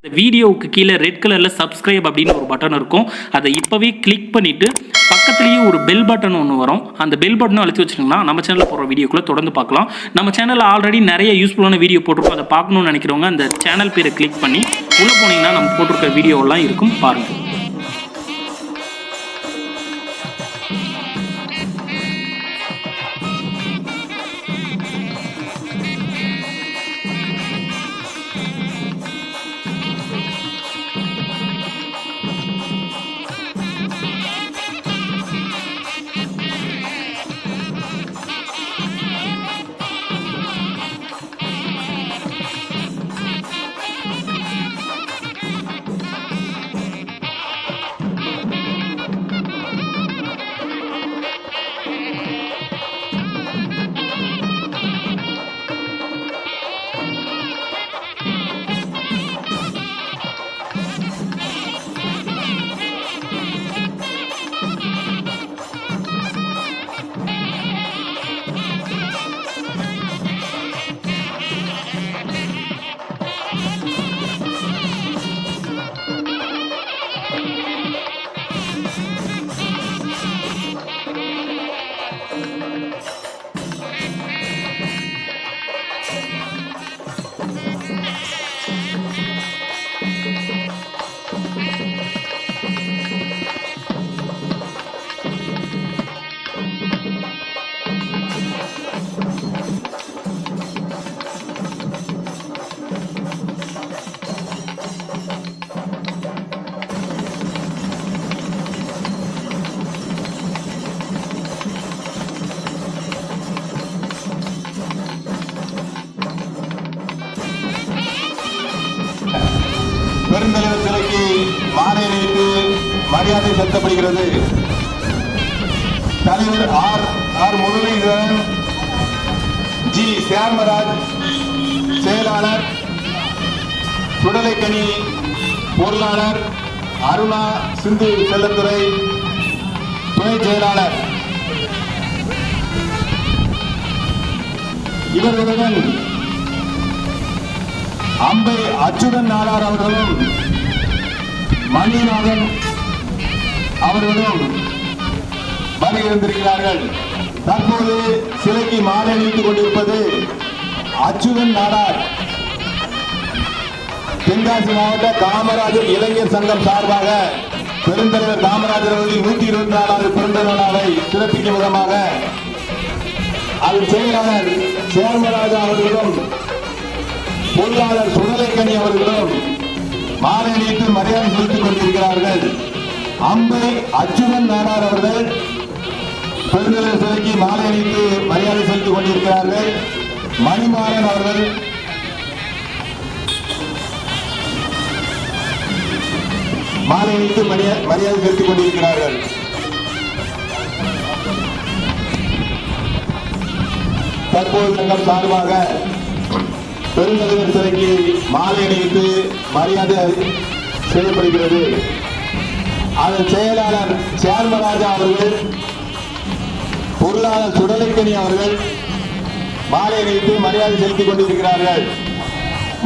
இந்த வீடியோவுக்கு கீழே ரெட் கலரில் சப்ஸ்கிரைப் அப்படின்னு ஒரு பட்டன் இருக்கும். அதை இப்போவே கிளிக் பண்ணிவிட்டு பக்கத்துலேயே ஒரு பெல் பட்டன் ஒன்று வரும். அந்த பெல் பட்டனும் அழுத்தி வச்சிங்கன்னா நம்ம சேனலில் போகிற வீடியோக்குள்ளே தொடர்ந்து பார்க்கலாம். நம்ம சேனலில் ஆல்ரெடி நிறைய யூஸ்ஃபுல்லான வீடியோ போட்டிருக்கோம். அதை பார்க்கணும்னு நினைக்கிறவங்க அந்த சேனல் பேரை கிளிக் பண்ணி உள்ளே போனீங்கன்னா நம்ம போட்டிருக்க வீடியோலாம் இருக்கும், பாருங்கள். பெருந்தலைவர் சிலைக்கு மாலை அணிவித்து மரியாதை செலுத்தப்படுகிறது. தலைவர் ஆர் முரளிதரன், ஜி சியாமராஜ் செயலாளர், சுடலைக்கனி பொருளாளர், அருணா சிந்து செல்லத்துறை துணை செயலாளர். இவர்களுடன் அம்பை அச்சுதன் நாடார் அவர்களும் மணிநாதன் அவர்களும் வருகின்றிருக்கிறார்கள். தற்போது சிலைக்கு மாலை அணிவித்துக் கொண்டிருப்பது அச்சுதன் நாடார். தென்காசி மாவட்ட காமராஜர் இளைஞர் சங்கம் சார்பாக பெருந்தலைவர் காமராஜர் அவர்களின் 124வது பிறந்த நாளை சிறப்பிக்கும் விதமாக அதன் செயலாளர் சேர்மராஜா அவர்களும் பொருளாளர் சுடலைக்கனி அவர்களும் மாலை அணிவித்து மரியாதை செலுத்திக் கொண்டிருக்கிறார்கள். அம்பை அச்சுதன் நாடார் அவர்கள் பெருந்தலைவர் சிலைக்கு மாலை அணிவித்து மரியாதை செலுத்திக் கொண்டிருக்கிறார்கள். மணிமாறன் அவர்கள் மாலை அணிவித்து மரியாதை செலுத்திக் கொண்டிருக்கிறார்கள். தற்போது சங்கம் சார்பாக பெருந்தலைவர் சிலைக்கு மாலை அணிவித்து மரியாதை செய்யப்படுகிறது. அதன் செயலாளர் சேர்மராஜா அவர்கள், பொருளாளர் சுடலைக்கனி அவர்கள் மாலை அணிவித்து மரியாதை செலுத்திக் கொண்டிருக்கிறார்கள்.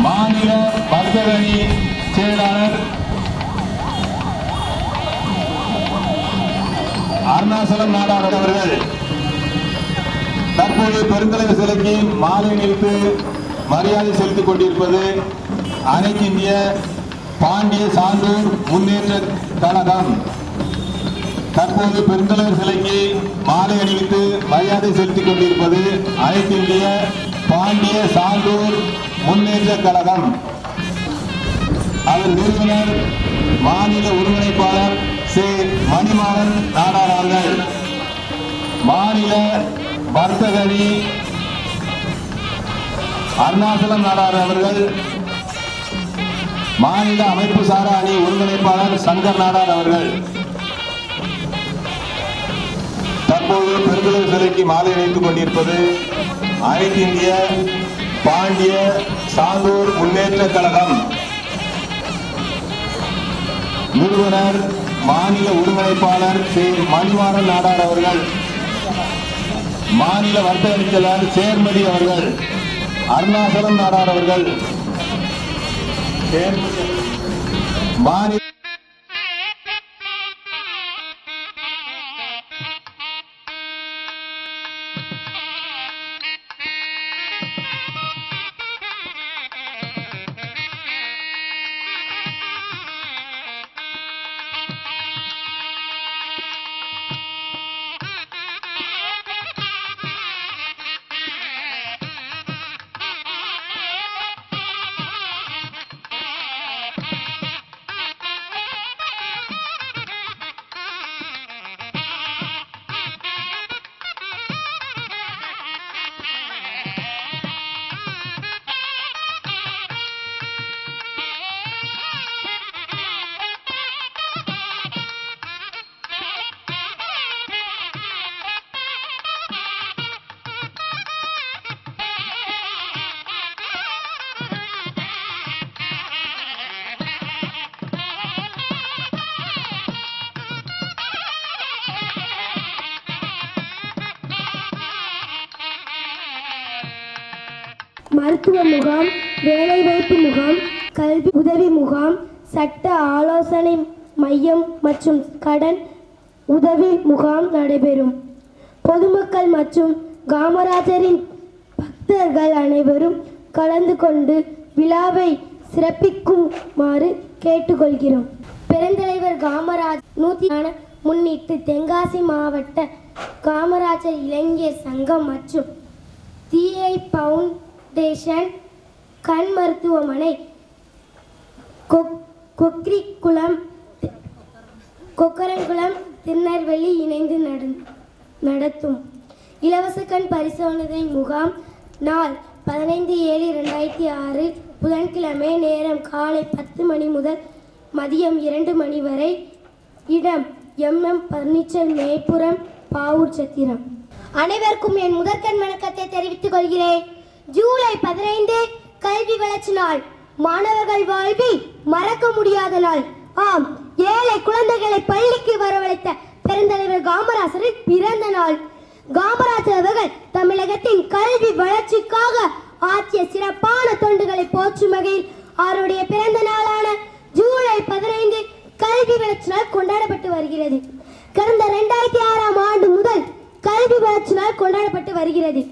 மாநில வர்த்தக அணி செயலாளர் அருணாசலம் நாடார் அவர்கள் தற்போது பெருந்தலைவர் சிலைக்கு மாலை அணிவித்து மரியாதை செலுத்திக் கொண்டிருப்பது அனைத்து இந்திய பாண்டிய சான்றோர் முன்னேற்ற கழகம். தற்போது பெருந்தலைவர் சிலைக்கு மாலை அணிவித்து மரியாதை செலுத்திக் கொண்டிருப்பது அனைத்து இந்திய பாண்டிய சான்றோர் முன்னேற்ற கழகம். அதன் நிறுவனர் மாநில ஒருங்கிணைப்பாளர் சே மணிமாறன் நாடார் அவர்கள், மாநில வர்த்தக அணி அருணாசலம் நாடார் அவர்கள், மாநில அமைப்பு சாரா அணி ஒருங்கிணைப்பாளர் சங்கர் நாடார் அவர்கள் தற்போது பெருந்தலைவர் சிலைக்கு மாலை அணிவித்துக் கொண்டிருப்பது அனைத்து இந்திய பாண்டிய சான்றோர் முன்னேற்ற கழகம். நிறுவனர் மாநில ஒருங்கிணைப்பாளர் சே மணிமாறன் நாடார் அவர்கள், மாநில வர்த்தக செயலாளர் சேர்மதி அவர்கள், அருணாசலம் நாடார் அவர்கள், மாநில மருத்துவ முகாம், வேலைவாய்ப்பு முகாம், கல்வி உதவி முகாம், சட்ட ஆலோசனை மையம் மற்றும் கடன் உதவி முகாம் நடைபெறும். பொதுமக்கள் மற்றும் காமராஜரின் பக்தர்கள் அனைவரும் கலந்து கொண்டு விழாவை சிறப்பிக்குமாறு கேட்டுக்கொள்கிறோம். பெருந்தலைவர் காமராஜர் 100 முன்னிட்டு தென்காசி மாவட்ட காமராஜர் இளைஞர் சங்கம் மற்றும் திஐ ஃபவுண்டேஷன் கண் மருத்துவமனை கொக்கரங்குளம் திருநெல்வேலி இணைந்து நடத்தும் இலவச கண் பரிசோதனை முகாம் நாள் 15/7/2006 புதன்கிழமை. நேரம் காலை 10 மணி முதல் மதியம் 2 மணி வரை. இடம் பர்னிச்சர், மேப்புரம், பாவூர் சத்திரம். அனைவருக்கும் என் முதற்கண் வணக்கத்தை தெரிவித்துக் கொள்கிறேன். ஜூலை 15 கல்வி வளர்ச்சி நாள். மாணவர்கள் வாழ்வில் மறக்க முடியாத நாள். ஆம், ஏழை குழந்தைகளை பள்ளிக்கு வரவழைத்த பெருந்தலைவர் காமராஜரின் பிறந்த நாள். காமராஜர் அவர்கள் தமிழகத்தின் கல்வி வளர்ச்சிக்காக ஆற்றிய சிறப்பான தொண்டுகளை போற்றும் வகையில் அவருடைய பிறந்த நாளான ஜூலை 15 கல்வி வளர்ச்சி நாள் கொண்டாடப்பட்டு வருகிறது. கடந்த 2006ஆம் ஆண்டு முதல் கல்வி வளர்ச்சி நாள் கொண்டாடப்பட்டு வருகிறது.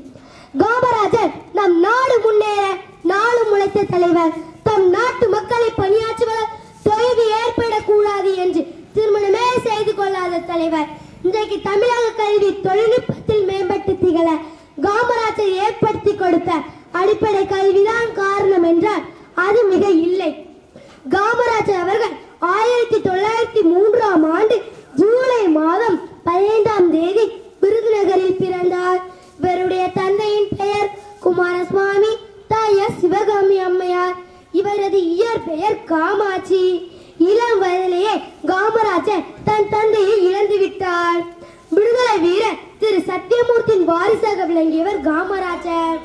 காமராஜர் நம் நாடு முன்னேற நாளும் உழைத்த தலைவர். தம் நாட்டு மக்களை பணியாற்றுவதால் தொய்வு ஏற்படக்கூடாது என்று திருமணமே செய்து கொள்ளாத தலைவர். இன்றைக்கு தமிழக கல்வி தொழில்நுட்பத்தில் மேம்பட்டு திகழ காமராஜர் ஏற்படுத்தி கொடுத்த அடிப்படை கல்விதான் காரணம் என்றால் அது மிக இல்லை. காமராஜர் அவர்கள் 1903ஆம் ஆண்டு ஜூலை மாதம் 15ஆம் தேதி விருதுநகரில் பிறந்தார். இவருடைய தந்தையின் பெயர் குமாரசுவாமி, தாயார் சிவகாமி அம்மையார். இவரது இயற்பெயர் காமாட்சி. இளம் வயதிலேயே காமராஜர் தன் தந்தையை இழந்து விட்டார். விடுதலை வீரர் திரு சத்தியமூர்த்தியின் வாரிசாக விளங்கியவர் காமராஜர்.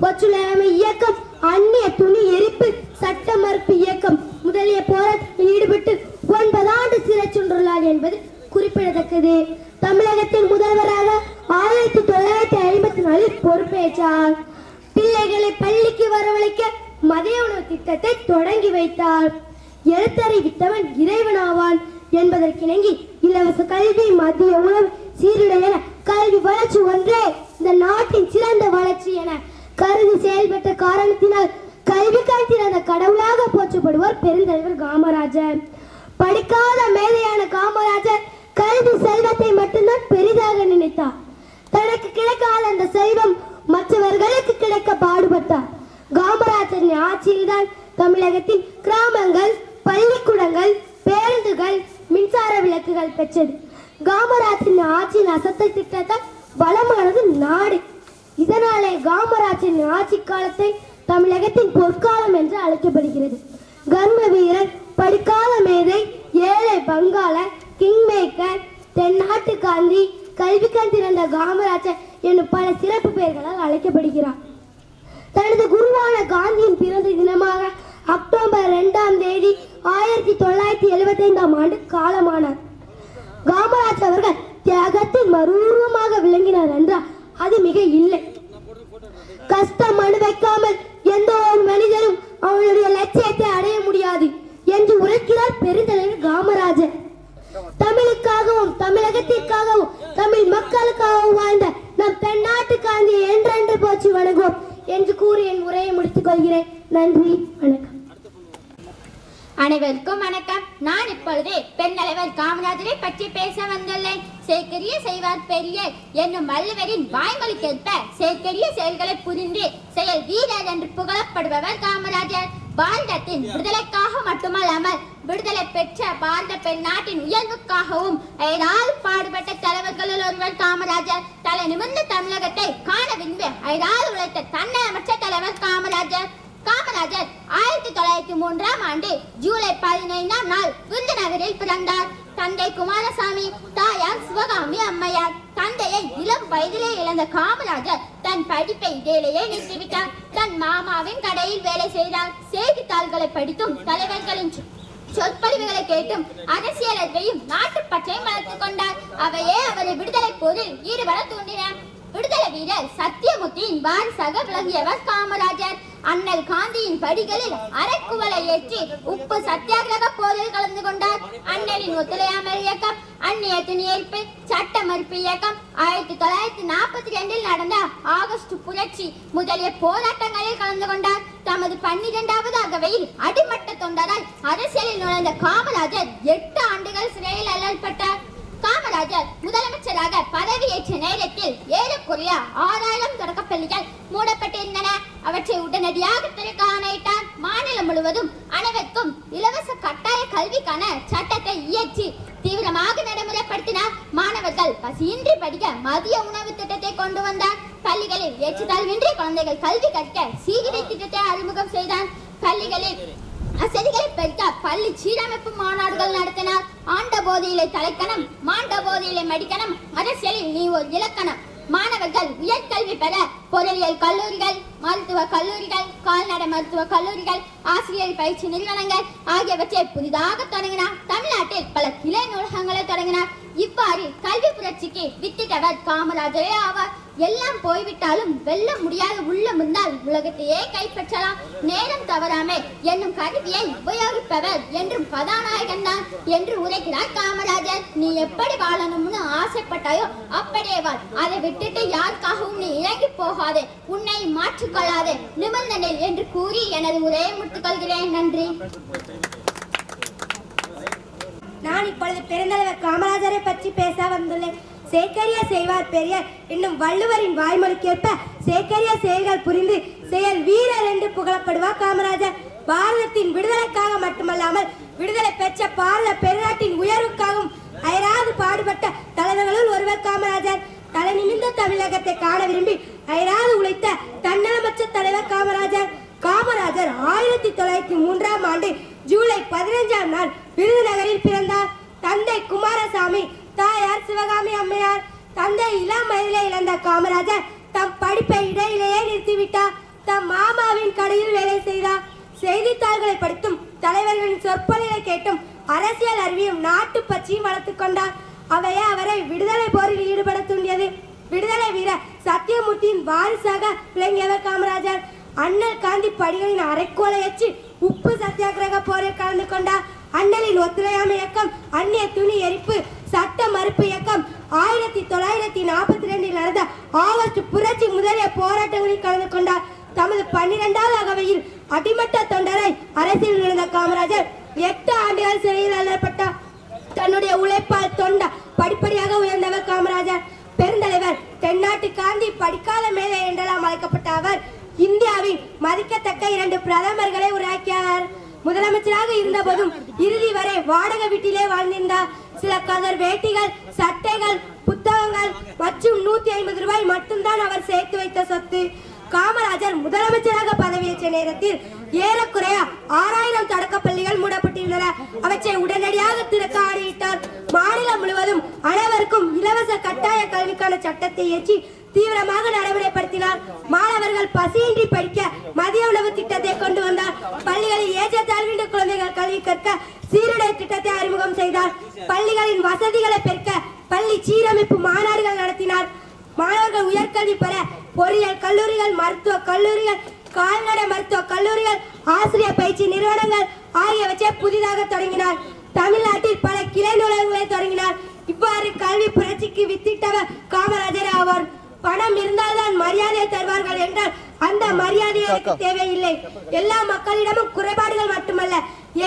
ஒத்துழையாமை இயக்கம், அந்நிய துணி எரிப்பு, சட்ட மறுப்பு இயக்கம் முதலிய போராட்டத்தில் ஈடுபட்டு 9 ஆண்டு சிறை சென்றுள்ளார் என்பது குறிப்பிடத்தக்கது. தமிழகத்தின் முதல்வராக 1954 பொறுப்பேற்றார். பிள்ளைகளை பள்ளிக்கு வரவழைக்க மதிய உணவு திட்டத்தை தொடங்கி வைத்தார். எழுத்தறிவித்தவன் இறைவனாவான் என்பதற்கிணங்கி இலவச கல்வி, மதிய உணவு, சீருடை என கல்வி வளர்ச்சி ஒன்றே இந்த நாட்டின் சிறந்த வளர்ச்சி என கருதி செயல்பட்ட காரணத்தினால் கல்விக்காய் சிறந்த கடவுளாக போற்றப்படுவார் பெருந்தலைவர் காமராஜர். படிக்காத மேதையான காமராஜர் கல்வி செல்வத்தை மட்டும்தான் பெரிதாக நினைத்தார். தனக்கு கிடைக்காத அந்த செல்வம் மற்றவர்களுக்கு கிடைக்க பாடுபட்டார். காமராஜரின் ஆட்சியில்தான் தமிழகத்தின் கிராமங்கள், பள்ளிக்கூடங்கள், பேருந்துகள், மின்சார விளக்குகள் பெற்றது. காமராஜரின் ஆட்சியின் அசத்தல் திட்டத்தால் வளமானது நாடு. இதனாலே காமராஜரின் ஆட்சி காலத்தை தமிழகத்தின் பொற்காலம் என்று அழைக்கப்படுகிறது. கர்ம வீரர், படிக்காத மேதை, ஏழை பங்காளர், கிங்மேக்கர், தென்னாட்டு காந்தி, கல்விக்கண் திறந்த காமராஜர் என்னும் பல சிறப்பு பெயர்களால் அழைக்கப்படுகிறார். தனது குருவான காந்தியின் பிறந்த தினமாக அக்டோபர் 2ஆம் தேதி 1975ஆம் ஆண்டு காலமானார். காமராஜர் அவர்கள் தியாகத்தின் மறுரூபமாக விளங்கினார் என்றால் அது மிக இல்லை. கஷ்டம் அனுபவிக்காமல் எந்த ஒரு மனிதரும் அவனுடைய லட்சியத்தை அடைய முடியாது என்று உரைக்கிற தெரிவித்துக் கொள்கிறேன். நன்றி, வணக்கம். அனைவருக்கும் வணக்கம். நான் இப்பொழுது பெருந்தலைவர் காமராஜரை பற்றி பேச வந்துள்ளேன். சேக்கரிய செய்வார் பெரியர் என்னும் வள்ளுவரின் வாய்மொழிக்கேற்ப சேக்கரிய செயல்களை புரிந்து செயல் வீரர் என்று புகழப்படுபவர் காமராஜர். பாரதத்தின் விடுதலைக்காக மட்டுமல்லாமல் விடுதலை பெற்ற பாரத பெருநாட்டின் உயர்வுக்காகவும் அயராது பாடுபட்ட தலைவர்களுள் ஒருவர் காமராஜர். தலை நிமிர்ந்த தமிழகத்தை காண விரும்பி அயராது உழைத்த தன்னலமற்ற தலைவர் காமராஜர். காமராஜர் 1903ஆம் ஆண்டு ஜூலை 15ஆம் நாள் விருதுநகரில் பிறந்தார். தந்தை குமாரசாமி, தாயார் சிவகாமி அம்மையார். தந்தையை இளம் வயதிலே இழந்த காமராஜர் தன் படிப்பை இடையிலேயே நிறுத்திவிட்டார். தன் மாமாவின் கடையில் வேலை செய்தார். செய்தித்தாள்களை படித்தும் தலைவர்களின் சொற்பொழிவுகளை கேட்டும் அரசியல் அறிவையும் நாட்டுப்பற்றையும் வளர்த்துக் கொண்டார். அவையே அவரை விடுதலை போரில் ஈடுபட தூண்டின. விடுதலை வீரர் சத்தியமூர்த்தியின் வாரிசாக விளங்கியவர் காமராஜர். அண்ணல் காந்தியின் படிகளில் அரைக்குவலை ஏற்றி உப்பு சத்தியாகிரக போரில் கலந்து கொண்டார். அண்ணலின் ஒத்துழையாமை இயக்கம், அந்நிய துணி எரிப்பு, சட்ட மறுப்பு இயக்கம், 1942 நடந்த ஆகஸ்ட் புரட்சி முதலிய போராட்டங்களில் கலந்து கொண்டார். தமது 12வது அகவையில் அடிமட்ட தொண்டரால் அரசியலில் நுழைந்த காமராஜர் 8 ஆண்டுகள் சிறையில் அள்ளப்பட்டார். காமராஜர் முதலமைச்சராக பதவியேற்ற நேரத்தில் ஏறக்குறைய 6000 தொடக்கப்பள்ளிகள் மூடப்பட்டிருந்தன. அவற்றை உடனடியாக திறக்க ஆணையிட்டார். மாநிலம் முழுவதும் அனைவருக்கும் இலவச கட்டாய கல்விக்கான சட்டத்தை இயற்றி தீவிரமாக நடைமுறைப்படுத்தினார். மாணவர்கள் பசியின்றி படிக்க மதிய உணவு திட்டத்தை கொண்டு வந்தார். பள்ளிகளில் ஏற்றுத்தாழ்வின்றி குழந்தைகள் கல்வி கற்க சீருடை திட்டத்தை அறிமுகம் செய்தார். பள்ளிகளில் அசதிகளை பெருக்க பள்ளி சீரமைப்பு மாநாடுகள் நடத்தினார். ஆண்ட போதியிலே தலைக்கணம், மாண்ட போதியிலே மடிக்கணம், அரசியலில் நீ ஒரு இலக்கணம். மாணவர்கள் உயர்கல்வி பெற பொருளியல் கல்லூரிகள், மருத்துவ கல்லூரிகள், கால்நடை மருத்துவ கல்லூரிகள், ஆசிரியர் பயிற்சி நிறுவனங்கள் ஆகியவற்றை புதிதாக தொடங்கினார். தமிழ்நாட்டில் பல கிளை நூலகங்களை தொடங்கினார். இவ்வாறு கல்வி புரட்சிக்கு வித்திட்டவர் காமராஜரே ஆவார். எல்லாம் போய்விட்டாலும் வெல்ல முடியாத உள்ளம் இருந்தால் உலகத்தையே கைப்பற்றலாம். நேரம் தவறாமை என்னும் கருவியை உபயோகிப்பவர் என்றும் கதாநாயகன் தான் என்று உரைக்கிறார் காமராஜர். நீ எப்படி வாழணும்னு ஆசைப்பட்டாயோ அப்படியே வாழ். அதை விட்டுட்டு யாருக்காகவும் நீ இறங்கி போகாதே, உன்னை மாற்றிக்கொள்ளாதே, நிமிர்ந்த நெல் என்று கூறி எனது உரையை முடித்துக் கொள்கிறேன். நன்றி. நான் இப்பொழுது பெருந்தலைவர் காமராஜரை பற்றி பேச வந்துள்ளேன். சேக்கரிய செய்வார் பெரியர் என்னும் வள்ளுவரின் வாய்மொழிக்கேற்ப சேக்கரிய செயல்கள் புரிந்து செயல் வீரர் என்று புகழப்படுவார் காமராஜர். பாரதத்தின் விடுதலைக்காக மட்டுமல்லாமல் விடுதலை பெற்ற பாரத பெருநாட்டின் உயர்வுக்காகவும் அயராது பாடுபட்ட தலைவர்களுள் ஒருவர் காமராஜர். தலை நிமிர்ந்த தமிழகத்தை காண விரும்பி அயராது உழைத்த தன்னலமற்ற தலைவர் காமராஜர். காமராஜர் 1903ஆம் ஆண்டு ஜூலை 15ஆம் நாள் விருதுநகரில் பிறந்தார். தந்தை குமாரசாமி, தாயார் சிவகாமி அம்மையார். தந்தை இளம் வயதிலே இழந்த காமராஜர் தம் படிப்பை இடையிலேயே நிறுத்திவிட்டார். தம் மாமாவின் கடையில் வேலை செய்தார். செய்தித்தாள்களை படித்தும் தலைவர்களின் சொற்பொழிவை கேட்டும் அரசியல் அறிவையும் நாட்டு பற்றியும் வளர்த்துக் கொண்டார். அவையே அவரை விடுதலை போரில் ஈடுபட தூண்டியது. விடுதலை வீரர் சத்தியமூர்த்தியின் வாரிசாக விளங்கியவர் காமராஜர். அண்ணல் காந்தி படிகளின் அரைக்கோலை ஏற்றி உப்பு சத்தியாகிரக போரில் கலந்து கொண்டார். அண்ணலின் ஒத்துழையாமை இயக்கம், அந்நிய துணி எரிப்பு, சட்ட மறுப்பு இயக்கம், 1942 நடந்த ஆகஸ்ட் புரட்சி முதலிய போராட்டங்களில் கலந்து கொண்டார். தமது 12வது அகவையில் அடிமட்ட தொண்டரை அரசியல் நுழைந்த காமராஜர் 8 ஆண்டுகள் சிறையில் அள்ளப்பட்டார். தன்னுடைய உழைப்பால் தொண்டா படிப்படியாக உயர்ந்தவர் காமராஜர். பெருந்தலைவர், தென்னாட்டு காந்தி, படிக்காத மேதை என்றெல்லாம் அழைக்கப்பட்ட அவர் இந்தியாவின் மதிக்கத்தக்க 2 பிரதமர்களை உருவாக்கியவர். முதலமைச்சராக இருந்தபோதும் இறுதி வரை வாடகை வீட்டிலே வாழ்ந்திருந்தார். சில கதர் வேட்டிகள், சட்டைகள், புத்தகங்கள் மற்றும் 150 ரூபாய் மட்டும்தான் அவர் சேர்த்து வைத்த சொத்து. காமராஜர் முதலமைச்சராக பதவியேற்ற நேரத்தில் ஏறக்குறைய 6000 தொடக்கப்பள்ளிகள் மூடப்பட்டிருந்தன. அவற்றை உடனடியாக திறக்க ஆணையிட்டார். மாநிலம் முழுவதும் அனைவருக்கும் இலவச கட்டாய கல்விக்கான சட்டத்தை இயற்றி தீவிரமாக நடைமுறைப்படுத்தினார். மாணவர்கள் பசியின்றி படிக்க மதிய உணவு திட்டத்தை கொண்டு வந்தார். பள்ளிகளில் ஏற்றத்தாழ்வின்றி குழந்தைகள் கல்வி கற்க சீருடை திட்டத்தை அறிமுகம் செய்தார். பள்ளிகளின் வசதிகளை பெருக்க பள்ளி சீரமைப்பு மாநாடுகள் நடத்தினார். மாணவர்கள் உயர்கல்வி பெற பொறியியல் கல்லூரிகள், மருத்துவ கல்லூரிகள், கால்நடை மருத்துவ கல்லூரிகள், ஆசிரியர் பயிற்சி நிறுவனங்கள் ஆகியவற்றை புதிதாக தொடங்கினார். தமிழ்நாட்டில் பல கிளை நூலகங்களை தொடங்கினார். இவ்வாறு கல்வி புரட்சிக்கு வித்திட்டவர் காமராஜர் ஆவார். பணம் இருந்தால்தான் மரியாதை தருவார்கள் என்றால் அந்த மரியாதை எனக்கு தேவையில்லை. எல்லா மக்களிடமும் குறைபாடுகள் மட்டுமல்ல,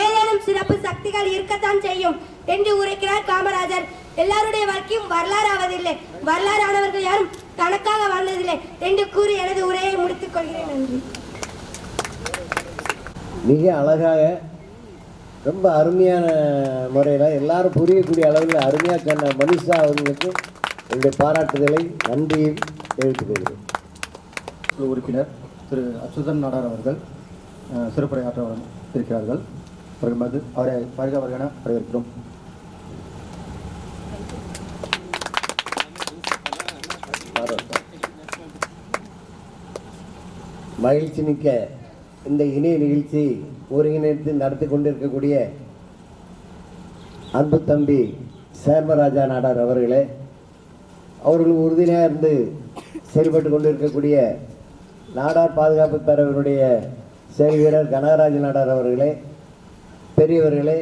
ஏதேனும் சிறப்பு சக்திகள் இருக்கத்தான் செய்யும் என்று உரைக்கிறார் காமராஜர். எல்லாருடைய வாழ்க்கையும் வரலாறு ஆவதில்லை, வரலாறு ஆனவர்கள் யாரும் தனக்காக வாழ்ந்ததில்லை என்று கூறி எனது உரையை முடித்துக் கொள்கிறேன். நன்றி. மிக அழகாக ரொம்ப அருமையான முறையில் எல்லாரும் புரியக்கூடிய அளவில் அருமையாக சொன்ன மனிஷா அவர்களுக்கு என்னுடைய பாராட்டுதலை நன்றியும் தெரிவித்துக் கொள்கிறேன். உறுப்பினர் திரு அச்சுதன் நாடார் அவர்கள் சிறப்புரையாற்ற இருக்கிறார்கள். அவரை வருக வருகென வரவேற்கிறோம். மகிழ்ச்சி மிக்க இந்த இணைய நிகழ்ச்சி ஒருங்கிணைத்து நடத்தி கொண்டிருக்கக்கூடிய அன்பு தம்பி சேர்மராஜா நாடார் அவர்களே, அவர்கள் உறுதியாக இருந்து செயல்பட்டு கொண்டிருக்கக்கூடிய நாடார் பாதுகாப்பு பேரவையினுடைய செயல் வீரர் கனகராஜ நாடார் அவர்களே, பெரியவர்களே,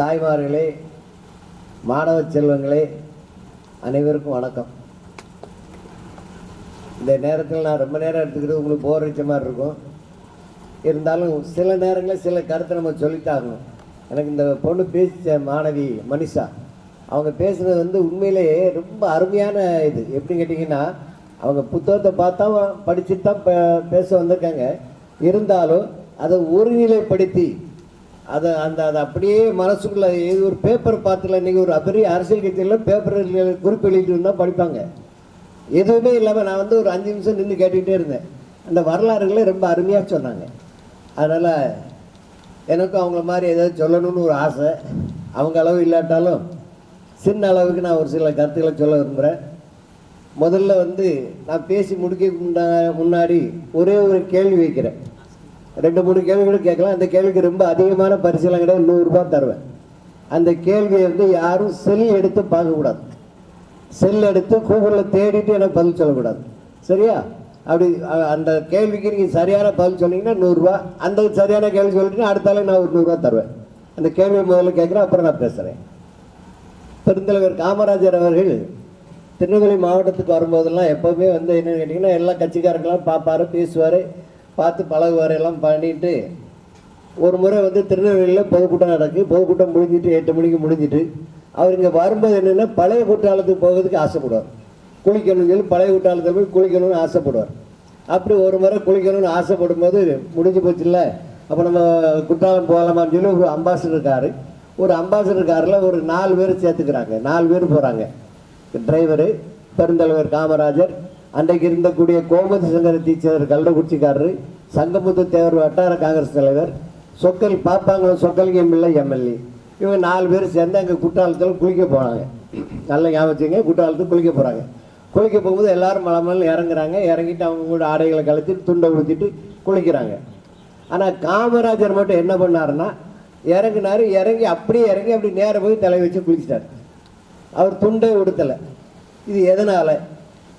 தாய்மார்களே, மாணவ செல்வங்களே, அனைவருக்கும் வணக்கம். இந்த நேரத்தில் நான் ரொம்ப நேரம் எடுத்துக்கிட்டு உங்களுக்கு போர் அடித்த மாதிரி இருக்கும். இருந்தாலும் சில நேரங்களில் சில கருத்தை நம்ம சொல்லித்தாகணும். எனக்கு இந்த பொண்ணு பேசித்த மாணவி மனிஷா அவங்க பேசுனது வந்து உண்மையிலேயே ரொம்ப அருமையான இது. எப்படின்னு கேட்டிங்கன்னா, அவங்க புத்தகத்தை பார்த்தா படிச்சுட்டு தான் பேச வந்திருக்காங்க. இருந்தாலும் அதை ஒருநிலைப்படுத்தி அதை அப்படியே மனசுக்குள்ளே இது ஒரு பேப்பர் பார்த்துல இன்றைக்கி ஒரு பெரிய அரசியல் கட்சியில் பேப்பரில் குறிப்பு எழுதிட்டு தான் படிப்பாங்க. எதுவுமே இல்லாமல் நான் வந்து ஒரு 5 நிமிஷம் நின்று கேட்டுக்கிட்டே இருந்தேன். அந்த வரலாறுகளை ரொம்ப அருமையாக சொன்னாங்க. அதனால் எனக்கும் அவங்கள மாதிரி ஏதாவது சொல்லணும்னு ஒரு ஆசை. அவங்க அளவு இல்லாட்டாலும் சின்ன அளவுக்கு நான் ஒரு சில கருத்துக்களை சொல்ல விரும்புகிறேன். முதல்ல வந்து நான் பேசி முடிக்க முன்னாடி ஒரே ஒரு கேள்வி வைக்கிறேன். 2-3 கேள்விகளும் கேட்கலாம். அந்த கேள்விக்கு ரொம்ப அதிகமான பரிசீலனை கிடையாது, 100 ரூபாய் தருவேன். அந்த கேள்வியை வந்து யாரும் செல் எடுத்து பார்க்கக்கூடாது. செல் எடுத்து கூகுளில் தேடிட்டு எனக்கு பதில் சொல்லக்கூடாது. சரியா? அப்படி அந்த கேள்விக்கு நீங்கள் சரியான பதில் சொன்னீங்கன்னா 100 ரூபா. அந்த சரியான கேள்வி சொல்லிட்டு அடுத்தாலே நான் ஒரு 100 ரூபா தருவேன். அந்த கேள்வியை முதல்ல கேட்குறேன், அப்புறம் நான் பேசுகிறேன். பெருந்தலைவர் காமராஜர் அவர்கள் திருநெல்வேலி மாவட்டத்துக்கு வரும்போதெல்லாம் எப்போவுமே வந்து என்னென்னு கேட்டிங்கன்னா, எல்லா கட்சிக்காரங்களாம் பார்ப்பார், பேசுவார், பார்த்து பழகுவார், எல்லாம் பண்ணிட்டு ஒரு முறை வந்து திருநெல்வேலியில் பொதுக்கூட்டம் நடக்கு. பொதுக்கூட்டம் முடிஞ்சிட்டு 8 மணிக்கு முடிஞ்சிட்டு அவர் இங்கே வரும்போது என்னென்னா பழைய குற்றாலத்துக்கு போகிறதுக்கு ஆசைப்படுவார். குளிக்கணும்னு சொல்லி பழைய குற்றாலத்தில் போய் குளிக்கணும்னு ஆசைப்படுவார். அப்படி ஒரு முறை குளிக்கணும்னு ஆசைப்படும் போது முடிஞ்சு போச்சு இல்லை, அப்போ நம்ம குற்றாலம் போகலாமான்னு சொல்லி ஒரு அம்பாசிடர் காரு, ஒரு அம்பாசிடர் காரில் ஒரு 4 பேர் சேர்த்துக்கிறாங்க. 4 பேர் போகிறாங்க. டிரைவரு, பெருந்தலைவர் காமராஜர், அன்றைக்கு இருந்தக்கூடிய கோமதி சங்கர டீச்சர் கள்ளக்குறிச்சிக்காரரு, சங்கமுத்து தேவர் வட்டார காங்கிரஸ் தலைவர், சொக்கல் பாப்பாங்குளம் சொக்கலிங்கம் பிள்ளை எம்எல்ஏ, இவங்க 4 பேர் சேர்ந்து அங்கே குற்றாலத்தில் குளிக்க போனாங்க. நல்ல ஞாபகத்துங்க, குற்றாலத்துக்கு குளிக்க போகிறாங்க. குளிக்க போகும்போது எல்லோரும் மலை இறங்குறாங்க. இறங்கிட்டு அவங்க கூட ஆடைகளை கழிச்சிட்டு துண்டை உடுத்திட்டு குளிக்கிறாங்க. ஆனால் காமராஜர் மட்டும் என்ன பண்ணாருன்னா, இறங்கினார். அப்படியே இறங்கி அப்படி நேராக போய் தலை வச்சு குளிச்சிட்டார். அவர் துண்டை உடுத்தலை. இது எதனால்?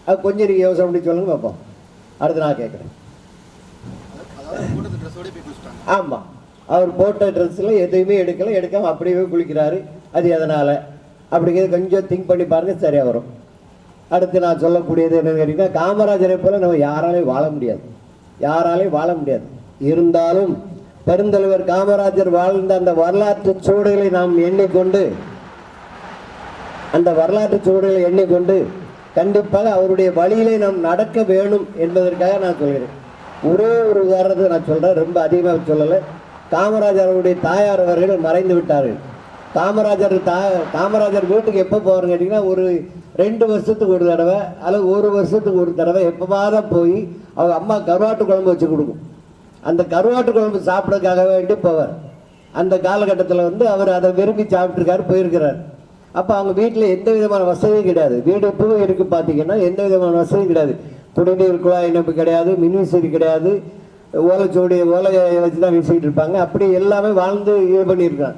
அது கொஞ்சம் நீங்கள் யோசனை பண்ணி சொல்லுங்க பார்ப்போம். அடுத்து நான் கேட்குறேன். ஆமாம், அவர் போட்ட ட்ரெஸ்ஸில் எதுவுமே எடுக்காமல் அப்படியே குளிக்கிறாரு. அது எதனால் அப்படிங்கிறது கொஞ்சம் திங்க் பண்ணி பாருங்கள், சரியாக வரும். அடுத்து நான் சொல்லக்கூடியது என்னென்னு கேட்டிங்கன்னா, காமராஜரை போல் நம்ம யாராலையும் வாழ முடியாது. இருந்தாலும் பெருந்தலைவர் காமராஜர் வாழ்ந்த அந்த வரலாற்று சூழலை நாம் எண்ணிக்கொண்டு கண்டிப்பாக அவருடைய வழியிலே நாம் நடக்க வேணும் என்பதற்காக நான் சொல்கிறேன். ஒரே ஒரு உதாரணத்தை நான் சொல்கிறேன், ரொம்ப அதிகமாக சொல்லலை. காமராஜருடைய தாயார் அவர்கள் மறைந்து விட்டார்கள். காமராஜர் வீட்டுக்கு எப்போ போகிறேன்னு கேட்டிங்கன்னா, ஒரு 2 வருஷத்துக்கு ஒரு தடவை அல்லது 1 வருஷத்துக்கு ஒரு தடவை எப்போவாத போய் அவங்க அம்மா கருவாட்டு குழம்பு வச்சு கொடுக்கும். அந்த கருவாட்டு குழம்பு சாப்பிட்றதுக்காக வேண்டி போவார். அந்த காலகட்டத்தில் வந்து அவர் அதை விரும்பி சாப்பிட்ருக்காரு, போயிருக்கிறார். அப்போ அவங்க வீட்டில் எந்த விதமான வசதியும் கிடையாது. வீடு எப்பவும் இருக்குது பார்த்தீங்கன்னா, எந்த விதமான வசதியும் கிடையாது. குடிநீர் குழாய் இணைப்பு கிடையாது, மின்விசதி கிடையாது, ஓலையை வச்சு தான் வீசிக்கிட்டு இருப்பாங்க. அப்படி எல்லாமே வாழ்ந்து இது பண்ணியிருக்காங்க.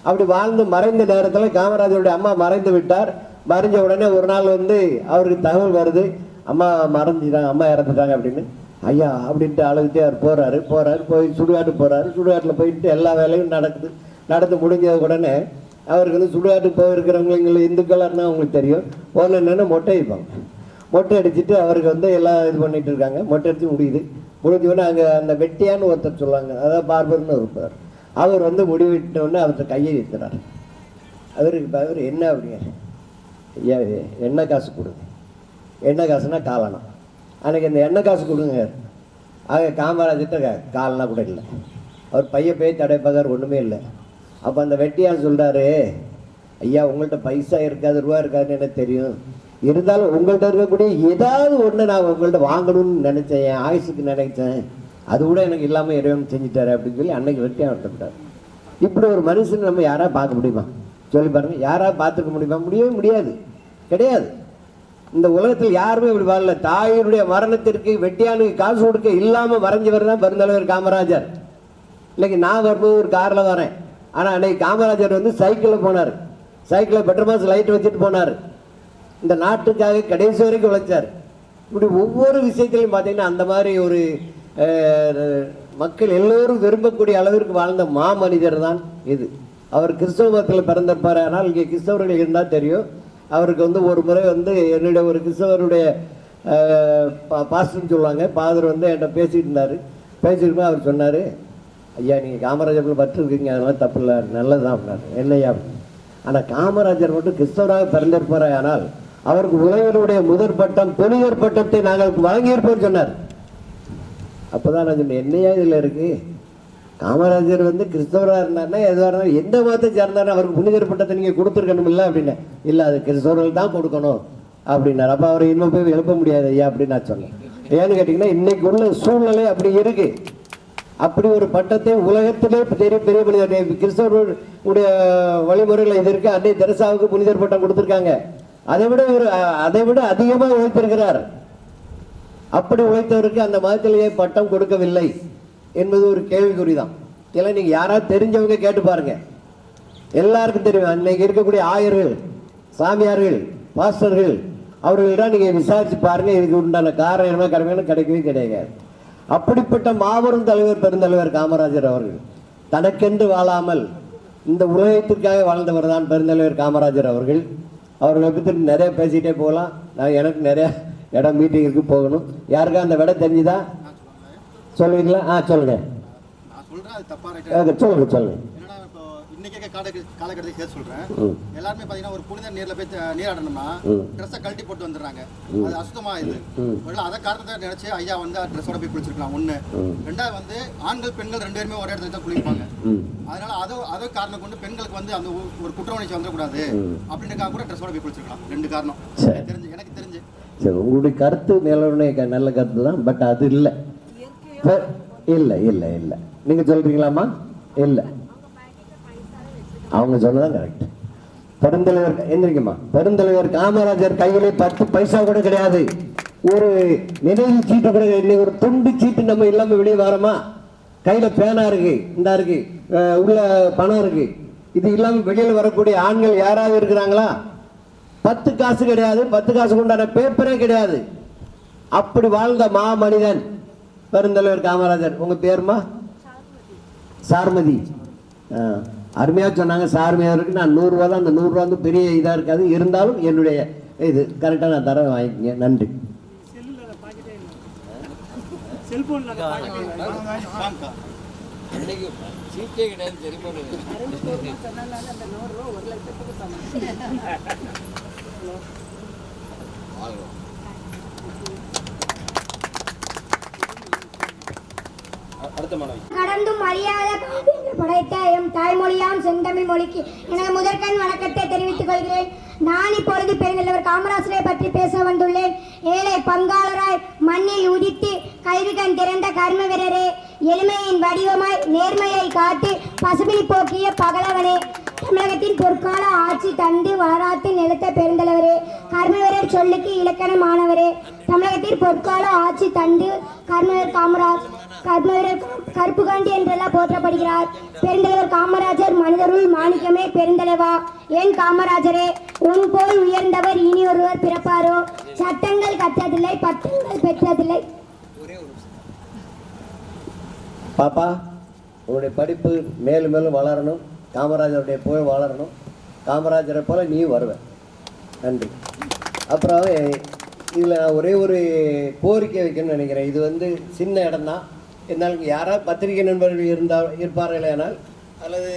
அப்படி வாழ்ந்து மறைந்த நேரத்தில் காமராஜருடைய அம்மா மறைந்து விட்டார். மறைஞ்ச உடனே ஒரு நாள் வந்து அவருக்கு தகவல் வருது, அம்மா மறைஞ்சிட்டாங்க, அம்மா இறந்துட்டாங்க அப்படின்னு. ஐயா அப்படின்ட்டு அழுகிட்டே அவர் போகிறாரு. போய் சுடுகாட்டு போகிறாரு. சுடுகாட்டில் போயிட்டு எல்லா வேலையும் நடந்து முடிஞ்ச உடனே அவருக்கு வந்து சுடுகாட்டுக்கு போயிருக்கிறவங்க இந்துக்கள்னா அவங்களுக்கு தெரியும். ஒன்று என்னென்னா மொட்டை வைப்பாங்க. மொட்டை அடிச்சுட்டு அவருக்கு வந்து எல்லாம் இது பண்ணிட்டு இருக்காங்க. மொட்டை அடித்து முடிஞ்சோடனே அங்கே அந்த வெட்டியான்னு ஒருத்தர் சொல்லுவாங்க, அதாவது பார்பர்னு இருப்பார். அவர் வந்து முடிவிட்டோடனே அவர்கிட்ட கையை வைக்கிறார். அவர் என்ன அப்படிங்க, ஐயா எண்ணெய் காசு கொடுங்க. எண்ணெய் காசுனா காலணா. அன்றைக்கி இந்த எண்ணெய் காசு கொடுங்க. ஆக காமராஜர்கிட்ட காலனா கூட இல்லை. அவர் போய் தடைப்பாக்கார், ஒன்றுமே இல்லை. அப்போ அந்த வெட்டியார் சொல்கிறாரு, ஐயா உங்கள்கிட்ட பைசா இருக்காது, ரூபா இருக்காதுன்னு எனக்கு தெரியும், இருந்தாலும் உங்கள்கிட்ட இருக்கக்கூடிய ஏதாவது ஒன்று நான் உங்கள்கிட்ட வாங்கணும்னு நினச்சேன், என் ஆயுசுக்கு நினைச்சேன், அது கூட எனக்கு இல்லாமல் இறைவன் செஞ்சுட்டாரு அப்படின்னு சொல்லி அன்னைக்கு வெட்டியாக விட்டுவிட்டார். இப்படி ஒரு மனுஷன் நம்ம யாராவது பார்க்க முடியுமா? சொல்லி பாருங்கள், யாராவது பார்த்துக்க முடியுமா? முடியவே முடியாது, கிடையாது. இந்த உலகத்தில் யாருமே இப்படி வரல. தாயினுடைய மரணத்திற்கு வெட்டியானுக்கு காசு கொடுக்க இல்லாமல் மறைஞ்சவர் தான் பெருந்தலைவர் காமராஜர். இன்னைக்கு நான் வரும்போது ஒரு காரில் வரேன், ஆனால் அன்னைக்கு காமராஜர் வந்து சைக்கிளில் போனார். சைக்கிளில் பெட்ரோல் மாஸ் லைட் வச்சுட்டு போனார். இந்த நாட்டுக்காக கடைசி வரைக்கும் உழைச்சார். இப்படி ஒவ்வொரு விஷயத்திலையும் பார்த்தீங்கன்னா அந்த மாதிரி ஒரு மக்கள் எல்லோரும் விரும்பக்கூடிய அளவிற்கு வாழ்ந்த மாமனிதர் தான் இது. அவர் கிறிஸ்தவ மதத்தில் பிறந்திருப்பார். ஆனால் இங்கே கிறிஸ்தவர்கள் இருந்தால் தெரியும். அவருக்கு வந்து ஒரு முறை வந்து என்னுடைய ஒரு கிறிஸ்தவருடைய பாஸ்டர்னு சொல்லுவாங்க, ஃபாதர் வந்து என்கிட்ட பேசிகிட்டு இருந்தார். பேசிட்டு அவர் சொன்னார், ஐயா நீங்கள் காமராஜரில் பற்றிருக்கீங்க, அதெல்லாம் தப்பு இல்லை, நல்லது தான் அப்படின்னாரு. என்னையா? ஆனால் காமராஜர் மட்டும் கிறிஸ்தவராக பிறந்திருப்பார், ஆனால் அவருக்கு உலகினுடைய முதற் பட்டம் புனிதர் பட்டத்தை நாங்கள் வழங்கியிருப்போம் சொன்னார். அப்போ தான் நான் சொன்னேன், என்னையா இதில் இருக்குது? காமராஜர் வந்து கிறிஸ்தவராக இருந்தாருன்னா எதுவாக இருந்தாலும் எந்த மதத்தை சேர்ந்தாருன்னா அவருக்கு புனிதர் பட்டத்தை நீங்கள் கொடுத்துருக்கணும் இல்லை அப்படின்னு. இல்லை, அது கிறிஸ்தவர்கள் தான் கொடுக்கணும் அப்படின்னார். அப்போ அவரை இன்னும் போய் எழுப்ப முடியாது ஐயா அப்படின்னு நான் சொன்னேன். ஏன்னு கேட்டிங்கன்னா இன்னைக்கு உள்ள சூழ்நிலை அப்படி இருக்குது. அப்படி ஒரு பட்டத்தை உலகத்திலே பெரிய பெரிய மனிதர் கிறிஸ்தவர்களுடைய வழிமுறையில் இது இருக்குது. அன்னை தெரசாவுக்கு புனிதர் பட்டம் கொடுத்துருக்காங்க. அதை விட அதிகமாக உழைத்திருக்கிறார். அப்படி உழைத்தவருக்கு அந்த மதத்திலேயே பட்டம் கொடுக்கவில்லை என்பது ஒரு கேள்விக்குறி தான். இதெல்லாம் நீங்கள் யாராவது தெரிஞ்சவங்க கேட்டு பாருங்க, எல்லாருக்கும் தெரியும். அன்னைக்கு இருக்கக்கூடிய ஆயர்கள், சாமியார்கள், பாஸ்டர்கள், அவர்களிடம் நீங்கள் விசாரிச்சு பாருங்க, இதுக்கு உண்டான காரணம் என்ன கடமையான கிடைக்கவே கிடையாது. அப்படிப்பட்ட மாபெரும் தலைவர் பெருந்தலைவர் காமராஜர் அவர்கள் தனக்கென்று வாழாமல் இந்த உலகத்திற்காக வாழ்ந்தவர் தான் பெருந்தலைவர் காமராஜர் அவர்கள். அவர்களை பற்றி நிறைய பேசிகிட்டே போகலாம். எனக்கு நிறைய இடம் மீட்டிங்கு போகணும். யாருக்கா அந்த விட தெரிஞ்சுதா சொல்லுவீங்களா? சொல்லுங்க. சொல்லுங்க சொல்லுங்க. இன்னைக்கு காலகட்டத்தை சேர்த்து சொல்றேன். எல்லாருமே பாத்தீங்கன்னா ஒரு புனித நீர்ல போய் நீராடணும்னா ட்ரெஸ்ஸை கழட்டி போட்டு வந்துடுறாங்க. அது அசுத்தமா இது. அதை காரணத்தை நினைச்சு ஐயா வந்து ட்ரெஸ்ஸோட போய் குளிச்சிருக்கலாம். ஒண்ணு. ரெண்டாவது வந்து ஆண்கள் பெண்கள் ரெண்டு பேருமே ஒரே இடத்துல தான் குளிப்பாங்க. அதனால அதை காரணம் கொண்டு பெண்களுக்கு வந்து அந்த ஒரு குற்ற உணர்ச்சி வந்துடக்கூடாது அப்படின்றக்காக கூட ட்ரெஸ்ஸோட போய் குளிச்சிருக்கலாம். ரெண்டு காரணம் எனக்கு தெரிஞ்சு. சரி, உங்களுடைய கருத்து மேலுடைய நல்ல கருத்து தான். பட் அது இல்லை இல்லை இல்லை இல்லை நீங்க சொல்றீங்களாமா? இல்லை, அவங்க சொன்னதான் கரெக்ட். பெருந்தலைவர் எந்திரிக்குமா, பெருந்தலைவர் காமராஜர் கையிலே 10 பைசா கூட கிடையாது. ஒரு நினைவு சீட்டு கூட, இன்னைக்கு ஒரு துண்டு சீட்டு நம்ம இல்லாம வெளியே வரோமா? கையில பேனா இருக்கு, இந்த இருக்கு, உள்ள பணம் இருக்கு. இது இல்லாம வெளியில வரக்கூடிய ஆண்கள் யாராவது இருக்கிறாங்களா? 10 காசு கிடையாது, 10 காசு உண்டான பேப்பரே கிடையாது. அப்படி வாழ்ந்த மா மனிதன் பெருந்தலைவர் காமராஜர். உங்க பேருமா? சார்மதி. அருமையாக சொன்னாங்க. சார்மையாக இருக்கு. நான் 100 ரூபா தான். அந்த 100 ரூபா வந்து பெரிய இதாக இருக்காது, இருந்தாலும் என்னுடைய இது கரெக்டாக நான் தர வாங்கிக்கங்க. நன்றி. கடந்தும் அறியாத படைத்த எம் தாய்மொழியாம் செந்தமிழ் மொழிக்கு எனது முதற்கண் வணக்கத்தை தெரிவித்துக் கொள்கிறேன். நான் இப்பொழுது பெருந்தலைவர் காமராஜரை பற்றி பேச வந்துள்ளேன். ஏழை பங்காளராய் மண்ணில் உதித்து கல்வி கண் திறந்த கர்ம வீரரே, எளிமையின் வடிவமாய் நேர்மையை காத்து பசுமை போக்கிய பகலவனே, தமிழகத்தின் பொற்கால ஆட்சி தந்து வளராத்து நிலத்த பெருந்தலைவரே, கர்மவீரர் சொல்லுக்கு இலக்கணமானவரே, தமிழகத்தின் பொற்கால ஆட்சி தந்து கர்மவீரர் காமராஜ், கர்மவீரர் கருப்புகாண்டி என்றெல்லாம் போற்றப்படுகிறார். பெருந்தலைவர் காமராஜர் மனிதருள் மாணிக்கமே பெருந்தலைவா. ஏன் காமராஜரே, உன் போல் உயர்ந்தவர் இனி ஒருவர் பிறப்பாரோ? சட்டங்கள் கற்றதில்லை, பட்டங்கள் பெற்றதில்லை. பாப்பா, உன்னுடைய படிப்பு மேலும் மேலும் வளரணும். காமராஜருடைய போய் வளரணும். காமராஜரை போல நீ வருவேன். நன்றி. அப்புறம் இதில் நான் ஒரே ஒரு கோரிக்கை வைக்கணும்னு நினைக்கிறேன். இது வந்து சின்ன இடம் தான். இருந்தாலும் யாராவது பத்திரிகை நண்பர்கள் இருப்பார்களேனால் அல்லது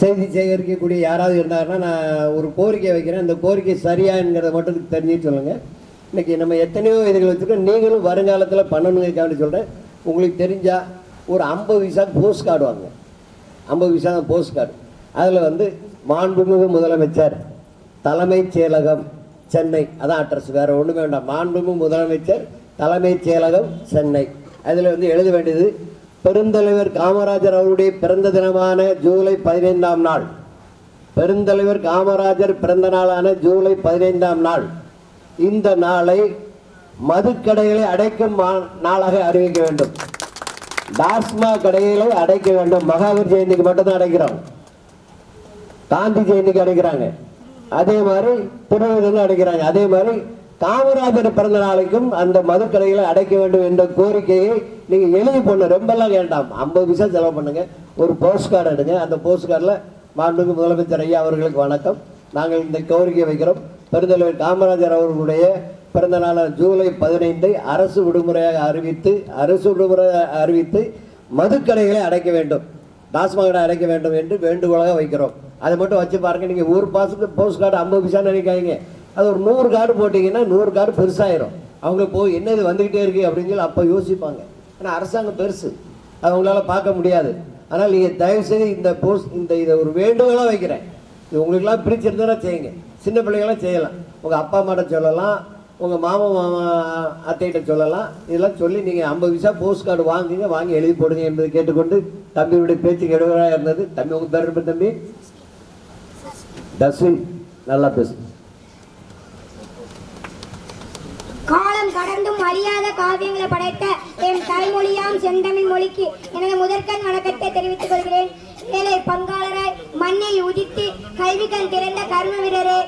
செய்தி சேகரிக்கக்கூடிய யாராவது இருந்தாங்கன்னா நான் ஒரு கோரிக்கை வைக்கிறேன். அந்த கோரிக்கை சரியாங்கிறத மட்டும் தெரிஞ்சுட்டு சொல்லுங்கள். இன்றைக்கி நம்ம எத்தனையோ இதுகள் வச்சுருக்கோம். நீங்களும் வருங்காலத்தில் பண்ணணுங்கிறதுக்காண்டி சொல்கிறேன். உங்களுக்கு தெரிஞ்சால் ஒரு 50 விசா போஸ்ட் கார்டு வாங்க. 50 விசா போஸ்ட் கார்டு. அதில் வந்து மாண்புமிகு முதலமைச்சர் தலைமைச் செயலகம் சென்னை, அதான் அட்ரஸ், வேறு ஒன்றுமே வேண்டாம். மாண்புமிகு முதலமைச்சர் தலைமைச் செயலகம் சென்னை. அதில் வந்து எழுத வேண்டியது பெருந்தலைவர் காமராஜர் அவருடைய பிறந்த தினமான ஜூலை 15ஆம் நாள், பெருந்தலைவர் காமராஜர் பிறந்த நாளான ஜூலை 15ஆம் நாள், இந்த நாளை மதுக்கடைகளை அடைக்கும் நாளாக அறிவிக்க வேண்டும். டாஸ்மாக் கடைகளை அடைக்க வேண்டும். மகாவீர் ஜெயந்திக்கு மட்டும்தான் அடைக்கிறோம், காந்தி ஜெயந்திக்கு அடைக்கிறாங்க, அதே மாதிரி திருவள்ளுவர் அடைக்கிறாங்க. அதே மாதிரி காமராஜர் பிறந்த நாளைக்கும் அந்த மதுக்கடைகளை அடைக்க வேண்டும் என்ற கோரிக்கையை நீங்கள் எழுதி போடணும். ரொம்பலாம் வேண்டாம், 50 விசா செலவு பண்ணுங்க. ஒரு போஸ்ட் கார்டு எடுங்க. அந்த போஸ்ட் கார்டில் மாண்புமிகு முதலமைச்சர் ஐயா அவர்களுக்கு வணக்கம், நாங்கள் இந்த கோரிக்கை வைக்கிறோம். பெருந்தலைவர் காமராஜர் அவர்களுடைய பிறந்த நாள் ஜூலை 15 அரசு விடுமுறையாக அறிவித்து மதுக்கடைகளை அடைக்க வேண்டும், டாஸ்மாக் கடை அடைக்க வேண்டும் என்று வேண்டுகோளாக வைக்கிறோம். அதை மட்டும் வச்சு பாருங்கள். நீங்கள் ஒரு பாஸுக்கு போஸ்ட் கார்டு 50 விசான்னு நினைக்காதீங்க. அது ஒரு 100 கார்டு போட்டிங்கன்னா 100 கார்டு பெருசாயிரும். அவங்க போய் என்ன இது வந்துக்கிட்டே இருக்குது அப்படின்னு சொல்லி அப்போ யோசிப்பாங்க. ஆனால் அரசாங்கம் பெருசு, அது அவங்களால பார்க்க முடியாது. ஆனால் நீங்கள் தயவுசெய்து இதை ஒரு வேண்டுகோளாக வைக்கிறேன். இது உங்களுக்கெல்லாம் பிரிச்சிருந்தா செய்யுங்க. சின்ன பிள்ளைங்களாம் செய்யலாம். உங்கள் அப்பா அம்மாட்ட சொல்லலாம், உங்கள் மாமா அத்தைகிட்ட சொல்லலாம். இதெல்லாம் சொல்லி நீங்கள் 50 விசா போஸ்ட் கார்டு வாங்கி எழுதி போடுங்க என்பதை கேட்டுக்கொண்டு தம்பியுடைய பேச்சுக்கு எடுவராக இருந்தது. தம்பி, உங்கள் பேர் இருப்ப தம்பி தஸ்வின், நல்லா பேசு. காலம் கடந்தும் அறியாத காவியங்களை படைத்த என் தாய்மொழியாம் செந்தமிழ் மொழிக்கு எனது முதற்கண் வணக்கத்தை தெரிவித்துக் கொள்கிறேன். ஏழை பங்காளராய் மண்ணில் உதித்து கல்விக்கண் திறந்த கர்ம வீரரே,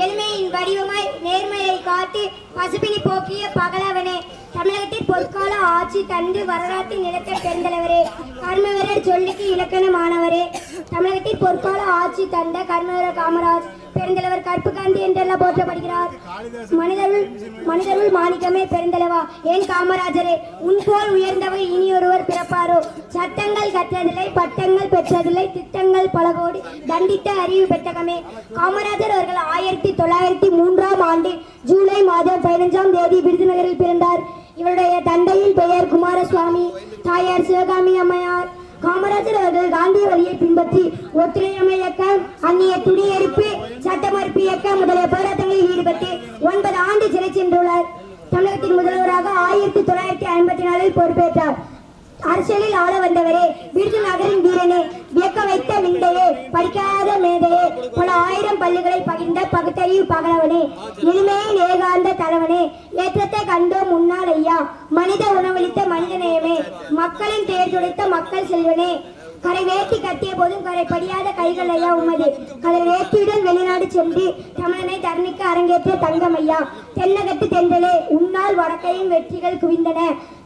எளிமையின் வடிவமாய் நேர்மையை காத்து பசுபினி போக்கிய பகலவனே, தமிழகத்தில் பொற்கால ஆட்சி தந்து வரலாற்றில் நிலத்த பெருந்தலைவரே, கர்ம வீரர் சொல்லுக்கு இலக்கணமானவரே, தமிழகத்தில் பொற்கால ஆட்சி தந்த கர்ம வீரர் காமராஜ் பெருந்தலைவர் கற்புகாந்தி என்றெல்லாம் போற்றப்படுகிறார். மனிதருள் மாணிக்கமே பெருந்தலைவா, ஏன் காமராஜரே, உன் போல் உயர்ந்தவர் இனியொருவர் பிறப்பாரோ? சட்டங்கள் கற்றதில்லை, பட்டங்கள் பெற்றதில்லை, திட்டங்கள் பல கோடி தண்டித்த அறிவு பெற்றகமே. காமராஜர் அவர்கள் 1903ஆம் ஆண்டு ஜூலை மாதம் 15ஆம் தேதி விருதுநகரில் பிறந்தார். இவருடைய தந்தையின் பெயர் குமாரசுவாமி, தாயார் சிவகாமி அம்மையார். காமராஜர் அவர்கள் காந்திய வழியை பின்பற்றி ஒத்துழையாமை இயக்கம், அந்நிய குடியேறிப்பு, சட்ட மறுப்பு இயக்கம் முதலிய போராட்டங்களில் ஈடுபட்டு 9 ஆண்டு சிறை சென்றுள்ளார். தமிழகத்தின் முதல்வராக 1954இல் பொறுப்பேற்றார். அரசியலில் ஆள வந்தவரே, விருதுநகரின் வீரனே, வியக்க வைத்த விந்தையே, படிக்காத மேதையே, பல 1000 பள்ளிகளை பகிர்ந்த பகுத்தறிவு பகலவனே, எளிமையின் ஏகாந்த தலைவனே, ஏற்றத்தை கண்டோம் முன்னாள் ஐயா, மனித உணவளித்த மனிதநேயமே, மக்களின் பெயர் துடைத்த மக்கள் செல்வனே, கரை வேட்டி கட்டிய போதும் கரை படியாத கைகள் ஐயா உமது, கரை வேட்டியுடன் வெளிநாடு சென்று தமிழனை தரணிக்கு அரங்கேற்ற தங்கம் ஐயா, தென்னகத்து தென்றலே, உன்னால் வடக்கையும் வெற்றிகள் குவிந்தன,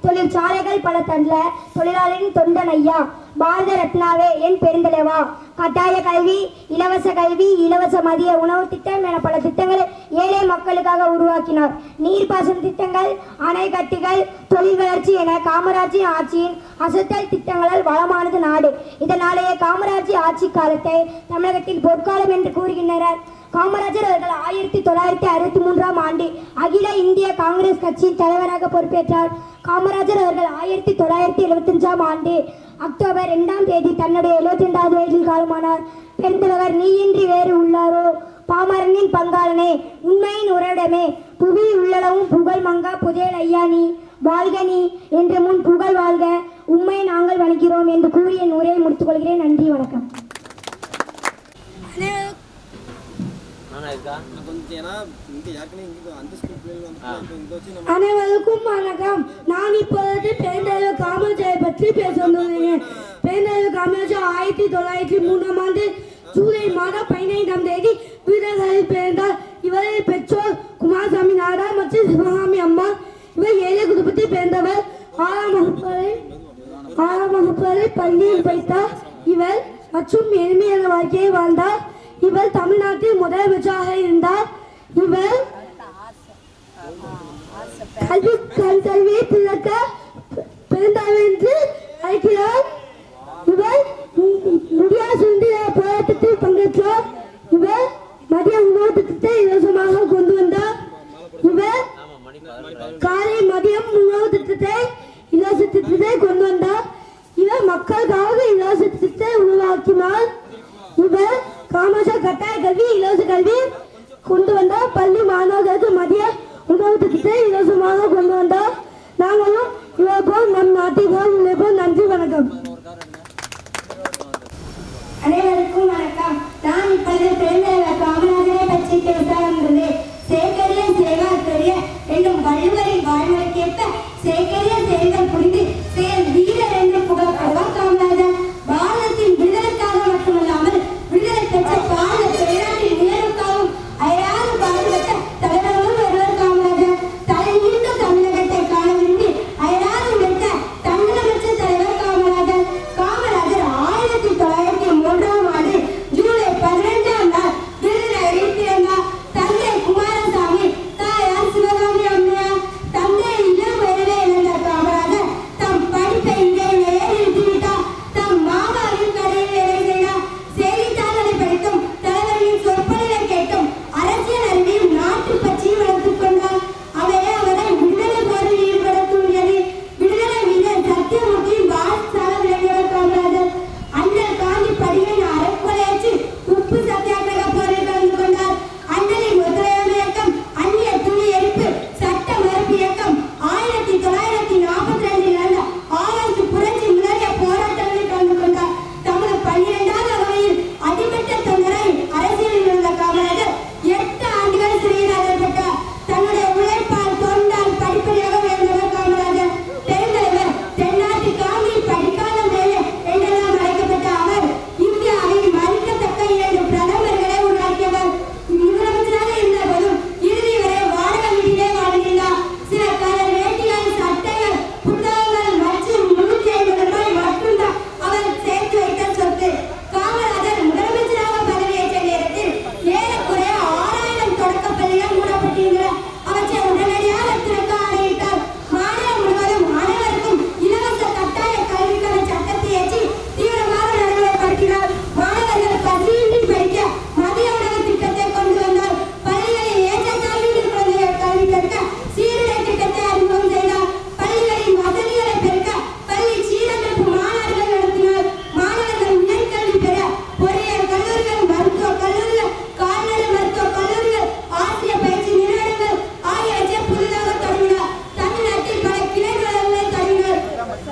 தொழிற்சாலைகள் பல தள்ள தொழிலாளரின் தொண்டன் ஐயா, பாரத ரத்னாவே என் பெருந்தலைவா, கட்டாய கல்வி, இலவச கல்வி, இலவச மதிய உணவு திட்டம் என பல திட்டங்களை ஏழை மக்களுக்காக உருவாக்கினார். நீர்ப்பாசன திட்டங்கள், அணைக்கட்டுகள், தொழில் வளர்ச்சி என காமராஜின் ஆட்சியின் அசத்தல் திட்டங்களால் வளமானது நாடு. இதனாலேயே காமராஜி ஆட்சி காலத்தை தமிழகத்தில் பொற்காலம் என்று கூறுகின்றனர். காமராஜர் அவர்கள் 1963ஆம் ஆண்டு அகில இந்திய காங்கிரஸ் கட்சியின் தலைவராக பொறுப்பேற்றார். காமராஜர் அவர்கள் 1975ஆம் ஆண்டு அக்டோபர் 2ஆம் தேதி தன்னுடைய 72வது வயதில் காலமானார். பெருந்தலைவர் நீயின்றி வேறு உள்ளாரோ, பாமரனின் பங்காளனே, உண்மையின் உறவிடமே, புவி உள்ளளவும் புகழ் மங்கா புதையல் ஐயா நீ வாழ்க, நீ என்று முன் புகழ் வாழ்க, உண்மை நாங்கள் வணங்குகிறோம் என்று கூறி என் உரையை முடித்துக் கொள்கிறேன். நன்றி, வணக்கம். அனைவருக்கும் வணக்கம். நான் இப்பொழுது பெருந்தலைவர் காமராஜரை பற்றி பேச வந்துள்ளேன். பெருந்தலைவர் காமராஜர் 1903ஆம் ஆண்டு ஜூலை மாதம் 15ஆம் தேதி விருதுநகரில் பிறந்தார். இவரது பெற்றோர் குமாரசாமி நாடார் மற்றும் சிவகாமி அம்மா. இவர் ஏழை குடும்பத்தில் பிறந்தவர். 6ஆம் வகுப்பு வரை பள்ளியில் படித்தார். இவர் மற்றும் எளிமையான வாழ்க்கையை வாழ்ந்தார். இவர் தமிழ்நாட்டில் முதலமைச்சராக இருந்தார். இவர் கல்வி திறக்க பிறந்தவென்று அழைக்கிறார். இவர் முடியாத போராட்டத்தில் பங்கேற்றார். இவர் மதிய உணவு திட்டத்தை இலவசமாக கொண்டு வந்தார். இவர் காலை மதியம் உணவு திட்டத்தை இலவச திட்டத்தை கொண்டு வந்தார். இவர் மக்களுக்காக இலவச திட்டத்தை உருவாக்கினார். இவர் காமராஜர் கட்டாய கல்வி இலவச கல்வி கொண்டு வந்தார். பள்ளி மாணவர்களுக்கு மதிய உணவு திட்டத்தை இலவசமாக கொண்டு வந்தார். நாங்களும் இவர் போல் நம் நாட்டில் போல் நன்றி வணக்கம். அனைவருக்கும் வணக்கம். நான் இப்பொழுது பிறந்த காமராஜரை பற்றி பேச வந்தது. சேகரிய செய்வார் பெரிய என்னும் வள்ளுவரின் வாழ்முறைக்கேற்ப சேகரிய செயல்கள் புரிந்து செயல் வீரர் என்று புகழ்பவர் காமராஜர். பாரதத்தின் விடுதலைக்காக மட்டுமல்லாமல் விடுதலை பெற்ற பாரத பேராட்டின் உயர்வுக்காகவும் அயராது பாடுபட்ட தலைவர்களும் ஒருவர் காமராஜர். தலைநீண்ட தமிழகத்தை காண விரும்பி அயராது உழைத்த தன்னலமற்ற தலைவர் காமராஜர். காமராஜர் 1903ஆம் ஆண்டு ஜூலை 12ஆம் நாள் விருதுநகரில் பிறந்தார். தந்தை குமாரசாமி, தாயார் சிவகாமி அம்மையார். தந்தை இளம் வயதிலே இழந்த காமராஜர் தம் படிப்பை இடையிலேயே நிறுத்திவிட்டார். தம் மாமாவின் கடையில் வேலை செய்தார். செய்தித்தாள்களை படித்தும் தலைவர்களின் சொற்பொழிவை கேட்டும் அரசியல் அறிவையும் நாட்டு பற்றியும் வளர்த்துக் கொண்டார். அவையே அவரை விடுதலை போரில் ஈடுபட தூண்டியது. விடுதலை வீரர் சத்தியமூர்த்தியின் வாரிசாக விளங்கியவர் காமராஜர். அண்ணல் காந்தி படிகளின் அறக்கொலையற்று உப்பு சத்தியாகிரக போரில் கலந்து கொண்டார். அண்ணலின் ஒத்துழையாமை இயக்கம், அந்நிய துணி எரிப்பு, சட்ட மறுப்பு இயக்கம், 1942 நடந்த ஆகஸ்ட் புரட்சி முதலிய போராட்டங்களில் கலந்து கொண்டார். தமது 12வது வயதில் அடிமட்ட தொண்டரை அரசியலில் இருந்த காமராஜர் 8 ஆண்டுகள் சிறையில் அடைக்கப்பட்டார். தன்னுடைய உழைப்பால் தொண்டால் படிப்படியாக உயர்ந்தவர் காமராஜர். பெருந்தலைவர், தென்னாட்டு காந்தி, படிக்காத மேலே என்றெல்லாம் அழைக்கப்பட்ட அவர் இந்தியாவின் மதிக்கத்தக்க 2 பிரதமர்களை உருவாக்கியவர். முதலமைச்சராக இருந்தபோதும் இறுதி வரை வாடகை வீட்டிலே வாழ்ந்தார். சில கலர் வேட்டிகள், சட்டைகள், புத்தகங்கள் மற்றும் 150 ரூபாய் மட்டும்தான் அவர் சேர்த்து வைத்த சொத்து. காமராஜர் முதலமைச்சராக பதவியேற்ற நேரத்தில் ஏறக்குறைய 6000 தொடக்கப் பள்ளிகள் மூடப்பட்டிருந்தன. அவற்றை உடனடியாக திறக்க ஆணையிட்டார். மாநிலம் முழுவதும் அனைவருக்கும் இலவச கட்டாய கல்விக்கான சட்டத்தை ஏற்றி தீவிரமாக நடைமுறைப்படுத்தினார். மாணவர்கள் பசியின்றி படிக்க மதிய உணவு திட்டத்தை கொண்டு வந்தார். பள்ளிகளில் ஏற்றத்தாழ்வில் குழந்தைகள் கல்வி கற்க சீருடை திட்டத்தை அறிமுகம் செய்தார். பள்ளிகளின் வசதிகளை பெருக்க பள்ளி சீரமைப்பு மாநாடுகள் நடத்தினார். மாணவர்கள் உயர்கல்வி பெற பொறியியல் கல்லூரிகள், மருத்துவக் கல்லூரிகள், கால்நடை மருத்துவக் கல்லூரிகள், ஆசிரியர் பயிற்சி நிறுவனங்கள் ஆகியவற்றை புதிதாக தொடங்கினார். தமிழ்நாட்டில் பல கிளைகளை தொடங்கினார்.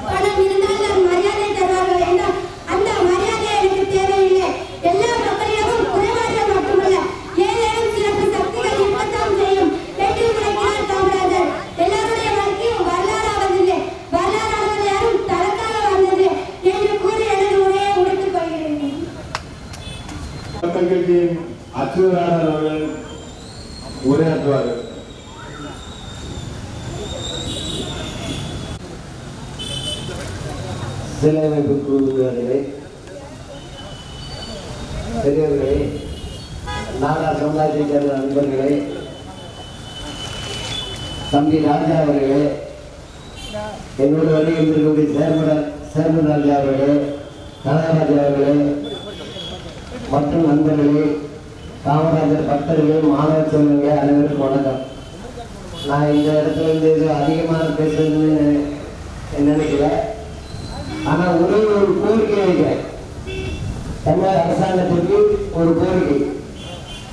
பணம் இருந்தால் நான் மரியாதை தருவார்கள் என்றால் அந்த மரியாதை எனக்கு தேவையில்லை. எல்லா மக்களிடமும் குறைபாடுகள் மட்டுமல்ல, ஏதேனும் சிறப்பு சக்திகள் இருக்கத்தான் செய்யும் என்று உரைக்கிறார் காமராஜர். எல்லாருடைய வாழ்க்கையும் வரலாறாவதில்லை, வரலாறாவது யாரும் தனக்காக வாழ்ந்தது என்று கூறி எனது உரையை முடித்துக் கொள்கிறேன். கட்சியின் அச்சுவராளர் அவர்கள் உரையாற்றுவார்கள். சிலை அமைப்பு குழுவினர்களே, பெரியவர்களே, நாடார் சமுதாயத்தைச் சேர்ந்த நண்பர்களே, தம்பி ராஜா அவர்களே, என்னோட வரையில் இருக்கக்கூடிய சேர்மன் ராஜா அவர்களே, கனகராஜா அவர்களே மற்றும் நண்பர்களே, காமராஜர் பக்தர்களே, மாணவ செல்வங்களே, அனைவருக்கும் வணக்கம். நான் இந்த இடத்துல இருந்து இது அதிகமாக பேசுறதுன்னு நினைக்கல. ஆனால் ஒரே ஒரு கோரிக்கை வைக்கிறேன். தமிழக அரசாங்கத்திற்கு ஒரு கோரிக்கை.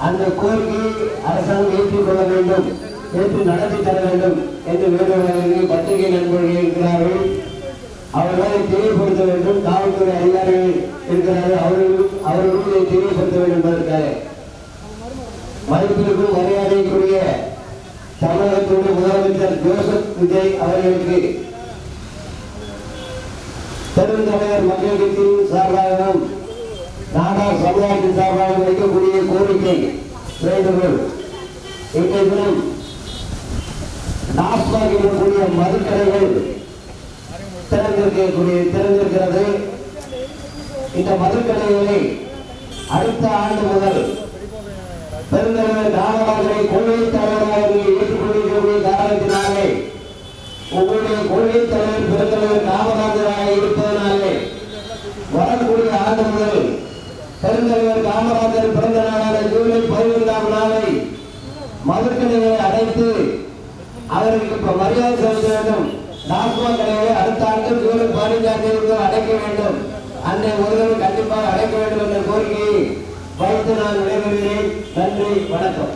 அந்த கோரிக்கையை அரசாங்கம் ஏற்றுக்கொள்ள வேண்டும், ஏற்று நடத்தி தர வேண்டும் என்று வேண்டுபவர்கள் பத்திரிகை நண்பர்கள் இருக்கிறார்கள். அவர்களை தெளிவுபடுத்த வேண்டும். காவல்துறை அதிகாரிகள் இருக்கிறார்கள், அவர்களும் இதை தெளிவுபடுத்த வேண்டும் என்பதற்காக மதிப்பிற்கும் மரியாதைக்குரிய தமிழகத்துடைய முதலமைச்சர் ஜோசப் விஜய் அவர்களுக்கு பெருந்தலைவர் மக்கள் கட்சியின் சார்பாகவும் நாடார் சமுதாயத்தின் சார்பாக வைக்கக்கூடிய கோரிக்கை வேண்டுகோள். இன்றைய தினம் டாஸ்மாக் இருக்கக்கூடிய மதுக்கடைகள் திறந்திருக்கிறது. இந்த மதுக்கடைகளை அடுத்த ஆண்டு முதல் பெருந்தலைவர் காமராஜரை கொள்கை தலைவராக ஏற்றுக்கொண்டிருக்கக்கூடிய காரணத்தினாலே உங்களுடைய கொள்கை தலைவர் பெருந்தலைவர் காமராஜராக இருப்பதனாலே வரக்கூடிய ஆண்டு முதல் பெருந்தலைவர் காமராஜர் பிறந்த நாளான ஜூலை 15ஆம் நாளை மதுக்கடைகளை அடைத்து அவருக்கு இப்ப மரியாதை செலுத்த வேண்டும். டாஸ்மாக் கடைகளை அடுத்த ஆண்டு ஜூலை 15ஆம் தேதி முதல் அடைக்க வேண்டும். அன்னை ஒருவர் கண்டிப்பாக அடைக்க வேண்டும் என்ற கோரிக்கையை வைத்து நான் விடைபெறுகிறேன். நன்றி, வணக்கம்.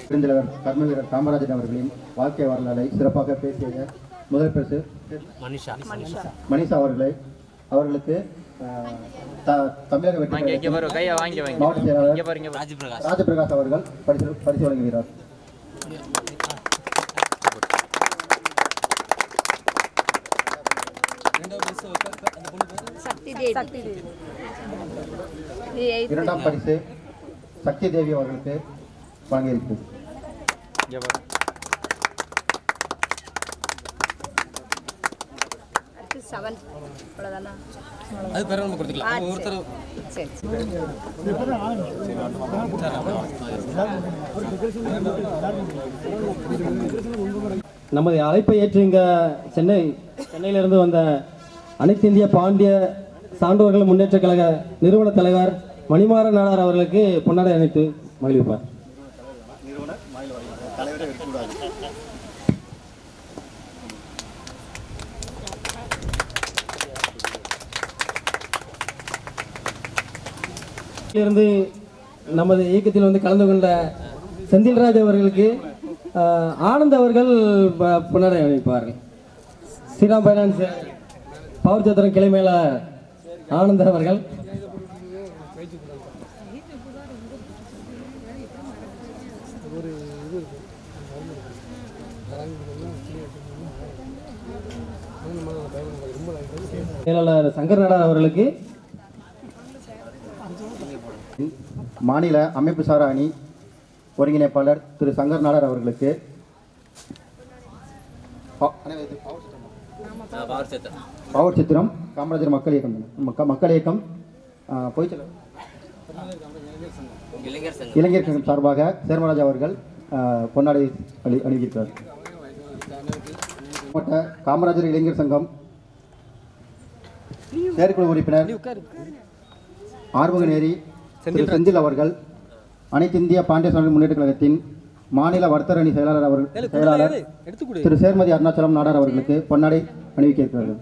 பெருந்தலைவர் கர்ம வீரர் காமராஜர் அவர்களின் வாழ்க்கை வரலாறை சிறப்பாக பேசிய முதல் பரிசு மனிஷா அவர்களுக்கு தமிழக வெற்றி மாவட்ட செயலாளர் ராஜபிரகாஷ் அவர்கள் பரிசு வழங்குகிறார். இரண்டாம் பரிசு சக்தி தேவி அவர்களுக்கு வழங்கியிருக்கிறது. நமது அழைப்பை ஏற்று இங்கே சென்னையிலிருந்து வந்த அனைத்து இந்திய பாண்டிய சான்றோர்கள் முன்னேற்ற கழக நிறுவன தலைவர் மணிமாறன் நாடார் அவர்களுக்கு பொன்னாடை அணிவித்து மகிழ்விப்பார். இருந்து நமது இயக்கத்தில் வந்து கலந்து கொண்ட செந்தில்ராஜ் அவர்களுக்கு ஆனந்த் அவர்கள் பொன்னாடை அணிவிப்பார்கள். ஸ்ரீராம் பைனான்ஸ் பவர் சத்திரம் கிளை மேலாளர் ஆனந்த் அவர்கள் செயலாளர் சங்கர் நாடார் அவர்களுக்கு மாநில அமைப்பு சாரா அணி ஒருங்கிணைப்பாளர் திரு சங்கர் நாடார் அவர்களுக்கு பவர் சித்திரம் காமராஜர் மக்கள் இயக்கம் இளைஞர் சங்கம் சார்பாக சேர்மராஜா அவர்கள் பொன்னாடை அணிவிக்கிறார். காமராஜர் இளைஞர் சங்கம் செயற்குழு உறுப்பினர் ஆறுமுகநேரி திரு செந்தில் அவர்கள் அனைத்து இந்திய பாண்டிய சான்றோர் முன்னேற்ற கழகத்தின் மாநில வர்த்தக அணி செயலாளர் திரு சேர்மதி அருணாச்சலம் நாடார் அவர்களுக்கு பொன்னாடை அணிவிக்க இருக்கிறார்கள்.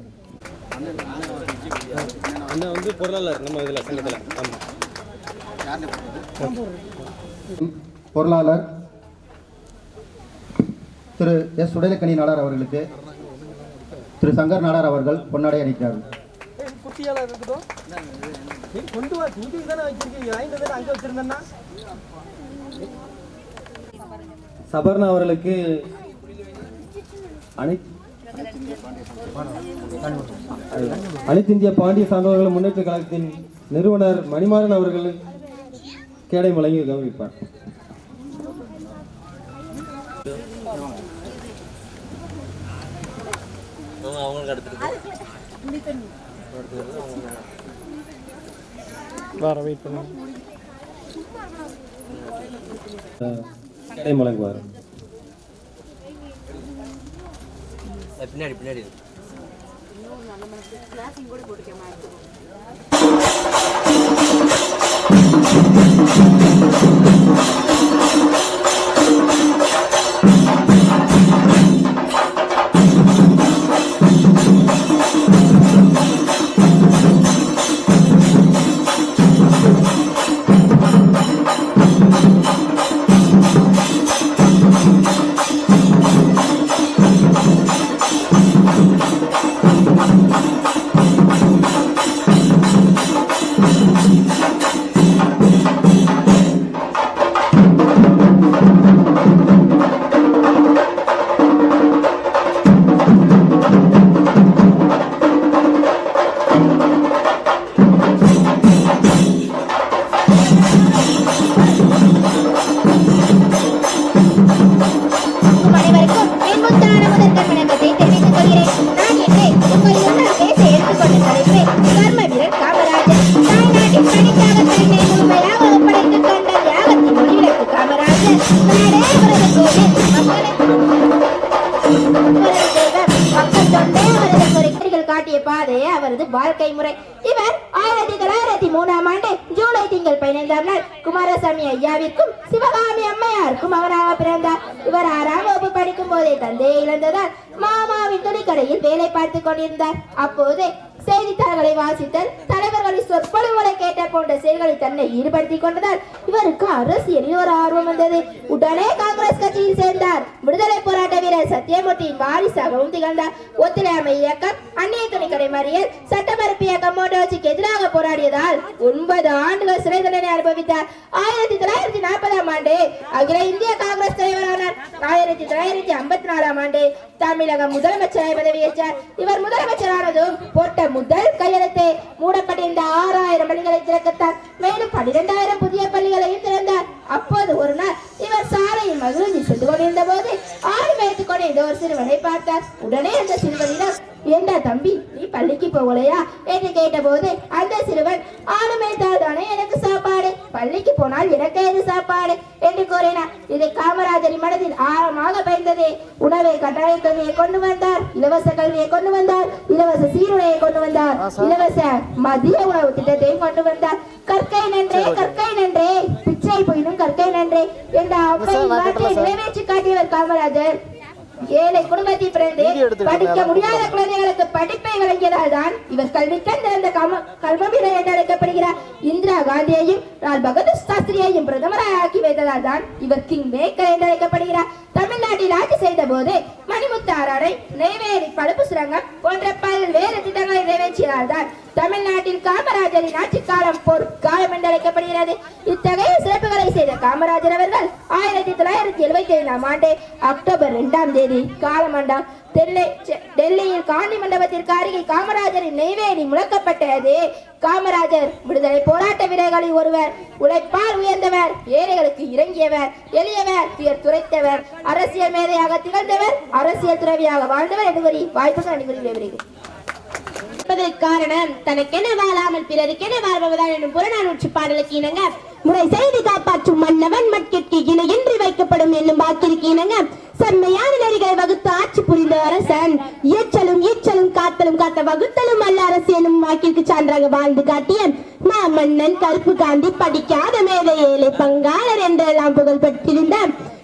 பொருளாளர் திரு எஸ் சுடலைக்கணி நாடார் அவர்களுக்கு திரு சங்கர் நாடார் அவர்கள் பொன்னாடை அணிக்கிறார்கள். சபர்ணா அவர்களுக்கு அனைத்து இந்திய பாண்டிய சான்றோர்கள் முன்னேற்ற கழகத்தின் நிறுவனர் மணிமாறன் அவர்கள் கேடை வழங்கி கவனிப்பார். கேடை வழங்குவார். பின்னாடி வாழ்க்கை முறை. இவர் 1903ஆம் ஆண்டு ஜூலை திங்கள் 15ஆம் நாள் குமாரசாமி ஐயாவிற்கும் சிவகாமி அம்மையாருக்கும் மகனாக பிறந்தார். இவர் 6ஆம் வகுப்பு படிக்கும் போதே தந்தையை இழந்ததால் மாமாவின் துணிக்கடையில் வேலை பார்த்து கொண்டிருந்தார். அப்போது செய்தித்தாள்களை வாசித்தல், தலைவர்களின் சொற்பொழிவுகளை கேட்ட போன்ற செயல்களில் தன்னை ஈடுபடுத்திக் கொண்டதால் இவருக்கு அரசியலில் ஒரு ஆர்வம் வந்தது. உடனே காங்கிரஸ் கட்சியில் சேர்ந்தார். விடுதலை போராட்ட வீரர் சத்தியமூர்த்தியின் வாரிசாகவும் திகழ்ந்தார். ஒத்துழையாமை இயக்கம், அந்நிய துணிக்கடை மறியல், சட்டமறுப்பு இயக்கம் போன்றவற்றுக்கு எதிராக போராடியதால் 9 ஆண்டுகள் சிறை தண்டனை அனுபவித்தார். 1940ஆம் ஆண்டு அகில இந்திய காங்கிரஸ் தலைவரானார். 1954ஆம் ஆண்டு தமிழக முதலமைச்சராக பதவியேற்றார். இவர் முதலமைச்சரானதும் போட்ட முதல் கையெழுத்து மூடப்பட்டிருந்த 6000 பள்ளிகளை திறக்கத்தான். மேலும் 12000 புதிய பள்ளிகளையும் திறந்தார். அப்போது ஒரு நாள் இவர் சாலையில் மகிழ்ச்சி சென்று கொண்டிருந்த போது ஆடு வைத்துக் கொண்டிருந்த ஒரு சிறுவனை பார்த்தார். உடனே அந்த சிறுவனிடம், "ஏண்டா தம்பி, நீ பள்ளிக்கு போகலையா?" என்று கேட்டபோது அந்த சிறுவன், "ஆடு மேய்த்தால் தானே எனக்கு சாப்பாடு, பள்ளிக்கு போனால் எனக்கு எது சாப்பாடு" என்று கூறினார். இது காமராஜரின் மனதில் ஆழமாக பயந்தது. உணவை கட்டாய தொகையை கொண்டு வந்தார், இலவச கல்வியை கொண்டு வந்தார், இலவச சீருடையை கொண்டு வந்தார், இலவச மதிய உணவு திட்டத்தையும் கொண்டு வந்தார். கற்கை நன்றே, கற்கை நன்றே, பிச்சை போயினும் கற்கை நன்றே என்ற அப்பையின் வார்த்தையை நிறைவேற்றி காட்டியவர் காமராஜர். ஏழை குடும்பத்தில் பிறந்து படிக்க முடியாத குழந்தைகளுக்கு படிப்பை வழங்கியதால் தான் இவர் கல்விக்கண் திறந்த கல்வவீரர் என்று அழைக்கப்படுகிறார். இந்திரா காந்தியையும் லால் பகதூர் சாஸ்திரியையும் பிரதமராக ஆக்கி வைத்ததால் தான் இவர் கிங் மேக்கர் என்று அழைக்கப்படுகிறார். தமிழ்நாட்டில் ஆட்சி செய்த போது மணிமுத்து ஆறாடை, நெய்வேலி பழுப்பு சுரங்கம் போன்ற பல்வேறு திட்டங்களை நிறைவேற்றியதால் தான் தமிழ்நாட்டில் காமராஜரின் ஆட்சி காலம் பொற்காலம் என்று அழைக்கப்படுகிறது. இத்தகைய சிறப்புகளை செய்த காமராஜர் அவர்கள் 1975ஆம் ஆண்டு அக்டோபர் 2ஆம் தேதி காலமாண்டார். டெல்லியில் காந்தி மண்டபத்திற்கு அருகில் காமராஜரின் நெய்வேலி முழக்கப்பட்டது. காமராஜர் விடுதலை போராட்ட வீரர்களில் ஒருவர், உழைப்பால் உயர்ந்தவர், ஏழைகளுக்கு இறங்கியவர், எளியவர், துயர் துரைத்தவர், அரசியல் மேதையாக திகழ்ந்தவர், அரசியல் துறவியாக வாழ்ந்தவர் என்று கூறி வாய்ப்புகள் அனுகூலிகள் காரணம் தனக்கென வாழாமல் பிறருக்கென வாழ்பவதான் என்னும் புறநானூற்று பாடலுக்கு இணங்க முறை செய்து காப்பாற்றும் மன்னவன் மட்கிற்கு இணையின்றி வைக்கப்படும் என்னும் வாக்கிற்கு இணங்க செம்மையான நெறிகளை வகுத்து ஆட்சி புரிந்த அரசன் இயற்றலும் ஈச்சலும் காத்தலும் காத்த வகுத்தலும் அல்ல அரசு என்னும் வாக்கிற்கு சான்றாக வாழ்ந்து காட்டிய மாமன்னன் கருப்பு காந்தி படிக்காத மேதை ஏழை பங்காளர் என்றெல்லாம் புகழ் பெற்றிருந்த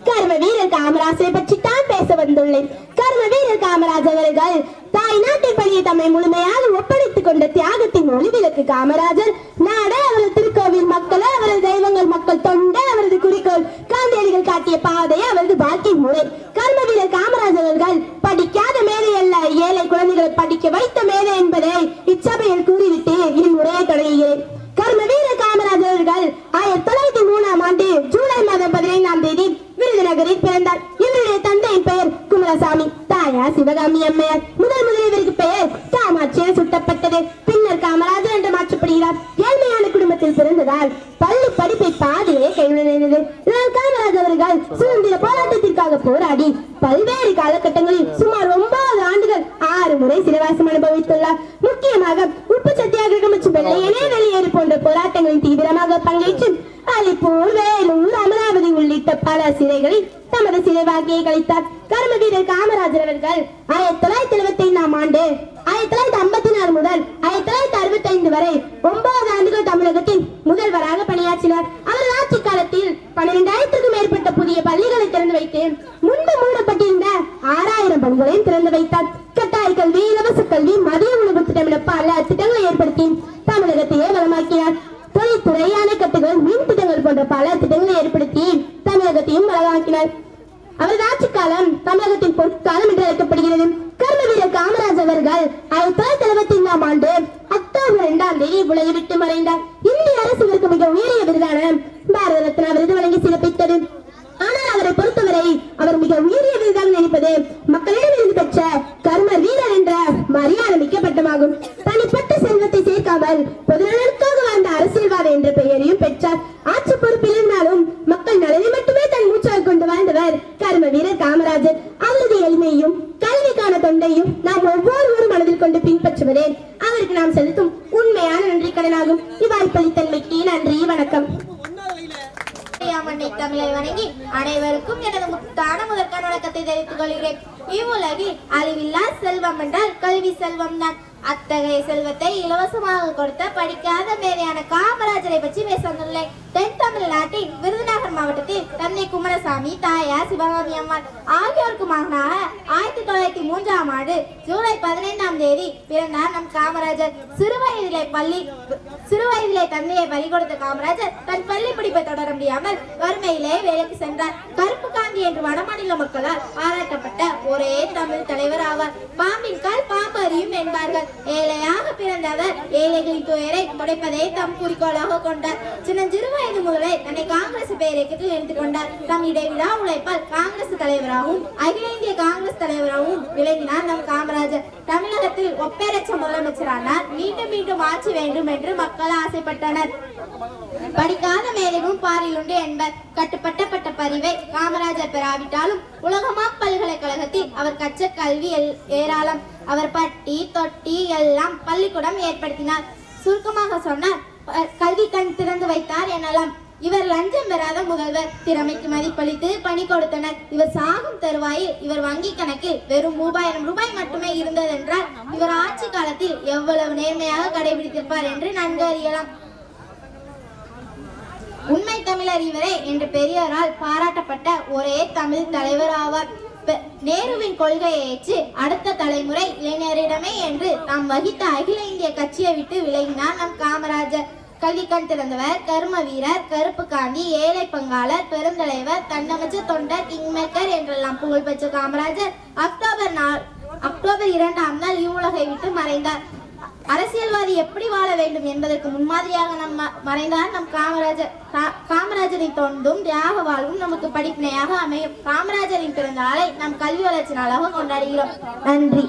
கர்ம வீரர் காமராஜரை பற்றி தான் பேச வந்துள்ளேன். கர்ம வீரர் காமராஜ் அவர்கள் தாய் நாட்டின் பணியை தம்மை முழுமையாக ஒப்படைத்துக் கொண்ட தியாகத்தின் ஒளிவிளக்கு காமராஜர். நாடே அவரது திருக்கோவில், மக்களே அவரது தெய்வங்கள், மக்கள் தொண்டே அவரது குறிக்கோள், காந்தியடிகள் காட்டிய பாதை அவரது வாழ்க்கை முறை. கர்ம வீரர் காமராஜ் அவர்கள் படிக்காத மேதை அல்ல, ஏழை குழந்தைகளை படிக்க வைத்த மேதை என்பதை இச்சபையில் கூறிவிட்டு என் உரையை தொடங்குகிறேன். கர்ம வீரர் காமராஜ் அவர்கள் 1903ஆம் ஆண்டு ஜூலை மாதம் 15ஆம் தேதி விருதுநகரில் பிறந்தார். இவருடைய தந்தையின் பெயர் குமாரசாமி, தாயார் சிவகாமி அம்மையார். முதலில் இவருக்கு பெயர் காமாட்சி என சுட்டப்பட்டது. பின்னர் காமராஜர் என்று மாற்றப்படுகிறார். ஏழ்மையான குடும்பத்தில் பிறந்ததால் பள்ளி படிப்பை பாதியே கைவிடுகிறது. இதனால் காமராஜ் அவர்கள் சுதந்திர போராட்டத்திற்காக போராடி பல்வேறு காலகட்டங்களில் சுமார் 9 ஆண்டுகள் 6 முறை சிறைவாசம் அனுபவித்துள்ளார். முக்கியமாக உப்பு சத்தியாகிரகம் மற்றும் வெள்ளையனே வெளியேறு போன்ற போராட்டங்களில் தீவிரமாக பங்கேற்று அலிப்பூர், வேலூர், அமராவதி உள்ளிட்ட பல சிறைகளில் தமது சிறை வாழ்க்கையை கழித்தார். கர்ம வீரர் காமராஜர் அவர்கள் 1975ஆம் ஆண்டு 1954 முதல் 1965 வரை 9 ஆண்டுகள் தமிழகத்தின் முதல்வராக பணியாற்றினார். அவரது ஆட்சி காலத்தில் 12,000க்கும் மேற்பட்ட புதிய பள்ளிகளை திறந்து வைத்து முன்பு மூடப்பட்டிருந்த 6000 பள்ளிகளையும் திறந்து வைத்தார். கட்டாய கல்வி, இலவச கல்வி, மதிய உணவு திட்டம் என பல திட்டங்களை ஏற்படுத்தி தமிழகத்தையே வளமாக்கினார். தொழில்துறை, அணைக்கட்டுகள், மின் திட்டங்கள் போன்ற பல திட்டங்களை ஏற்படுத்தி தமிழகத்தையும் வளமாக்கினார். அவரது ஆட்சி காலம் தமிழகத்தின் பொற்காலம் என்று அழைக்கப்படுகிறது. கர்ம வீரர் காமராஜ் அவர்கள் 1975ஆம் ஆண்டு அக்டோபர் 2ஆம் தேதி உலகை விட்டு மறைந்தார். இந்திய அரசு இவருக்கு மிக உயரிய விருதான பாரத ரத்னா விருது வழங்கி சிறப்பித்தது. ஆனால் அவரை பொறுத்தவரை அவர் மிக உயரிய விருதாக நினைப்பது மக்களிடமிருந்து பெற்ற கர்ம வீரர் என்ற மரியாதை மிக்க பட்டமாகும். தனிப்பட்ட செல்வத்தை சேர்க்காமல் பொதுநலனுக்காக வாழ்ந்த அரசியல்வாதி என்ற பெயரையும் பெற்றார். ஆட்சி பொறுப்பில் இருந்தாலும் மக்கள் நலனை மட்டுமே தன் மூச்சாக கொண்டு வாழ்ந்தவர் கர்ம வீரர் காமராஜர். அவரது எளிமையும் கல்விக்கான தொண்டையும் நாம் ஒவ்வொருவரும் மனதில் கொண்டு பின்பற்றுவதே அவருக்கு நாம் செலுத்தும் உண்மையான நன்றி கடனாகும். இவ்வாய்ப்பளித்தன்மைக்கு நன்றி, வணக்கம். தமிழை வணங்கி அனைவருக்கும் எனது முத்தான முதற்கான வணக்கத்தை தெரிவித்துக் கொள்கிறேன். இவ்வுலகில் அழிவில்லா செல்வம் என்றால் கல்வி செல்வம் தான். அத்தகைய செல்வத்தை இலவசமாக கொடுத்த படிக்காத மேதையான காமராஜரை பற்றி பேச வந்துள்ளேன். தென் தமிழ்நாட்டின் விருதுநகர் மாவட்டத்தில் தந்தை குமரசாமி, தாயார் சிவகாமி அம்மாள் ஆகியோருக்கு மகனாக 1903ஆம் ஆண்டு ஜூலை 15ஆம் தேதி பிறந்தார் நம் காமராஜர். சிறுவயதிலே தந்தையை பலி கொடுத்த காமராஜர் தன் பள்ளி படிப்பை தொடர முடியாமல் வறுமையிலே வேலைக்கு சென்றார். கருப்பு காந்தி என்று வடமாநில மக்களால் பாராட்டப்பட்ட ஒரே தமிழ் தலைவர் ஆவார். பாம்பின் கால் பாம்பு அறியும் என்பார்கள். ஏழையாக பிறந்தவர் ஏழைகளின் துயரை துடைப்பதை தம் குறிக்கோளாக கொண்டார். சிறு வயது முதலே தன்னை காங்கிரஸ் பேரியக்கத்தில் இணைத்துக் கொண்டார். தம் இடைவிடா உழைப்பால் காங்கிரஸ் தலைவராகவும் அகில இந்திய காங்கிரஸ் தலைவராகவும் விளங்கினார் நம் காமராஜர். தமிழகத்தில் ஒப்பேரச்ச முதலமைச்சரானார். மீண்டும் மீண்டும் ஆட்சி வேண்டும் என்று மக்கள் ஆசைப்பட்டனர். படிக்காத மேதைகளும் பாரில் உண்டு என்பர். கட்டுப்பட்ட பறிவை காமராஜர் பெறாவிட்டாலும் உலகமா பல்கலைக்கழகத்தில் அவர் கற்ற கல்வி ஏராளம். அவர் பட்டி தொட்டி எல்லாம் பள்ளிக்கூடம் ஏற்படுத்தினார். சுருக்கமாக சொன்னார், கல்வி கண் திறந்து வைத்தார் எனலாம். இவர் லஞ்சம் பெறாத முதல்வர். திறமைக்கு மதிப்பளித்து பணி கொடுத்தனர். இவர் சாகும் தருவாயில் இவர் வங்கி கணக்கில் வெறும் 3000 ரூபாய் மட்டுமே இருந்ததென்றால் இவர் ஆட்சி காலத்தில் எவ்வளவு நேர்மையாக கடைபிடித்திருப்பார் என்று நன்கு அறியலாம். உண்மை தமிழர் இவரே என்று பெரியாரால் பாராட்டப்பட்ட ஒரே தமிழ் தலைவர் ஆவார். நேருவின் கொள்கையை ஏற்று அடுத்த தலைமுறை இளைஞரிடமே என்று தாம் வகித்த அகில இந்திய கட்சியை விட்டு விலகினார் நம் காமராஜர். கல்வி கண் திறந்தவர், கர்ம வீரர், கருப்பு காந்தி, ஏழை பங்காளர், பெருந்தலைவர், தன்னமைச்ச தொண்டர், கிங்மேக்கர் என்றெல்லாம் புகழ்பெற்ற காமராஜர் அக்டோபர் 2ஆம் நாள் இவ்வுலகை விட்டு மறைந்தார். அரசியல்வாதி எப்படி வாழ வேண்டும் என்பதற்கு முன்மாதிரியாக மறைந்தார் நம் காமராஜர். காமராஜரின் தொண்டும் தியாக வாழ்வும் நமக்கு படிப்பினையாக அமையும். காமராஜரின் பிறந்த நாளை நம் கல்வி வளர்ச்சி நாளாக கொண்டாடுகிறோம். நன்றி.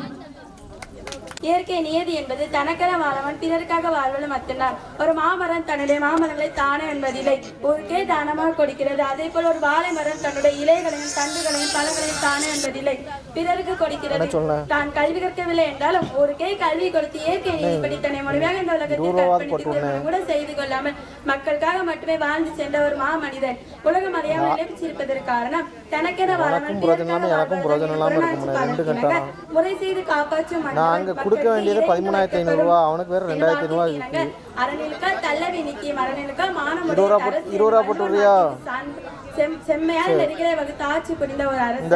இயற்கை நியதி என்பது தனக்கென வாழவன் பிறருக்காக வாழ்வது மட்டும்தான். ஒரு மாமரம் தன்னுடைய மாமரங்களை தானே என்பதில்லை, ஊருக்கே தானமாக கொடுக்கிறது. அதே போல் ஒரு வாழை மரம் தன்னுடைய இலைகளையும் தண்டுகளையும் பழங்களையும் தானே என்பதில்லை, பிறருக்கு கொடுக்கிறது. தான் கல்வி கற்கவில்லை என்றாலும் ஊருக்கே கல்வி கொடுத்து இயற்கை நீதிப்படி தன்னை முழுமையாக இந்த உலகத்தில் கற்பழித்து கூட செய்து கொள்ளாமல் மக்களுக்காக மட்டுமே வாழ்ந்து சென்ற ஒரு மாமனிதன் உலகம் அறியாமல் நிலைப்பிச்சிருப்பதற்கு காரணம் தனக்கென வாழவன் முறை செய்து காப்பாற்றும் கொடுக்க வேண்டியது 13,500 ரூபா, அவனுக்கு வேற 2,500 இருக்கு. அரணிலுக்கால் தள்ளவி நிக்கி மரணிலுக்கால் மானம் 20 ரூபா போட்டுறியா? செம்மையான நெறிகளை வகுத்து ஆட்சி புரிந்த ஒரு அரசு.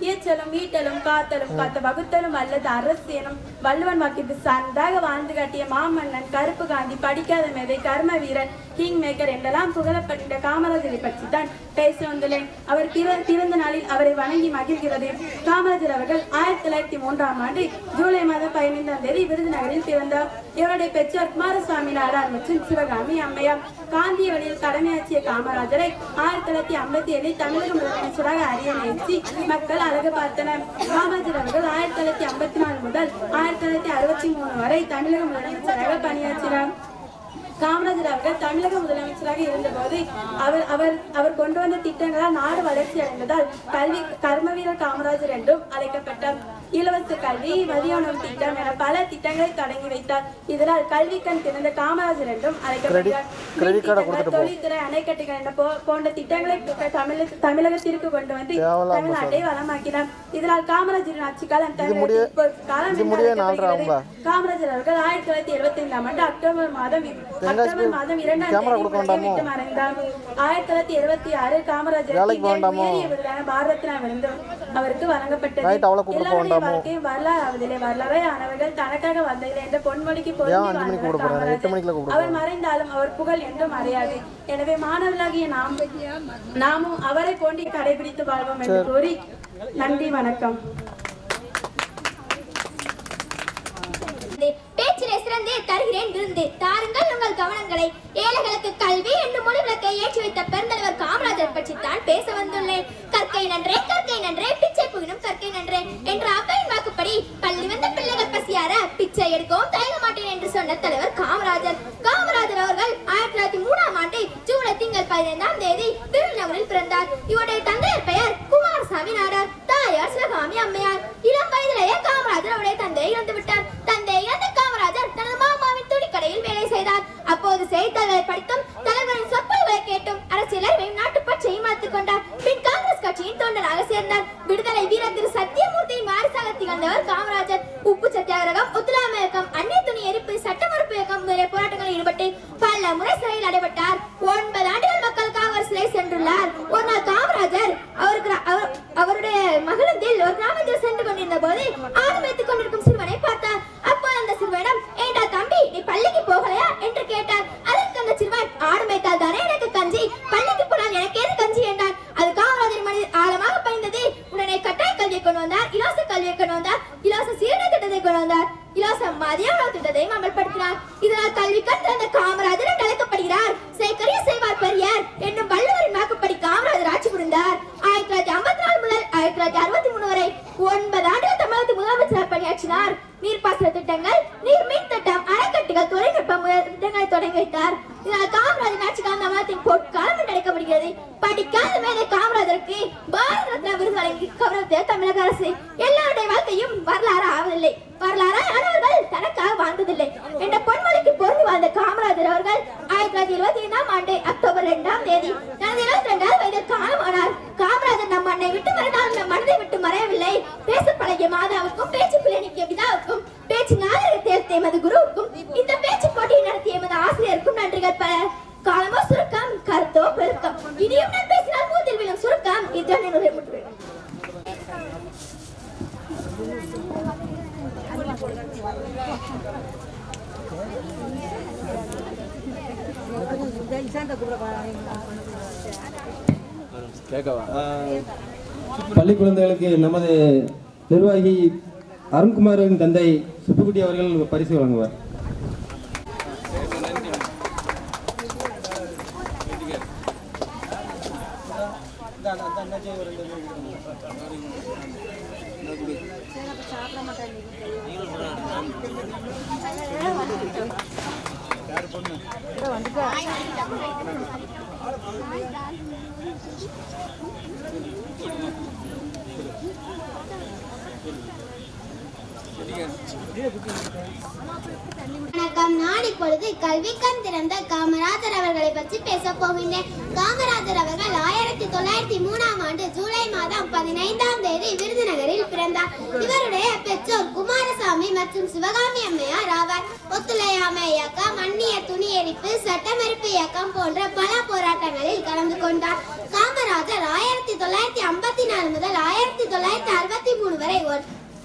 இயற்றலும் வீட்டலும் காத்தலும் காத்த வகுத்தலும் அல்லது அரசு எனும் வள்ளுவன் வாக்கிற்கு சான்றாக வாழ்ந்து காட்டிய மாமன்னன் கருப்பு காந்தி, படிக்காத மேதை, கர்ம வீரர், கிங் மேக்கர் என்றெல்லாம் புகழப்பட்ட காமராஜரை பற்றி தான் பேச வந்துள்ளேன். அவர் பிறந்த நாளில் அவரை வணங்கி மகிழ்கிறது. காமராஜர் அவர்கள் 1903ஆம் ஆண்டு ஜூலை மாதம் 15ஆம் தேதி விருதுநகரில் பிறந்தார். இவருடைய பெற்றோர் குமாரசாமி நாடார் மற்றும் சிவகாமி அம்மையார். காந்திய வழியில் கடமையாற்றிய காமராஜரை 1957 தமிழக முதலமைச்சராக அரியணையேற்றி மக்கள் அழகு பார்த்தனர். காமராஜர் அவர்கள் 1954 முதல் 1963 வரை தமிழக முதலமைச்சராக பணியாற்றினார். காமராஜர் அவர்கள் தமிழக முதலமைச்சராக இருந்தபோது அவர் கொண்டு வந்த திட்டங்களால் நாடு வளர்ச்சி அடைந்ததால் கர்ம வீரர் காமராஜர் என்றும் அழைக்கப்பட்டார். இலவச கல்வி, மதிய உணவு திட்டம் என பல திட்டங்களை தொடங்கி வைத்தார். இதனால் கல்வி கண் திறந்த காமராஜர் என்றும் அழைக்கப்பட்டார். தொழில்துறை, அணைக்கட்டுகள் என போன்ற திட்டங்களை தமிழகத்திற்கு கொண்டு வந்து தமிழ்நாட்டை வளமாக்கினார். இதனால் காமராஜரின் ஆட்சி காலம் காமராஜர் அவர்கள் 1975ஆம் ஆண்டு அக்டோபர் மாதம் 2ஆம் தேதி விட்டு மறைந்தார். 1976 காமராஜர் பாரத ரத்னா விருது அவருக்கு வழங்கப்பட்டது. வரலாறு ஆனவர்கள் தனக்காக வந்ததில்லை என்ற பொன்மொழிக்கு அவர் மறைந்தாலும் அவர் புகழ் என்றும் மறையாது. எனவே மாணவர்களாகிய நாமும் அவரை போன்றி கடைபிடித்து வாழ்வோம் என்று கூறி நன்றி, வணக்கம். பேச்சிலே சிறந்தே தருகிறேன் விருந்து தாருங்கள் உங்கள் கவனங்களை. ஏழைகளுக்கு கல்வி என்னும் மொழி விளக்கை ஏற்றி வைத்த பெருந்தலைவர் காமராஜர் பற்றி தான் பேச வந்துள்ளேன். கற்கை நன்றே பிச்சை புகினும் கற்கை நன்றே என்ற அவ்வையின் வாக்குப்படி பள்ளி வந்த பிள்ளைகள் பசியார பிச்சை எடுக்கவும் தயங்க மாட்டேன் என்று சொன்ன தலைவர் காமராஜர். காமராஜர் அவர்கள் 1903ஆம் ஆண்டு ஜூலை திங்கள் 15ஆம் தேதி விருதுநகரில் பிறந்தார். இவருடைய தந்தையர் பெயர் குமாரசாமி நாடார், தாயார் சிவகாமி அம்மையார். இளம் வயதிலேயே காமராஜர் அவருடைய தந்தையை இழந்து விட்டார். தந்தை இழந்த காமராஜர் தனது மாமாவின் துணிக்கடையில் வேலை செய்தார். அப்போது செய்தித்தாள்களை படித்தும் தலைவரின் சொற்பொழிவுகளை கேட்டும் அரசியலையும் நாட்டுப்பற்றையும் வளர்த்துக் கொண்டார். பின் காங்கிரஸ் கட்சியின் தொண்டனாக சேர்ந்தார். விடுதலை வீரர் திரு சத்தியமூர்த்தியின் வாரிசாக திகழ்ந்தவர் காமராஜர். உப்பு சத்தியாகிரகம், ஒத்துழையாமை இயக்கம், அந்நிய திட்டங்களை தொடங்கி வைத்தார். இதனால் காமராஜர் ஆட்சி காலம் தமிழகத்தின் பொற்காலம் என்று அழைக்கப்படுகிறது. படிக்காத மேலே காமராஜருக்கு பாரத ரத்னா விருது வழங்கி கௌரவித்த தமிழக அரசு எல்லாருடைய வாழ்க்கையும் வரலாறு ஆவதில்லை, வரலாறு ஆனவர்கள் தனக்காக வாழ்ந்ததில்லை என்ற பொன்மொழிக்கு பொருந்தி வாழ்ந்த காமராஜர் அவர்கள் 1925ஆம் ஆண்டு அக்டோபர் 2ஆம் தேதி தனது 22வது வயதில் காலமானார். காமராஜர் நம் மண்ணை விட்டு மறைந்தாலும் நம் மனதை விட்டு மறையவில்லை. பேச பழகிய மாதாவுக்கும் பேச்சு பிள்ளைக்கு பிதாவுக்கும் பேச்சு நாகரிகத்தை தேர்த்த எமது குருவுக்கும் இந்த பேச்சு போட்டியை நடத்திய எமது ஆசிரியருக்கும் நன்றிகள் பல. காலமோ சுருக்கம், கருத்தோ பெருக்கம். இனியும் நான் பேசினால் மூதில் விழும் சுருக்கம். இதுதான் என்னுடைய முற்று. பள்ளி குழந்தைகளுக்கு நமது நிர்வாகி அருண்குமாரின் தந்தை சுப்புக்குட்டி அவர்கள் பரிசு வழங்குவார். வணக்கம். நான் இப்பொழுது கல்வி கண் திறந்த காமராஜர் அவர்களை பற்றி பேச போகின்றேன். காமராஜர் அவர்கள் 1903ஆம் ஆண்டு ஜூலை மாதம் 15ஆம் தேதி விருதுநகரில் பிறந்தார். இவருடைய பெற்றோர் குமாரசாமி மற்றும் சிவகாமி அம்மையார் ஆவார். ஒத்துழையாமை இயக்கம், அந்நிய துணி எரிப்பு, சட்டமறுப்பு இயக்கம் போன்ற பல போராட்டங்களில் கலந்து கொண்டார். காமராஜர் 1954 முதல் 1963 வரை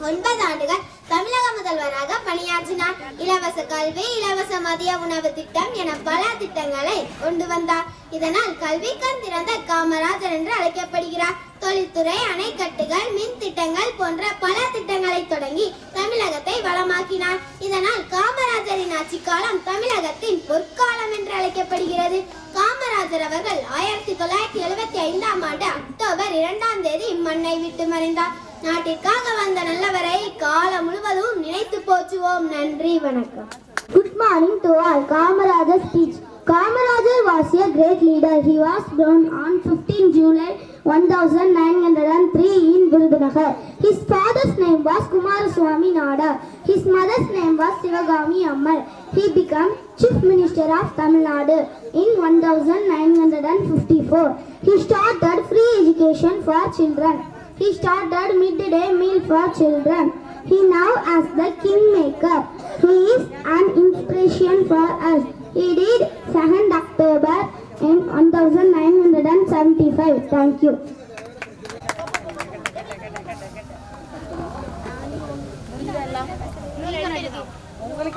9 ஆண்டுகள் தமிழக முதல்வராக பணியாற்றினார். இலவச கல்வி, இலவச மதிய உணவு திட்டம் என பல திட்டங்களை கொண்டு வந்தார். இதனால் கல்வி கண் திறந்த காமராஜர் என்று அழைக்கப்படுகிறார். தொழில்துறை, அணைக்கட்டுகள், மின் திட்டங்கள் போன்ற பல திட்டங்களை தொடங்கி தமிழகத்தை வளமாக்கினார். இதனால் காமராஜரின் ஆட்சி காலம் தமிழகத்தின் பொற்காலம் என்று அழைக்கப்படுகிறது. காமராஜர் அவர்கள் 1975ஆம் ஆண்டு அக்டோபர் 2ஆம் தேதி இம்மண்ணை விட்டு மறைந்தார். நாட்டிற்காக வந்த நல்லவரை காலம் முழுவதும் நினைத்து போற்றுவோம். நன்றி, வணக்கம். Good morning to all. Kamarajar speech. Kamarajar was a great leader. He was born on 15 July 1903 in Virudhunagar. His father's name was Kumaraswamy Nadar. His mother's name was Sivagami Ammal. He became Chief Minister of Tamil Nadu in 1954. He started free education for children. He started midday meal for children. He now is the kingmaker. He is an inspiration for us. He did 2nd October in 1975. Thank you.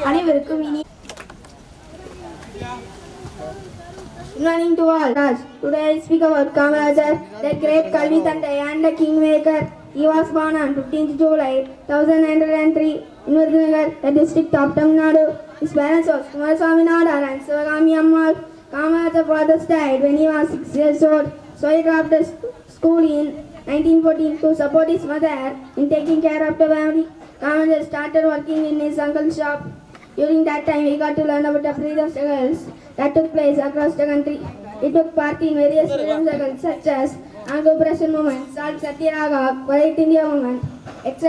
அனைவருக்கும் இனி Good morning to all. Today I speak about Kamarajar, the great Kalvi Tandai and the Kingmaker. He was born on 15th July 1903 in Virudhunagar, the district of Tamil Nadu. His parents were Kumaraswamy Nadar and Sivagami Ammal. Kamarajar's father died when he was 6 years old, so he dropped school in 1914 to support his mother in taking care of the family. Kamarajar started working in his uncle's shop. During that time, he got to learn about the freedom struggles that took place across the country. He took part in various freedom struggles such as Anglo-Prussian movement, Salt Satyagraha, Quiet India movement, etc.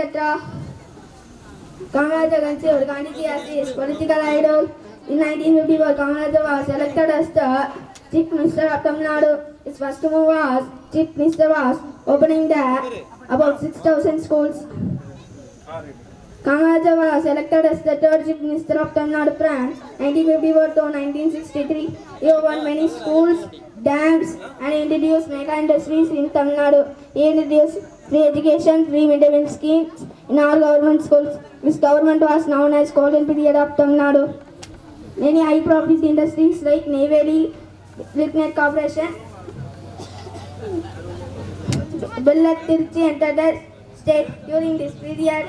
Kamarajar considered Gandhiji as his political idol. In 1954, Kamarajar was elected as the Chief Minister of Tamil Nadu. His first move was Chief Minister was opening about 6,000 schools. Kamarajar was elected as the 3rd Chief Minister of Tamil Nadu from 1954 to 1963. He opened many schools, dams and introduced mega industries in Tamil Nadu. He introduced free education, free midday meal schemes in all government schools. His government was known as Golden Period of Tamil Nadu. Many high profit industries like Neyveli, Lignite Corporation, Billat Tirchi entered the state during this period.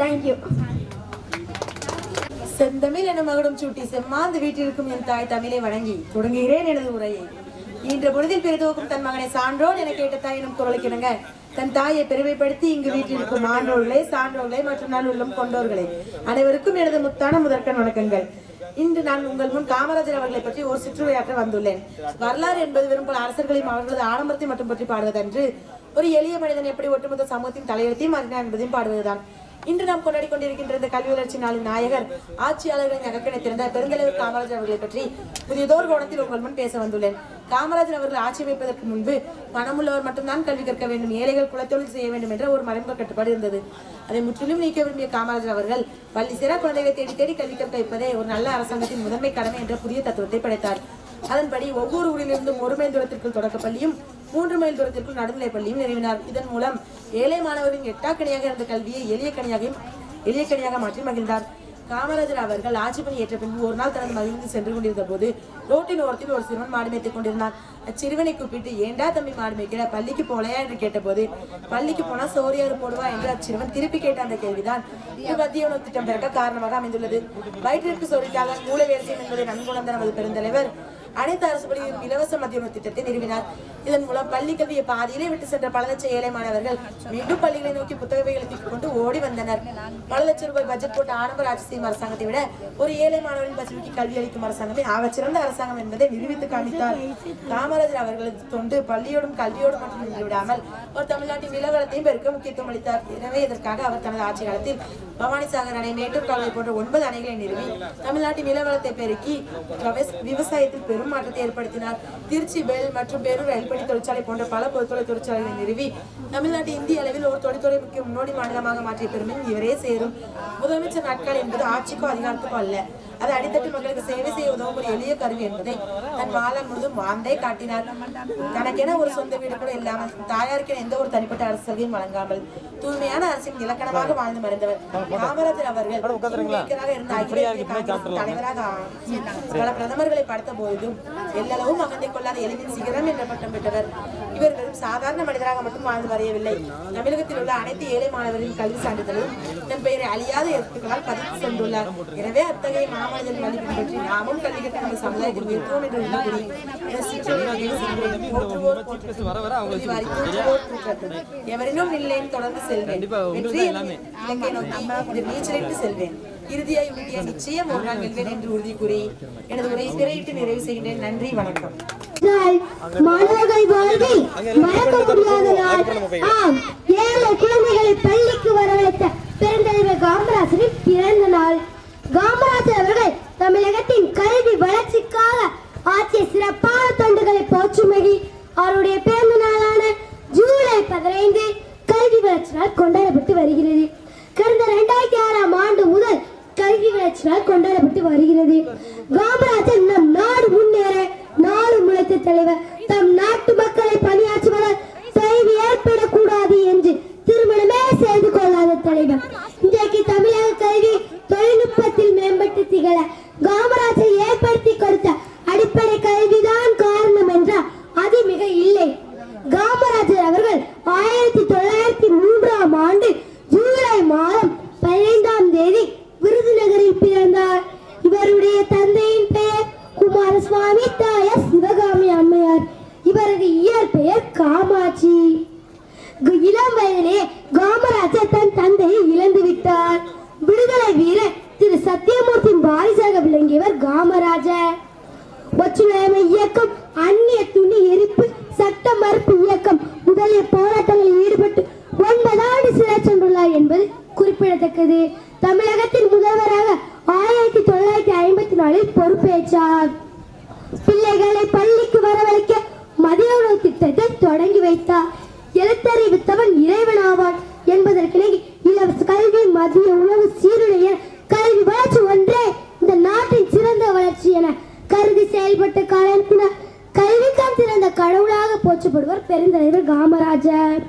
Thank you. செந்தமிழ் என மகுடம் சூட்டி செம்மாந்து வீட்டிற்கும் என் தாய் தமிழை வணங்கி தொடங்குகிறேன் எனது உரையை. இன்று பொழுதில் பெரிதோக்கும் தன் மகனை சான்றோன் என கேட்ட தாய் எனும் குரலுக்கிணங்க தன் தாயை பெருமைப்படுத்தி இங்கு வீட்டிற்கும் ஆன்றோர்களே, சான்றோர்களே மற்றும் நல்லுள்ளம் கொண்டோர்களே அனைவருக்கும் எனது முத்தான முதற்கண் வணக்கங்கள். இன்று நான் உங்கள் முன் காமராஜர் அவர்களை பற்றி ஒரு சிற்றுரையாற்ற வந்துள்ளேன். வரலாறு என்பது வெறும் பல அரசர்களையும் அவர்களது ஆடம்பரத்தை மட்டும் பற்றி பாடுவதன்று, ஒரு எளிய மனிதன் எப்படி ஒட்டுமொத்த சமூகத்தின் தலையெழுத்தையும் மாற்றினார் என்பதையும் பாடுவதுதான். இன்று நாம் கொண்டாடி கொண்டிருக்கின்ற இந்த கல்வி வளர்ச்சி நாளின் நாயகர் ஆட்சியாளர்களின் அகக்கணை திறந்த பெருந்தலைவர் காமராஜர் அவர்களை பற்றி புதியதோர் கோணத்தில் உங்கள் முன் பேச வந்துள்ளேன். காமராஜர் அவர்கள் ஆட்சி அமைப்பதற்கு முன்பு பணமுள்ளவர் மட்டும்தான் கல்வி கற்க வேண்டும், ஏழைகள் குலத்தொழில் செய்ய வேண்டும் என்ற ஒரு மறைமுக கட்டுப்பாடு இருந்தது. அதை முற்றிலும் நீக்க விரும்பிய காமராஜர் அவர்கள் பள்ளி சிற குழந்தைகளை தேடி தேடி கல்வி கற்க வைப்பதே ஒரு நல்ல அரசாங்கத்தின் முதன்மை கடமை என்ற புதிய தத்துவத்தை படைத்தார். அதன்படி ஒவ்வொரு ஊரிலிருந்தும் 1 மைல் தூரத்திற்குள் தொடக்க பள்ளியும் 3 மைல் தூரத்திற்குள் நடுநிலை பள்ளியும் நிறுவினார். இதன் மூலம் ஏழை மாணவர்களின் எட்டாக்கணியாக இருந்த கல்வியை எளிய கணியாக மாற்றி மகிழ்ந்தார். காமராஜர் அவர்கள் ஆட்சி பணி ஏற்ற பின்பு ஒரு நாள் தனது மகிழ்ந்து சென்று கொண்டிருந்த போது ரோட்டின் ஓரத்தில் ஒரு சிறுவன் மாடு மேய்த்துக் கொண்டிருந்தான். அச்சிறுவனை கூப்பிட்டு, ஏண்டா தம்பி மாடு மேய்க்கிற, பள்ளிக்கு போலையா என்று கேட்டபோது, பள்ளிக்கு போனா சோறியாறு போடுவா என்று அச்சிறுவன் திருப்பி கேட்ட அந்த கேள்விதான் மத்திய உணவு திட்டம் பிறக்க காரணமாக அமைந்துள்ளது. வயிற்றிற்கு சோறிக்காக மூளை வேலை செய்யும் என்பதை நன்குணர்ந்த நமது பெருந்தலைவர் அனைத்து அரசு பள்ளிகளிலும் இலவச மதிய உணவு திட்டத்தை நிறுவினார். இதன் மூலம் பள்ளி கல்வியை பாதியிலே விட்டு சென்ற பல லட்சம் ஏழை மாணவர்கள் மீண்டும் பள்ளிகளை நோக்கி புத்தகங்களை தூக்கிக் கொண்டு ஓடி வந்தனர். பல லட்சம் ரூபாய் பட்ஜெட் போட்டு ஆடம்பர ஆட்சி செய்யும் அரசாங்கத்தை விட ஒரு ஏழை மாணவரின் பசுமைக்கு கல்வி அளிக்கும் அரசாங்கமே ஆகச்சிறந்த அரசாங்கம் என்பதை நிரூபித்து காமித்தார். காமராஜர் அவர்களது தொண்டு பள்ளியோடும் கல்வியோடும் மட்டும் நின்று விடாமல் ஒரு தமிழ்நாட்டின் நிலவரத்தையும் பெருக்க முக்கியத்துவம் அளித்தார். எனவே இதற்காக அவர் தனது ஆட்சி காலத்தில் பவானிசாகர் அணை, மேட்டூர் கால்வாய் போன்ற 9 அணைகளை நிறுவி தமிழ்நாட்டின் நிலவரத்தை பெருக்கி விவசாயத்தில் பெரும் மாற்றத்தை ஏற்படுத்தினார். திருச்சி பெல் மற்றும் பேரூர் ரயில்பணி தொழிற்சாலை போன்ற பல பொதுத்துறை தொழிற்சாலைகளை நிறுவி தமிழ்நாட்டை இந்திய அளவில் ஒரு தொழில்துறை முக்கிய முன்னோடி மாநிலமாக மாற்றிய பெருமையும் இவரே சேரும். முதலமைச்சர் நாட்கள் என்பது ஆட்சிக்கோ அதிகாரத்துக்கோ அல்ல, அது அடித்தட்டு மக்களுக்கு சேவை செய்ய உதவும் ஒரு எளிய கருவி என்பதை தன் வாழ்நாள் முழுதும் வாழ்ந்தே காட்டினார். தனக்கென ஒரு சொந்த வீடு கூட இல்லாமல், தாயாருக்கென எந்த ஒரு தனிப்பட்ட அரசியலையும் வழங்காமல் தூய்மையான அரசின் இலக்கணமாக வாழ்ந்து மறைந்தவர் காமராஜர் அவர்கள். இருந்த தலைவராக பல பிரதமர்களை படுத்த போதும் எல்லளவும் அகந்தை கொள்ளாத எளிமின் சிகரம் என்ற பட்டம் பெற்றவர். இவர் வெறும் சாதாரண மனிதராக மட்டும் வாழ்ந்து வரையவில்லை, தமிழகத்தில் உள்ள அனைத்து ஏழை மாணவர்களின் கல்வி சான்றிதழும் தன் பெயரை அழியாத எழுத்துக்களால் பதித்து சென்றுள்ளார். எனவே அத்தகைய மாமனிதன் மதிப்பை பற்றி நாமும் கல்வி கற்ற நம்ம சமுதாயத்தில் உயர்த்துவோம் என்று எவரினும் இல்லைன்னு தொடர்ந்து செல்வேன், நீச்சலிட்டு செல்வேன், இறுதியாய் உறுதியை நிச்சயம் ஒரு நாள் வெல்வேன் என்று உறுதி கூறி எனது உரையை திரையிட்டு நிறைவு செய்கின்றேன். நன்றி, வணக்கம். மாணவர்கள் வாழ்வில் மறக்க முடியாத நாள். ஆம், ஏழை குழந்தைகளை பள்ளிக்கு வரவழைத்த பெருந்தலைவர் காமராஜரின் பிறந்த நாள். காமராஜர் அவர்கள் தமிழகத்தின் கல்வி வளர்ச்சிக்காக ஆற்றிய சிறப்பான தொண்டுகளை போற்றும்படி அவருடைய பிறந்த நாளான ஜூலை 15 கல்வி வளர்ச்சி நாள் கொண்டாடப்பட்டு வருகிறது. கடந்த 2006ஆம் ஆண்டு முதல் கல்வி வளர்ச்சி நாள் கொண்டாடப்பட்டு வருகிறது. காமராஜர் நம் நாடு முன்னேற நாடு முளைத்த தலைவர். தம் நாட்டு மக்களை பணியாற்றுவதால் தொய்வு ஏற்படக்கூடாது என்று திருமணமே செய்து கொள்ளாத தலைவர். இன்றைக்கு தமிழக கல்வி தொழில்நுட்பத்தில் மேம்பட்டு திகழ காமராஜர் ஏற்படுத்தி கொடுத்த அடிப்படை கல்விதான் காரணம் என்றால் அது மிக இல்லை. காமராஜர் அவர்கள் 1903ஆம் ஆண்டு ஜூலை மாதம் 15ஆம் தேதி விருதுநகரில் பிறந்தார். இவருடைய தந்தையின் பெயர் குமாரசுவாமி, தாயார் சிவகாமி அம்மையார். இவரது இயற்பெயர் காமாட்சி. இளம் வயதிலே காமராஜர் தன் தந்தையை இழந்து விட்டார். விடுதலை வீரர் திரு சத்தியமூர்த்தியின் வாரிசாக விளங்கியவர் காமராஜர். ஒற்றுழையாமை இயக்கம், அந்நிய துணி எரிப்பு, சட்ட மறுப்பு இயக்கம் முதலிய போராட்டங்களில் ஈடுபட்டு 9 ஆண்டு சிறை சென்றுள்ளார் என்பது குறிப்பிடத்தக்கது. தமிழகத்தின் முதல்வராக 1954இல் பொறுப்பேற்றார். பிள்ளைகளை பள்ளிக்கு வரவழைக்க மதிய உணவு திட்டத்தை தொடங்கி வைத்தார். எழுத்தறிவித்தவன் இறைவனாவான் என்பதற்கிணங்கி இலவச கல்வி, மதிய உணவு, சீருடைய கல்வி வளர்ச்சி ஒன்றே இந்த நாட்டின் சிறந்த வளர்ச்சி என கருதி செயல்பட்ட காரணத்தினால் கல்விக்கான் சிறந்த கடவுளாக போற்றப்படுவார் பெருந்தலைவர் காமராஜர்.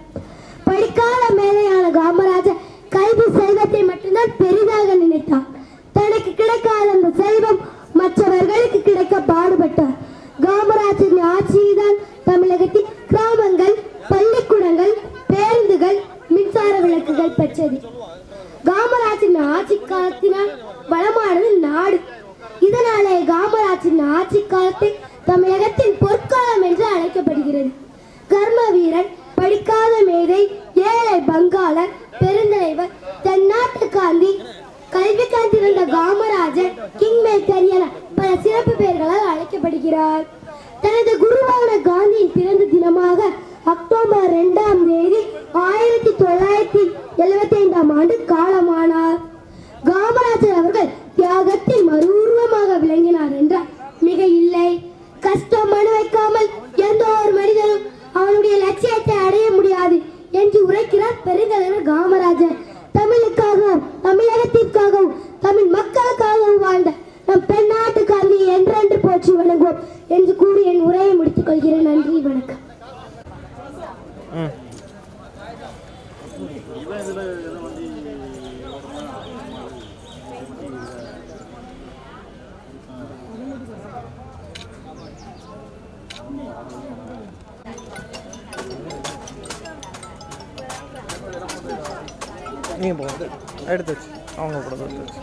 படிக்காத மேதையான காமராஜர் கல்வி செல்வத்தை மட்டும்தான் பெரிதாக நினைத்தார். தனக்கு கிடைக்காத அந்த செல்வம் மற்றவர்களுக்கு கிடைக்க பாடுபட்டார். காமராஜரின் ஆட்சியில்தான் தமிழகத்தில் கிராமங்கள், பள்ளிக்கூடங்கள், பேருந்துகள், மின்சார விளக்குகள் பெற்றது. காமராஜரின் ஆட்சி காலத்தினால் வளமானது நாடு. இதனாலே காமராஜரின் ஆட்சி காலத்தை தமிழகத்தின் பொற்காலம் என்று அழைக்கப்படுகிறது. கர்ம வீரன், படிக்காத மேதை, ஏழை பங்காளர், பெருந்தலைவர், தென்னாட்டு காந்தி, கல்வி காத்திருந்த காமராஜர் கிங் மேக்கர் என பல சிறப்பு பெயர்களால் அழைக்கப்படுகிறார். தனது குருவான காந்தியின் பிறந்த தினமாக அக்டோபர் 2ஆம் தேதி 1975ஆம் ஆண்டு காலமானார். காமராஜர் அவர்கள் தியாகத்தின் மறு உருவமாக விளங்கினார் என்றால் மிக இல்லை. கஷ்டம் அனுபவிக்காமல் எந்த ஒரு மனிதனும் அவனுடைய லட்சியத்தை அடைய முடியாது என்று உரைக்கிறார் பெருந்தலைவர் காமராஜர். தமிழுக்காகவும் தமிழகத்திற்காகவும் தமிழ் மக்களுக்காகவும் வாழ்ந்த நம் தென்னாட்டு காந்தியை என்றென்று போற்றி வணங்குவோம் என்று கூறி என் உரையை முடித்துக் கொள்கிறேன். நன்றி, வணக்கம். நீங்கள் போகிறது எடுத்து வச்சு அவங்க கூட எடுத்து வச்சு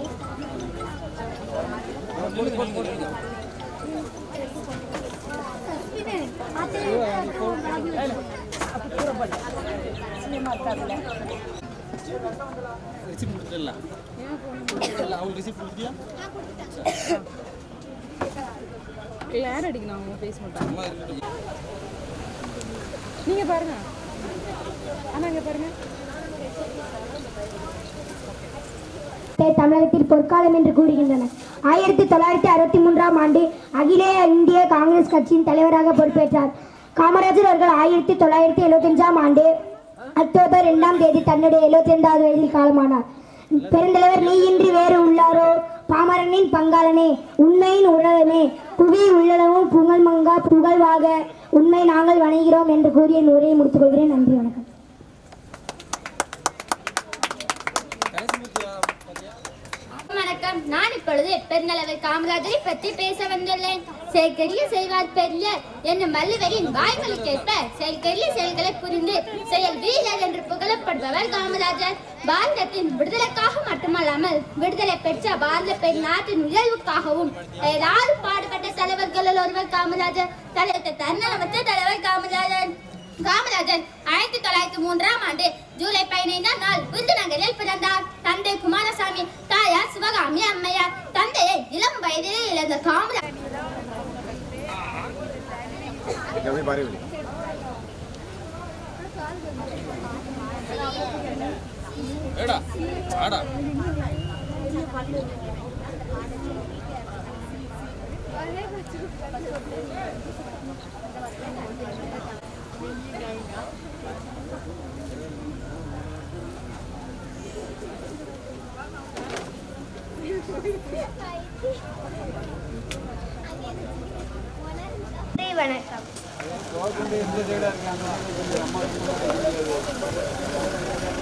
கிளார் அடிக்கணும் அவங்க பேச மாட்டாங்க. நீங்க பாருங்க, ஆனா இங்க பாருங்க. தமிழகத்தில் பொற்காலம் என்று கூறுகின்றனர். 1963ஆம் ஆண்டு அகில இந்திய காங்கிரஸ் கட்சியின் தலைவராக பொறுப்பேற்றார். காமராஜர் அவர்கள் 1975ஆம் ஆண்டு அக்டோபர் 2ஆம் தேதி தன்னுடைய 72வது வயதில் காலமானார். பெருந்தலைவர் நீ இன்றி வேறு உள்ளாரோ, பாமரனின் பங்காளனே, உண்மையின் உலகமே, புவி உள்ளளவும் புகழ் மங்கா புகழ்வாக உண்மை நாங்கள் வணங்குகிறோம் என்று கூறிய உரையை முடித்துக் கொள்கிறேன். நன்றி, வணக்கம். வணக்கம். நான் இப்பொழுது பெருந்தலைவர் காமராஜரை பற்றி பேச வந்துள்ளேன். செயற்கரிய செய்வார் பெரியர் என்னும் வள்ளுவரின் வாய்மொழிக்கேற்ப செயற்கரிய செயல்களை புரிந்து செயல் வீரர் என்று புகழப்படுபவர் காமராஜர். பாரதத்தின் விடுதலைக்காக மட்டுமல்லாமல் விடுதலை பெற்ற பாரத பெண் நாட்டின் உயர்வுக்காகவும் ஏதாவது பாடுபட்ட தலைவர்களில் ஒருவர் காமராஜர். தன்னலமற்ற தலைவர் காமராஜர். காமராஜர் 1903ஆம் ஆண்டு ஜூலை 15ஆம் நாள் விருதுநகரில் பிறந்தார். தந்தை குமாரசாமி, தாயார் சிவகாமி அம்மையார். தந்தையை இளம் வயதிலே இழந்த காமராஜர் வணக்கம்.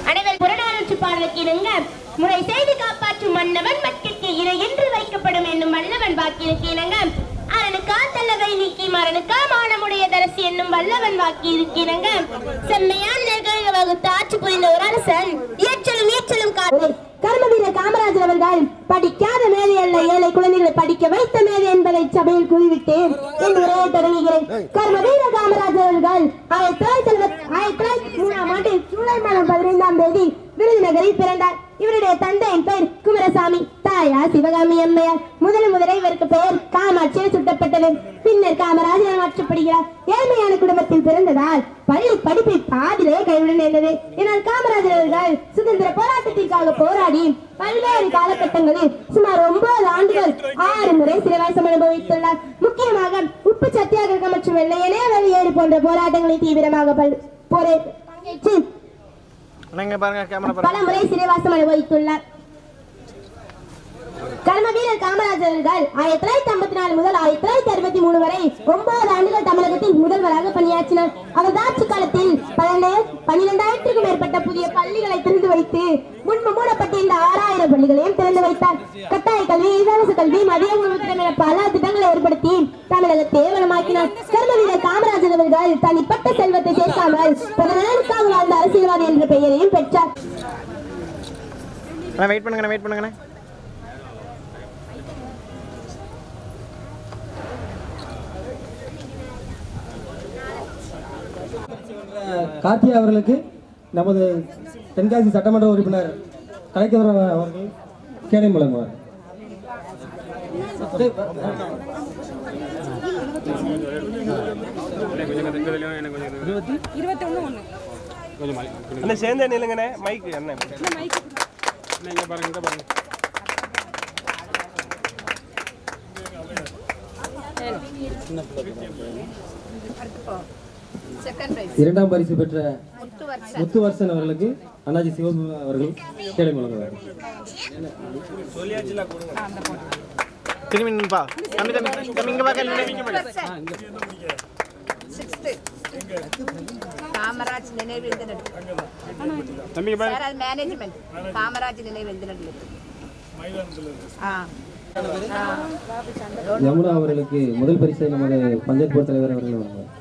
அனைவர் புறநானூற்று பாடலுக்கு இணங்க முறை செய்து காப்பாற்றும் மன்னவன் மக்களுக்கு இணை என்று வைக்கப்படும் என்னும் வல்லவன் வாக்கிற்கு இணங்க அரணுக்கா தல்லவை நீக்கி மரணுக்கா மானமுடைய தரசி என்னும் வல்லவன் வாக்கிற்கு இணங்க செம்மையான நிகழ்வு வகுத்து ஆட்சி புரிந்த ஒரு அரசன் இயற்றலும் கர்மவீர காமராஜர் அவர்கள் படிக்காத மேதை அல்ல, ஏழை குழந்தைகளை படிக்க வைத்த மேதை என்பதை சபையில் கூறிவிட்டேன் என்று உரையை தொடங்குகிறேன். கர்மவீர காமராஜர் அவர்கள் 1903ஆம் ஆண்டு ஜூலை மாதம் 15ஆம் தேதி விருதுநகரில் பிறந்தார். இவருடைய தந்தையின் பெயர் குமாரசாமி, தாயார் சிவகாமி அம்மையார். முதலில் இவருக்கு பெயர் காமாட்சியில் சுட்டப்பட்டது. பின்னர் காமராஜர் மாற்றப்படுகிறார். ஏழ்மையான குடும்பத்தில் பிறந்ததால் பள்ளி படிப்பை பாதிலே கைவிட நேர்ந்தது. இதனால் காமராஜர் அவர்கள் சுதந்திர போராட்டத்திற்காக போராடி பல்வேறு காலகட்டங்களில் சுமார் 9 ஆண்டுகள் 6 முறை சிறைவாசம் அனுபவித்துள்ளார். முக்கியமாக உப்பு சத்தியாகிரகம் மற்றும் வெள்ளையனே வெளியேறு போன்ற போராட்டங்களில் தீவிரமாக பங்கேற்று பல முறை சிறைவாசம் அனுபவித்துள்ளார். கர்மவீரர் காமராஜர் அவர்கள் 1954 முதல் 1963 வரை 9 ஆண்டுகள் தமிழகத்தின் முதல்வராக பணியாற்றினார். அவரது ஆட்சி காலத்தில் 12,000க்கும் மேற்பட்ட புதிய பள்ளிகளை திறந்து வைத்து முன்பு மூடப்பட்டிருந்த 6,000 பள்ளிகளையும் திறந்து வைத்தார். கட்டாய கல்வி, இலவச கல்வி, மதிய உணவு திட்டம் என பல திட்டங்களை ஏற்படுத்தி தமிழகத்தை வளமாக்கினார். கர்மவீரர் காமராஜர் அவர்கள் தனிப்பட்ட செல்வத்தை சேர்க்காமல் பிறருக்காக வாழ்ந்த அரசியல்வாதி என்ற பெயரையும் பெற்றார். வெயிட் பண்ணுங்க. கார்த்தியா அவர்களுக்கு நமது தென்காசி சட்டமன்ற உறுப்பினர் கலைக்கதிரவன் அவர்கள் கேடயம் வழங்குவார். சேர்ந்தே நில்லுங்கண்ணே. மைக்கு என்ன பாருங்க பாருங்க. இரண்டாம் பரிசு பெற்ற முத்துவர்சன் அவர்களுக்கு அண்ணாஜி சிவம் அவர்கள் கேடயம் வழங்குவார். திரும்பி நின்பா. தம்பி தம்பி தம்பி இங்க பாக்க. காமராஜ் நினைவு தம்பி மேனேஜ்மெண்ட் காமராஜ் நினைவு யமுனா அவர்களுக்கு முதல் பரிசை நமது பஞ்சாயத்து போர்டு தலைவர் அவர்கள் வழங்குவார்.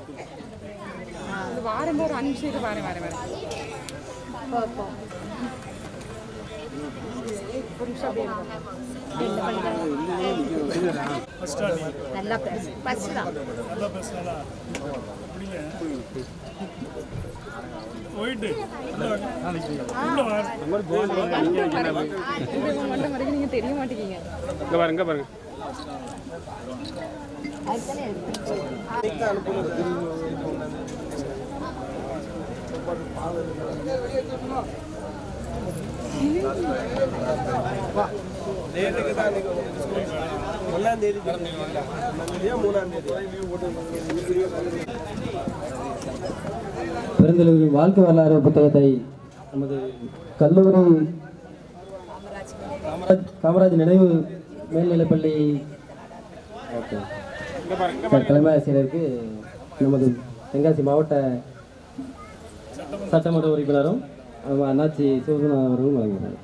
தெரிய மாட்டேங்க. இங்க பாருங்க பாருங்க. பெருந்தலைவரின் வாழ்க்கை வரலாறு புத்தகத்தை நமது கல்லூரி காமராஜ் நினைவு மேல்நிலைப்பள்ளி தலைமை ஆசிரியருக்கு நமது தென்காசி மாவட்ட சட்டமன்ற உறுப்பினரும் அண்ணாச்சி சிவகுணா அவர்களும் வழங்குகிறார்.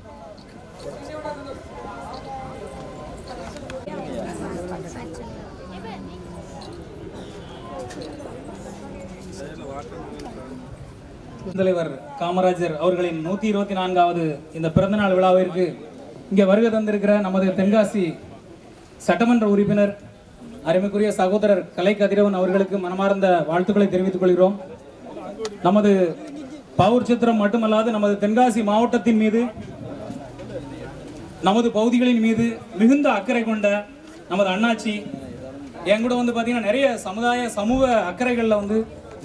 தலைவர் காமராஜர் அவர்களின் 124வது இந்த பிறந்தநாள் விழாவிற்கு இங்கே வருகை தந்திருக்கிற நமது தென்காசி சட்டமன்ற உறுப்பினர் அருமைக்குரிய சகோதரர் கலை கதிரவன் அவர்களுக்கு மனமார்ந்த வாழ்த்துக்களை தெரிவித்துக் கொள்கிறோம். நமது பாவூர் சத்திரம் மட்டுமல்லாது நமது தென்காசி மாவட்டத்தின் மீது நமது பகுதிகளின் மீது மிகுந்த அக்கறை கொண்ட நமது அண்ணாச்சி என் கூட வந்து பார்த்தீங்கன்னா நிறைய சமூக அக்கறைகளில்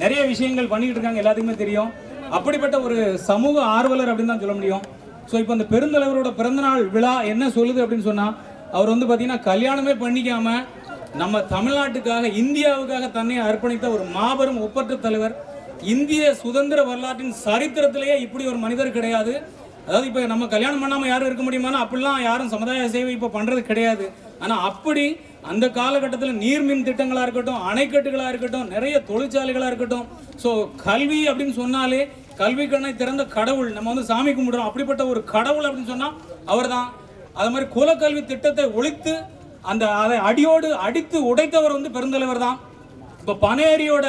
நிறைய விஷயங்கள் பண்ணிக்கிட்டு இருக்காங்க, எல்லாத்துக்குமே தெரியும். அப்படிப்பட்ட ஒரு சமூக ஆர்வலர் அப்படின்னு தான் சொல்ல முடியும். ஸோ இப்போ அந்த பெருந்தலைவரோட பிறந்தநாள் விழா என்ன சொல்லுது அப்படின்னு சொன்னால், அவர் பார்த்தீங்கன்னா கல்யாணமே பண்ணிக்காம நம்ம தமிழ்நாட்டுக்காக இந்தியாவுக்காக தன்னை அர்ப்பணித்த ஒரு மாபெரும் ஒப்பற்ற தலைவர். இந்திய சுதந்திர வரலாற்றின் சரித்திரத்திலேயே இப்படி ஒரு மனிதர் கிடையாது. அதாவது இப்போ நம்ம கல்யாணம் பண்ணாமல் யாரும் இருக்க முடியுமானா அப்படிலாம் யாரும் சமுதாய சேவை இப்போ பண்ணுறது கிடையாது. ஆனால் அப்படி அந்த காலகட்டத்தில் நீர்மின் திட்டங்களாக இருக்கட்டும், அணைக்கட்டுகளாக இருக்கட்டும், நிறைய தொழிற்சாலைகளாக இருக்கட்டும். ஸோ கல்வி அப்படின்னு சொன்னாலே கல்வி கண்ணை திறந்த கடவுள், நம்ம சாமி கும்பிடுறோம். அப்படிப்பட்ட ஒரு கடவுள் அப்படின்னு சொன்னால் அவர் தான். அது மாதிரி குலக்கல்வி திட்டத்தை ஒழித்து அதை அடியோடு அடித்து உடைத்தவர் பெருந்தலைவர் தான். இப்போ பனையேரியோட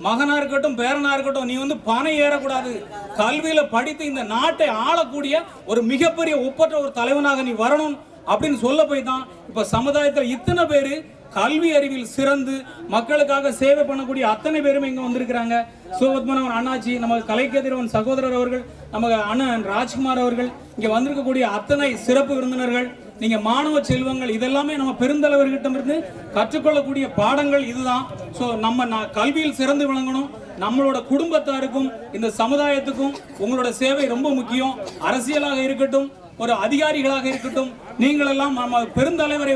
மகனா இருக்கட்டும், பேரனா இருக்கட்டும், நீ பனை ஏறக்கூடாது, கல்வியில படித்து இந்த நாட்டை ஆளக்கூடிய ஒரு மிகப்பெரிய ஒப்பற்ற ஒரு தலைவனாக நீ வரணும் அப்படின்னு சொல்ல போய் தான் இப்போ சமுதாயத்தில் இத்தனை பேர் கல்வி அறிவில் சிறந்து மக்களுக்காக சேவை பண்ணக்கூடிய அத்தனை பேரும் இங்கே வந்திருக்கிறாங்க. சிவபத்மநாபன் அண்ணாச்சி, நம்ம கலைக்கதிரவன் சகோதரர் அவர்கள், நம்ம அண்ணன் ராஜ்குமார் அவர்கள், இங்கே வந்திருக்கக்கூடிய அத்தனை சிறப்பு விருந்தினர்கள், நீங்க மாணவ செல்வங்கள், இதெல்லாமே நம்ம பெருந்தலைவர்கிட்ட இருந்து கற்றுக்கொள்ளக்கூடிய பாடங்கள் இதுதான். ஸோ நம்ம கல்வியில் சிறந்து விளங்கணும். நம்மளோட குடும்பத்தாருக்கும் இந்த சமுதாயத்துக்கும் உங்களோட சேவை ரொம்ப முக்கியம். அரசியலாக இருக்கட்டும், ஒரு அதிகாரிகளாக இருக்கட்டும், நீங்கள் எல்லாம் நம்ம பெருந்தலைவரை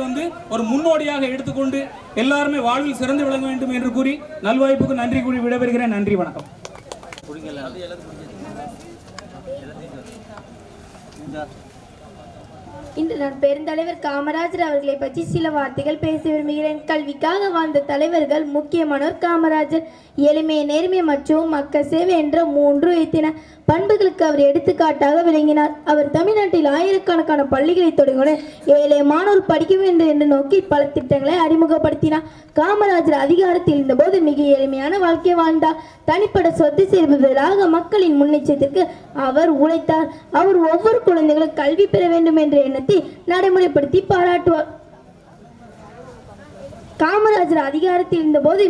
ஒரு முன்னோடியாக எடுத்துக்கொண்டு எல்லாருமே வாழ்வில் சிறந்து விளங்க வேண்டும் என்று கூறி நல்வாய்ப்புக்கு நன்றி கூறி விடைபெறுகிறேன். நன்றி, வணக்கம். இன்று நான் பெருந்தலைவர் காமராஜர் அவர்களை பற்றி சில வார்த்தைகள் பேச விரும்புகிறேன். கல்விக்காக வாழ்ந்த தலைவர்கள் முக்கியமானோர் காமராஜர். எளிமை, நேர்மை மற்றும் மக்கள் சேவை என்ற 3 எத்தின பண்புகளுக்கு அவர் எடுத்துக்காட்டாக விளங்கினார். அவர் தமிழ்நாட்டில் ஆயிரக்கணக்கான பள்ளிகளை தொடங்கினார். ஏழை மாணவர் படிக்க வேண்டும் என்று நோக்கி பல திட்டங்களை அறிமுகப்படுத்தினார். காமராஜர் அதிகாரத்தில் இருந்தபோது மிக எளிமையான வாழ்க்கை வாழ்ந்தார். தனிப்பட்ட சொத்து சேர்ப்பதற்காக மக்களின் முன்னேற்றத்திற்கு அவர் உழைத்தார். அவர் ஒவ்வொரு குழந்தைகளும் கல்வி பெற வேண்டும் என்ற எண்ணத்தை நடைமுறைப்படுத்தி பாராட்டுவார். காமராஜர் அதிகாரத்தில் இருந்தபோது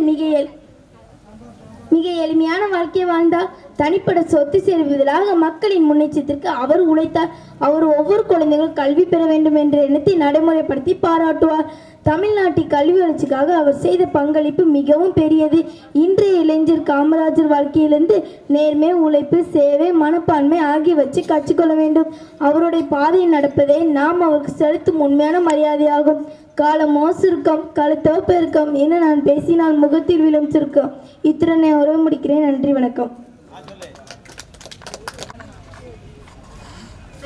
மிக எளிமையான வாழ்க்கையை வாழ்ந்தார். தனிப்பட்ட சொத்து சேர்வதற்காக மக்களின் முன்னேற்றத்திற்கு அவர் உழைத்தார். அவர் ஒவ்வொரு குழந்தைகளும் கல்வி பெற வேண்டும் என்ற எண்ணத்தை நடைமுறைப்படுத்தி பாராட்டுவார். தமிழ்நாட்டின் கல்வி வளர்ச்சிக்காக அவர் செய்த பங்களிப்பு மிகவும் பெரியது. இன்றைய இளைஞர் காமராஜர் வாழ்க்கையிலிருந்து நேர்மை, உழைப்பு, சேவை, மனப்பான்மை ஆகியவற்றை கற்றுக்கொள்ள வேண்டும். அவருடைய பாதையில் நடப்பதே நாம் அவருக்கு செலுத்தும் உண்மையான மரியாதையாகும். காலமோ சுருக்கம், கழுத்தோ பெருக்கம் என நான் பேசினால் முகத்தில் விழும் சுருக்கம். இத்துடன் உறவு முடிக்கிறேன். நன்றி, வணக்கம்.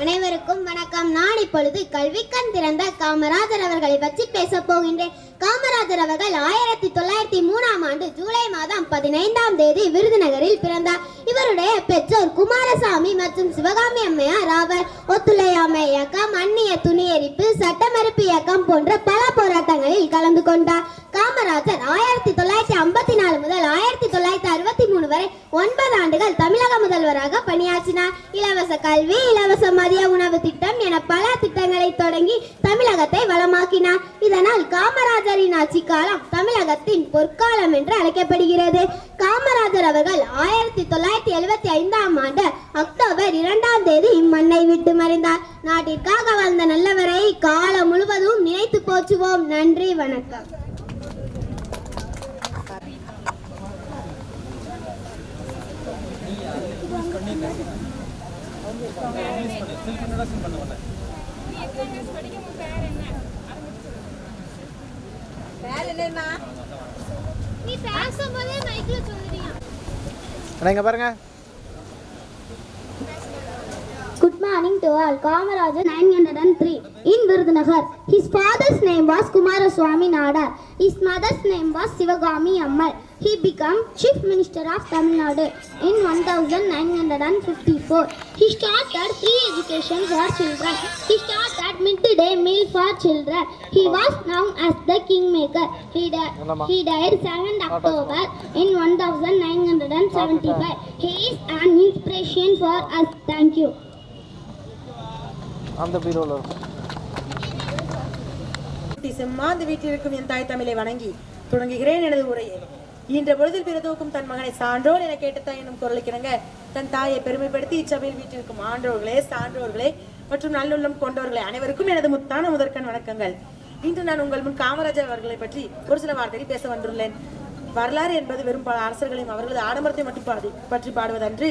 அனைவருக்கும் வணக்கம். நான் இப்பொழுது கல்விக்கண் திறந்த காமராஜர் அவர்களை பற்றி பேச போகின்றேன். காமராஜர் அவர்கள் 1903ஆம் ஆண்டு ஜூலை மாதம் 15ஆம் தேதி விருதுநகரில் பிறந்தார். இவருடைய பெற்றோர் குமாரசாமி மற்றும் சிவகாமி அம்மையார் ஆவர். ஒத்துழையாமை இயக்கம், அந்நிய துணி எரிப்பு, சட்ட மறுப்பு இயக்கம் போன்ற பல போராட்டங்களில் கலந்து கொண்டார். காமராஜர் 1954 முதல் 1963 வரை 9 ஆண்டுகள் தமிழக முதல்வராக பணியாற்றினார். இலவச கல்வி, இலவச மதிய உணவு திட்டம் என பல திட்டங்களை தொடங்கி தமிழகத்தை வளமாக்கினார். இதனால் காமராஜரின் ஆட்சி காலம் தமிழகத்தின் பொற்காலம் என்று அழைக்கப்படுகிறது. காமராஜர் அவர்கள் 1975ஆம் ஆண்டு அக்டோபர் 2ஆம் தேதி இம்மண்ணை விட்டு மறைந்தார். நாட்டிற்காக வாழ்ந்த நல்லவரை காலம் முழுவதும் நினைத்து போற்றுவோம். நன்றி, வணக்கம். நீ பேசும்போதே மைக்ல சொல்றியா? இங்க பாருங்க. Good morning to all. Kamarajar 903 in Virudhunagar. His father's name was Kumaraswamy Nadar. His mother's name was Sivagami Ammal. He became Chief Minister of Tamil Nadu in 1954. He started free education for children. He started midday meal for children. He was known as the Kingmaker. He died 7th October in 1975. He is an inspiration for us. Thank you. அந்த பீரோல செம்மாந்து வீட்டிற்கும் என் தாய் தமிழை வணங்கி தொடங்குகிறேன் எனது உரையை. இன்ற பொழுதில் பிறந்தோக்கும் தன் மகனை சான்றோர் என கேட்ட என்னும் குரலுக்கிறங்க தன் தாயை பெருமைப்படுத்தி இச்சபையில் வீட்டிற்கும் ஆன்றோர்களே, சான்றோர்களே மற்றும் நல்லுள்ளம் கொண்டவர்களே அனைவருக்கும் எனது முத்தான முதற்கண் வணக்கங்கள். இன்று நான் உங்கள் முன் காமராஜர் அவர்களை பற்றி ஒரு சில வார்த்தைகள் பேச வந்துள்ளேன். வரலாறு என்பது வெறும் பல அரசர்களையும் அவர்களது ஆடம்பரத்தை மட்டும் பற்றி பாடுவதன்று,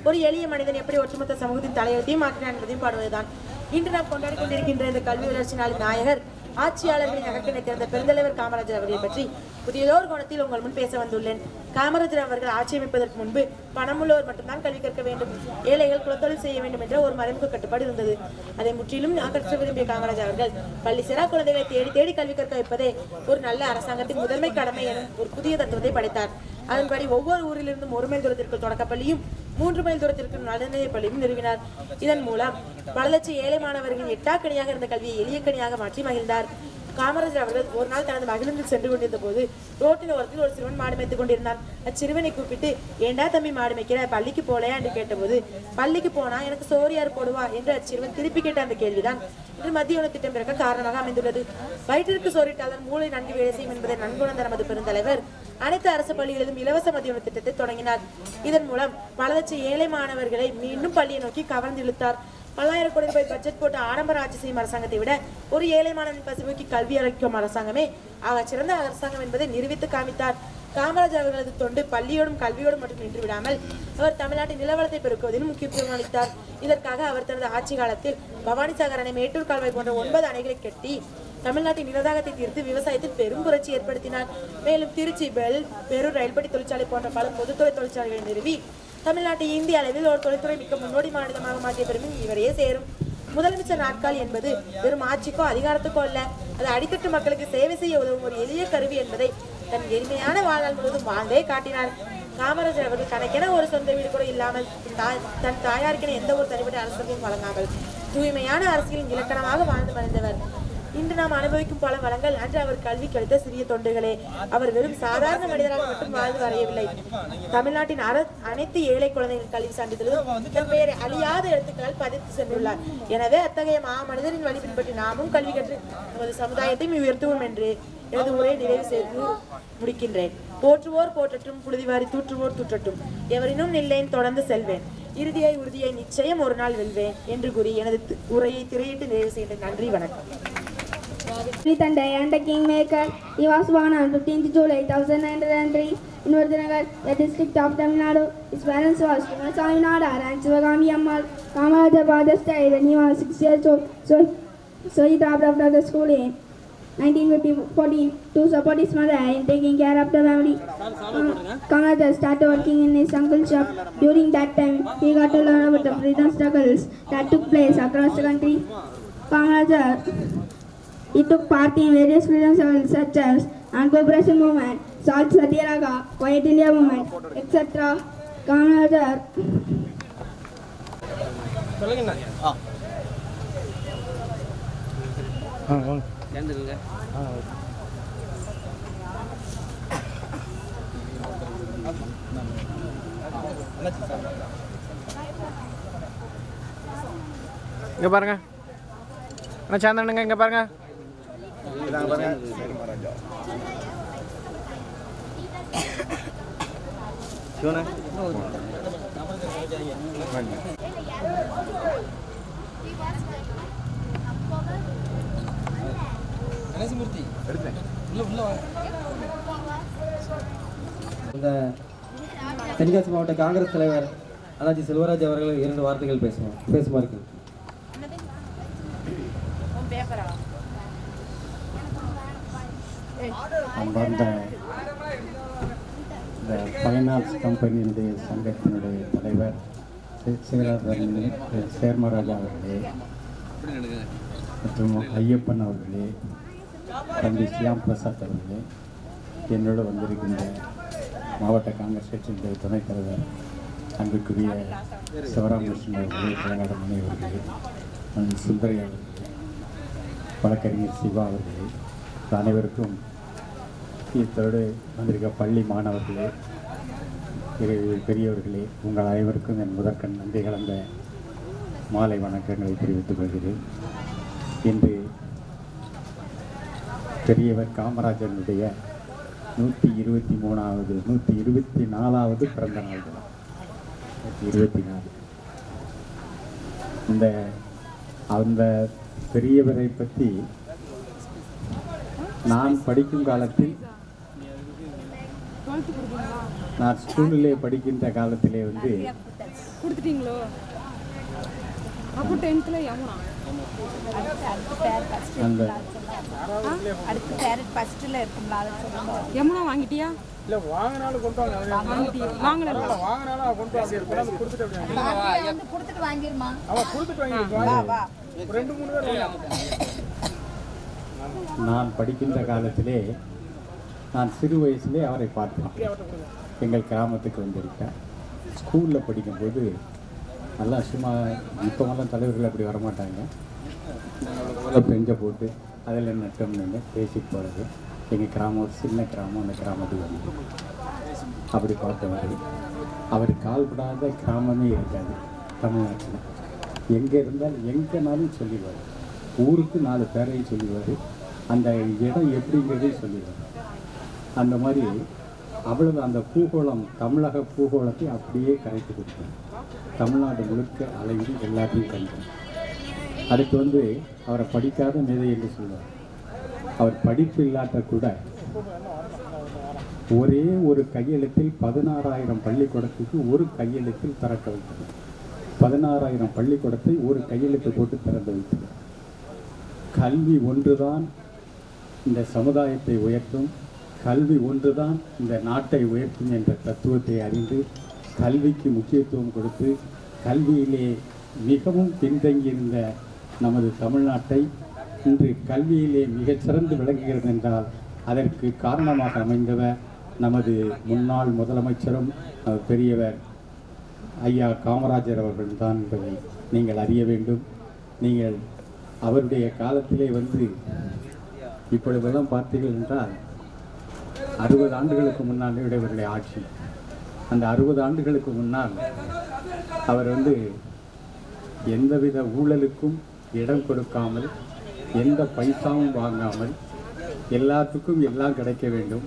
ஒரு எளிய மனிதன் எப்படி ஒட்டுமொத்த சமூகத்தின் தலையெழுத்தையும் மாற்றினார் என்பதையும் பாடுவதுதான். இன்று நாம் கொண்டாடி கொண்டிருக்கின்ற இந்த கல்வி வளர்ச்சி நாளின் நாயகர், ஆட்சியாளர்களின் அகற்றினை திறந்த பெருந்தலைவர் காமராஜர் அவர்களை பற்றி புதியதோர் கோணத்தில் உங்கள் முன் பேச வந்துள்ளேன். காமராஜர் அவர்கள் ஆட்சி அமைப்பதற்கு முன்பு பணமுள்ளவர் மட்டும்தான் கல்வி கற்க வேண்டும், ஏழைகள் குலத்தொழில் செய்ய வேண்டும் என்ற ஒரு மறைமுக கட்டுப்பாடு இருந்தது. அதை முற்றிலும் அகற்ற விரும்பிய காமராஜர் அவர்கள் பள்ளி சிறா குழந்தைகளை தேடி தேடி கல்வி கற்க வைப்பதே ஒரு நல்ல அரசாங்கத்தின் முதன்மை கடமை எனும் ஒரு புதிய தத்துவத்தை படைத்தார். அதன்படி ஒவ்வொரு ஊரிலிருந்தும் 1 மைல் தூரத்திற்கு தொடக்கப்பள்ளியும் 3 மைல் தூரத்திற்கு நடுநிலைப் பள்ளியும் நிறுவினார். இதன் மூலம் பல லட்சம் ஏழை மாணவர்களின் எட்டாக்கணியாக இருந்த கல்வியை எளிய கணியாக மாற்றி மகிழ்ந்தார். காமராஜர் அவர்கள் ஒரு நாள் தனது மகிழ்ச்சியில் சென்று கொண்டிருந்த போது ரோட்டின் ஓரத்தில் ஒரு சிறுவன் மாடு மேய்த்து கொண்டிருந்தான். அச்சிறுவனை கூப்பிட்டு, ஏண்டா தம்பி மாடு மேய்க்கிற, பள்ளிக்கு போலையா என்று கேட்டபோது, பள்ளிக்கு போனா எனக்கு சோறு யார் போடுவா என்று அச்சிறுவன் திருப்பி கேட்ட அந்த கேள்விதான் இன்று மத்திய உணவு திட்டம் பிறக்க காரணமாக அமைந்துள்ளது. வயிற்றிற்கு சோறிட்டால்தான் மூளை நன்கு வேலை செய்யும் என்பதை நன்குணர்ந்த நமது பெருந்தலைவர் அனைத்து அரசு பள்ளிகளிலும் இலவச மதிய உணவு திட்டத்தை தொடங்கினார். இதன் மூலம் பல லட்சம் ஏழை மாணவர்களை மீண்டும் பள்ளியை நோக்கி கவர்ந்து இழுத்தார். 1000 கோடி ரூபாய் பட்ஜெட் போட்டு ஆடம்பர ஆட்சி செய்யும் அரசாங்கத்தை விட ஒரு ஏழை மாணவனின் பசுமைக்கு கல்வி அளிக்கும் அரசாங்கமே ஆக சிறந்த அரசாங்கம் என்பதை நிரூபித்து காமித்தார். காமராஜர் அவர்களது தொண்டு பள்ளியோடும் கல்வியோடும் மட்டும் நின்று விடாமல் அவர் தமிழ்நாட்டின் நிலவளத்தை பெருக்குவதிலும் முக்கியத்துவம் அளித்தார். இதற்காக அவர் தனது ஆட்சி காலத்தில் பவானிசாகர் அணை, மேட்டூர் கால்வாய் போன்ற 9 அணைகளை கட்டி தமிழ்நாட்டின் நிலதாகத்தை தீர்த்து விவசாயத்தில் பெரும் புரட்சி ஏற்படுத்தினார். மேலும் திருச்சி, பெரூர் ரயில்படி தொழிற்சாலை போன்ற பல பொதுத்துறை தொழிற்சாலைகளை நிறுவி தமிழ்நாட்டை இந்திய அளவில் ஒரு தொழில்துறை மிக்க முன்னோடி மாநிலமாக மாற்றிய பெருமை இவரையே சேரும். முதலமைச்சர் நாட்காலி என்பது வெறும் ஆட்சிக்கோ அதிகாரத்துக்கோ அல்ல, அது அடித்தட்டு மக்களுக்கு சேவை செய்ய உதவும் ஒரு எளிய கருவி என்பதை தன் எளிமையான வாழ்நாள் முழுவதும் வாழ்ந்தே காட்டினார். காமராஜர் அவர்கள் தனக்கென ஒரு சொந்த வீடு கூட இல்லாமல் தன் தாயாருக்கென எந்த ஒரு தனிப்பட்ட அரசியலையும் வழங்காமல் தூய்மையான அரசியலின் இலக்கணமாக வாழ்ந்து மறைந்தவர். இன்று நாம் அனுபவிக்கும் பல வளங்கள் அன்று அவர் கல்வி கழித்த சிறிய தொண்டுகளே. அவர் வெறும் சாதாரண மனிதராக மட்டும் வாழ்ந்து வரையவில்லை. தமிழ்நாட்டின் அனைத்து ஏழை குழந்தைகள் கல்வி சான்றிதழும் தன் பெயரை அழியாத எழுத்துக்களால் பதித்து சென்றுள்ளார். எனவே அத்தகைய மனிதரின் வழி பின்பற்றி நாமும் கல்வி கற்று நமது சமுதாயத்தையும் உயர்த்துவோம் என்று எனது உரையை நிறைவு செய்து முடிக்கின்றேன். போற்றுவோர் போற்றட்டும், புழுதிவாரி தூற்றுவோர் தூற்றட்டும், எவரினும் நில்லேன் தொடர்ந்து செல்வேன், இறுதியை உறுதியை நிச்சயம் ஒரு நாள் வெல்வேன் என்று கூறி எனது உரையை திரையிட்டு நிறைவு செய்த நன்றி, வணக்கம். Sunday and the Kingmaker. He was born on 15th July 1903 in Virudhunagar, the district of Tamil Nadu. His parents was Kumaraswamy Nadar and Sivagami Ammal. Kamaraja father died when he was 6 years old, so he dropped out of the school in 1914 to support his mother in taking care of the family. Kamaraja started working in his uncle's shop. During that time, he got to learn about the freedom struggles that took place across the country. Kamaraja he took part in various freedom struggles such as Anti-Oppression Movement, Salt Satyagraha, Quiet India Movement, etc. Kamaraja இங்கே பாருங்க அண்ணா சாந்தனுங்க, இங்கே பாருங்க. இதாங்க பாருங்க மகாராஜா சிவனே இந்த தென்காசி மாவட்ட காங்கிரஸ் தலைவர் அண்ணாச்சி செல்வராஜ் அவர்கள் 2 வார்த்தைகள் பேசுமாறு. அன்பார்ந்த இந்த ஃபைனான்ஸ் கம்பெனியினுடைய சங்கத்தினுடைய தலைவர் சேர்மராஜா அவர்களே மற்றும் ஐயப்பன் அவர்களே, தம்பி சியாம் பிரசாத் அவர்களே, என்னோடு வந்திருக்கின்ற மாவட்ட காங்கிரஸ் கட்சியினுடைய துணைத் தலைவர் அன்புக்குரிய சிவராமகிருஷ்ணன் அவர்களே, கலங்காடமணி அவர்களே, சுந்தரி அவர்களே, வழக்கறிஞர் சிவா அவர்களே, அனைவருக்கும் இதோடு வந்திருக்க பள்ளி மாணவர்களே, பெரியவர்களே, உங்கள் அனைவருக்கும் என் முதற்கண் நன்றி கலந்த மாலை வணக்கங்களை தெரிவித்துக் கொள்கிறேன். இன்று பெரியவர் காமராஜனுடைய 124வது 124வது பிறந்த நாள் தினம். 124. அந்த பெரியவரை பற்றி நான் படிக்கும் காலத்தில், நான் ஸ்கூலிலே படிக்கின்ற காலத்திலே வந்து கொடுத்துட்டீங்களோ? அப்போ 10th அந்த யமுனா வாங்கிட்டியா? இல்லை வாங்கினாலும் கொண்டு வாங்க. வாங்கினாலும் கொண்டு வாங்க. கொடுத்துட்டு வாங்கிருமா? அவன் கொடுத்துட்டு வாங்கிருப்பான். 2-3 பேர். நான் படிக்கின்ற காலத்திலே, நான் சிறு வயசுலே அவரை பார்த்தேன். எங்கள் கிராமத்துக்கு வந்திருக்கேன். ஸ்கூலில் படிக்கும்போது நல்லா சும்மா, இப்போவெல்லாம் தலைவர்கள் அப்படி வரமாட்டாங்க, பெஞ்சை போட்டு அதில் நட்டம்னு பேசிட்டு போகிறது. எங்கள் கிராமம் ஒரு சின்ன கிராமம், அந்த கிராமத்துக்கு வந்து அப்படி பார்த்தவர். அவர் கால்படாத கிராமமே இருக்காது தமிழ்நாட்டில். எங்கே இருந்தால் எங்கேனாலும் சொல்லிடுவார். ஊருக்கு 4 பேரையும் சொல்லிடுவார். அந்த இடம் எப்படிங்கிறதையும் சொல்லிடுவார். அந்த மாதிரி அவ்வளவு அந்த பூகோளம், தமிழக பூகோளத்தை அப்படியே கரைத்து கொடுத்தார். தமிழ்நாடு முழுக்க அலைந்து எல்லாத்தையும் கண்டார். அடுத்து வந்து அவரை படிக்காத மேதை என்று சொல்லுவார். அவர் படிப்பு இல்லாட்ட கூட ஒரே ஒரு கையெழுத்தில் 16,000 பள்ளிக்கூடத்துக்கு ஒரு கையெழுத்தில் திறக்க வைத்தார். 16,000 பள்ளிக்கூடத்தை ஒரு கையெழுத்து போட்டு திறந்து வைத்தார். கல்வி ஒன்றுதான் இந்த சமுதாயத்தை உயர்த்தும், கல்வி ஒன்றுதான் இந்த நாட்டை உயர்த்தும் என்ற தத்துவத்தை அறிந்து கல்விக்கு முக்கியத்துவம் கொடுத்து கல்வியிலே மிகவும் பின்தங்கியிருந்த நமது தமிழ்நாட்டை இன்று கல்வியிலே மிகச்சிறந்து விளங்குகிறது என்றால் அதற்கு காரணமாக அமைந்தவர் நமது முன்னாள் முதலமைச்சரும் பெரியவர் ஐயா காமராஜர் அவர்கள் தான் என்பதை நீங்கள் அறிய வேண்டும். நீங்கள் அவருடைய காலத்திலே வந்து இப்பொழுதெல்லாம் பார்த்தீர்கள் என்றால் 60 ஆண்டுகளுக்கு முன்னால் இவருடைய ஆட்சி. அந்த 60 ஆண்டுகளுக்கு முன்னால் அவர் வந்து எந்தவித ஊழலுக்கும் இடம் கொடுக்காமல், எந்த பைசாவும் வாங்காமல், எல்லாத்துக்கும் எல்லாம் கிடைக்க வேண்டும்,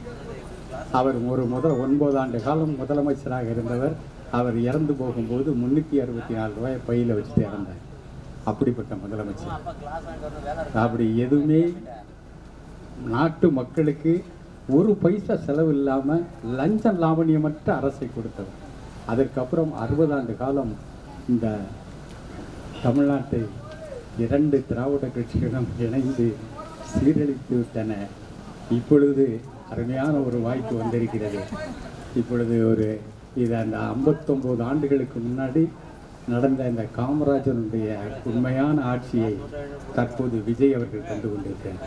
அவர் ஒரு 9 ஆண்டு காலம் முதலமைச்சராக இருந்தவர். அவர் இறந்து போகும்போது 364 ரூபாய் பையில் வச்சுட்டு இறந்தார். அப்படிப்பட்ட முதலமைச்சர். அப்படி எதுவுமே நாட்டு மக்களுக்கு ஒரு பைசா செலவு இல்லாமல் லஞ்சம் லாவணியமற்ற அரசை கொடுத்தவர். அதற்கப்புறம் 60 ஆண்டு காலம் இந்த தமிழ்நாட்டை 2 திராவிட கட்சிகளும் இணைந்து சீரழித்து விட்டன. இப்பொழுது அருமையான ஒரு வாய்ப்பு வந்திருக்கிறது. இப்பொழுது இது அந்த 59 ஆண்டுகளுக்கு முன்னாடி நடந்த இந்த காமராஜனுடைய உண்மையான ஆட்சியை தற்போது விஜய் அவர்கள் கண்டு கொண்டிருக்கிறார்.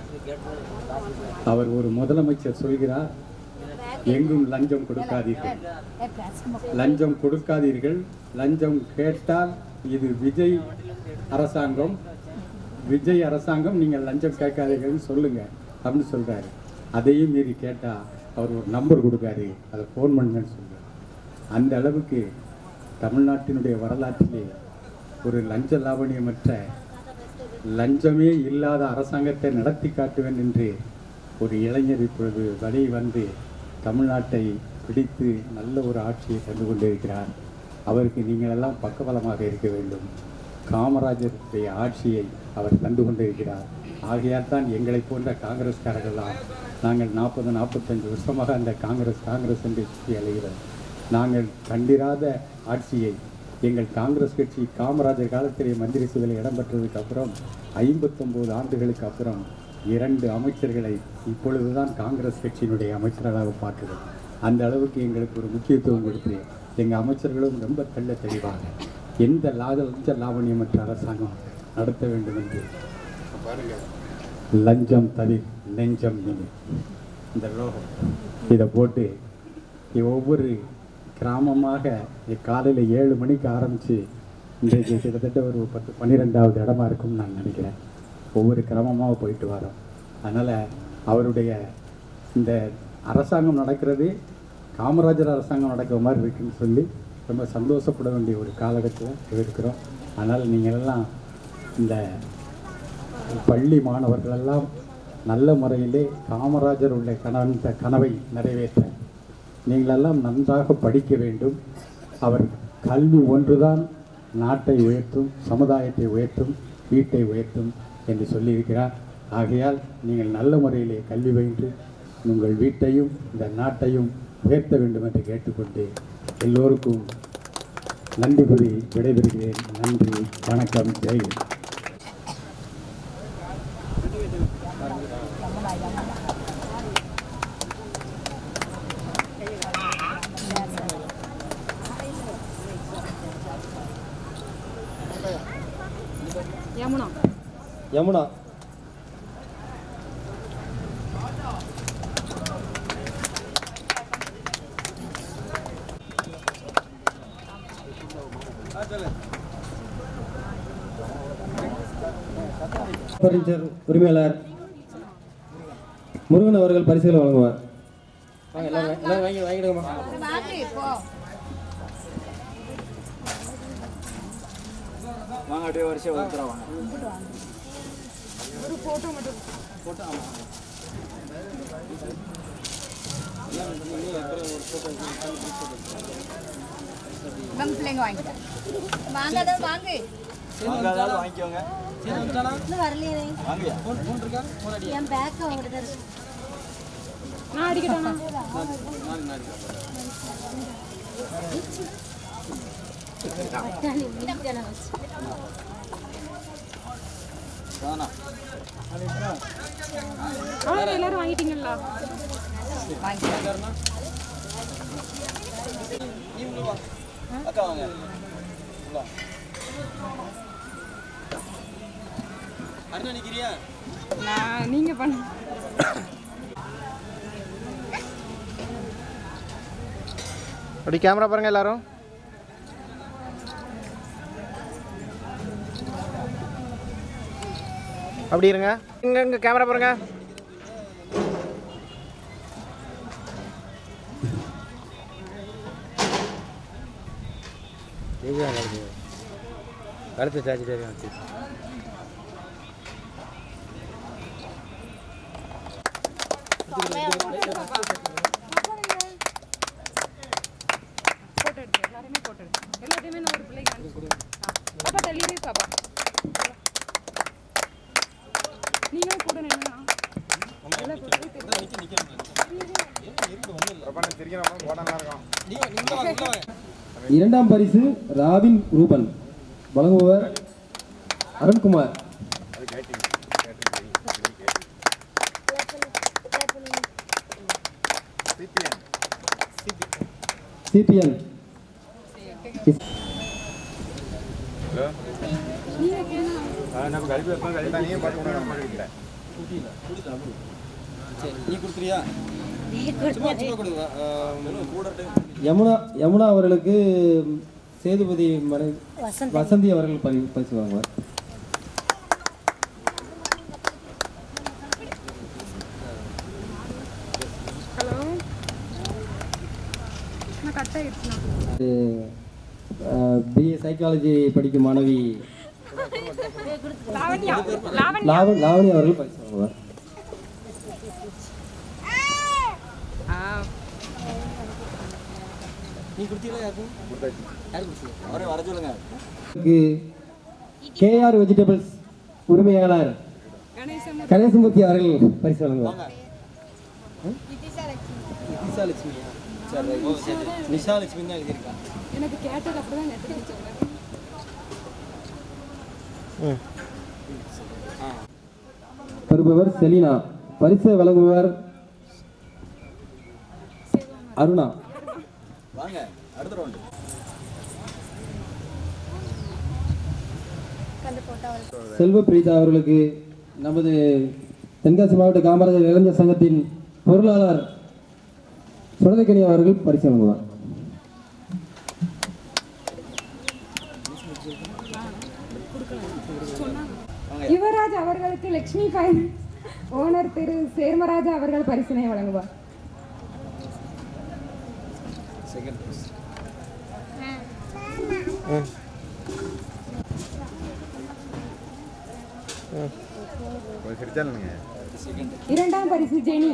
அவர் ஒரு முதலமைச்சர் சொல்கிறார், எங்கும் லஞ்சம் கொடுக்காதீர்கள், லஞ்சம் கொடுக்காதீர்கள், லஞ்சம் கேட்டால் இது விஜய் அரசாங்கம், நீங்கள் லஞ்சம் கேட்காதீர்கள்னு சொல்லுங்க அப்படின்னு சொல்றாரு. அதையும் மீறி கேட்டால் அவர் ஒரு நம்பர் கொடுக்காரு, அதை ஃபோன் பண்ணுங்கன்னு சொல்றாரு. அந்த அளவுக்கு தமிழ்நாட்டினுடைய வரலாற்றிலே ஒரு லஞ்ச லாவணியமற்ற, லஞ்சமே இல்லாத அரசாங்கத்தை நடத்தி காட்டுவேன் என்று ஒரு இளைஞர் இப்பொழுது வழி வந்து தமிழ்நாட்டை பிடித்து நல்ல ஒரு ஆட்சியை தந்து கொண்டிருக்கிறார். அவருக்கு நீங்களெல்லாம் பக்கபலமாக இருக்க வேண்டும். காமராஜருடைய ஆட்சியை அவர் தந்து கொண்டிருக்கிறார். ஆகையால் தான் எங்களை போன்ற காங்கிரஸ்காரர்கள்லாம் நாங்கள் 40-45 வருஷமாக அந்த காங்கிரஸ் என்று சுற்றி அலைகிறோம். நாங்கள் கண்டிராத ஆட்சியை எங்கள் காங்கிரஸ் கட்சி காமராஜர் காலத்திலே மந்திரி சபையில் இடம்பெற்றதுக்கு அப்புறம் 59 ஆண்டுகளுக்கு அப்புறம் 2 அமைச்சர்களை இப்பொழுதுதான் காங்கிரஸ் கட்சியினுடைய அமைச்சர்களாக பார்க்கிறோம். அந்த அளவுக்கு எங்களுக்கு ஒரு முக்கியத்துவம் கொடுத்து எங்கள் அமைச்சர்களும் ரொம்ப தெளிவாக எந்த லஞ்ச லாவணியமற்ற அரசாங்கம் நடத்த வேண்டும் என்று பாருங்கள். லஞ்சம் தவிர நெஞ்சம் நினை, இந்த லோகம் இதை போட்டு ஒவ்வொரு கிராமமாக காலையில் 7 மணிக்கு ஆரம்பித்து இன்றைக்கு கிட்டத்தட்ட ஒரு 10-12வது இடமா இருக்கும்னு நான் நினைக்கிறேன். ஒவ்வொரு கிராமமாக போயிட்டு வரோம். அதனால் அவருடைய இந்த அரசாங்கம் நடக்கிறது காமராஜர் அரசாங்கம் நடக்கிற மாதிரி இருக்குன்னு சொல்லி ரொம்ப சந்தோஷப்பட வேண்டிய ஒரு காலகட்டத்தில் இருக்கிறோம். அதனால் நீங்களெல்லாம் இந்த பள்ளி மாணவர்களெல்லாம் நல்ல முறையிலே காமராஜர் உள்ள கனவை நிறைவேற்ற நீங்களெல்லாம் நன்றாக படிக்க வேண்டும். அவர் கல்வி ஒன்றுதான் நாட்டை உயர்த்தும், சமுதாயத்தை உயர்த்தும், வீட்டை உயர்த்தும் என்று சொல்லியிருக்கிறார். ஆகையால் நீங்கள் நல்ல முறையிலே கல்வி பயின்று உங்கள் வீட்டையும் இந்த நாட்டையும் உயர்த்த வேண்டும் என்று கேட்டுக்கொண்டு எல்லோருக்கும் நன்றி கூறி விடைபெறுகிறேன். நன்றி, வணக்கம், ஜெய். யமுனா பர்னிச்சர் உரிமையாளர் முருகன் அவர்கள் பரிசுகளை வழங்குவார். எல்லாரும் வாங்கிடுங்கம்மா. வாங்க அப்படியே வருஷம் வாங்க. ஒரு போட்டோ மட்டும் போட்டோ. ஆமாம், நம்ம பிள்ளைங்க வாங்கிட்டேன். வாங்காதான் வாங்கு, வாங்காதான் வாங்கிக்கோங்க. வரலையே என் பேக் அவங்ககிட்ட இருக்கு. நான் அடிக்கட்டானா? எல்லாரும் வாங்கிட்டீங்களா? அக்கா வாங்க. அண்ணா நிக்கிறியா? நீங்க பண்ண அப்படி கேமரா பாருங்க எல்லாரும். அப்படி இருங்க. இங்க கேமரா பாருங்க. கழுத்து சாச்சிட்டு எல்லாரையுமே போட்டுடு. எல்லாத்தையுமே நான் ஒரு பிள்ளைக்கு அனுப்பிச்சு. பாப்பா தள்ளிடு பாப்பா. நீங்களும் கூட நின்னா. எல்லாம் போட்டு இரண்டாம் பரிசு ராபின் ரூபன், வழங்குபவர் அருண்குமார். சிபிஎன் யமுனா அவர்களுக்கு சேதுபதி மனைவி வசந்தி அவர்கள் பரிசு வாங்குவார். ஹலோ, நான் கட் ஆயிடுச்சுண்ணா. பிஏ சைக்காலஜி படிக்கும் மாணவி லாவண்யா லாவணி அவர்கள் பரிசு வாங்குவார். கேஆர் வெஜிடபிள்ஸ் உரிமையாளர் கணேசமூர்த்தி அவர்கள் பரிசு வழங்குவார். எனக்கு கேட்டது அப்படிதான் நெட்டு. பெறுபவர் செலினா. பரிசை வழங்குபவர் அருணா. செல்வ பிரீதா அவர்களுக்கு நமது தென்காசி மாவட்ட காமராஜர் இளைஞர் சங்கத்தின் பொருளாளர் சுடலைக்கணி அவர்கள் பரிசு வழங்குவார். யுவராஜ் அவர்களுக்கு லட்சுமி ஃபைனான்ஸ் ஓனர் திரு சேர்மராஜா அவர்கள் பரிசினை வழங்குவார். இரண்டாம் பரிசு ஜெனி.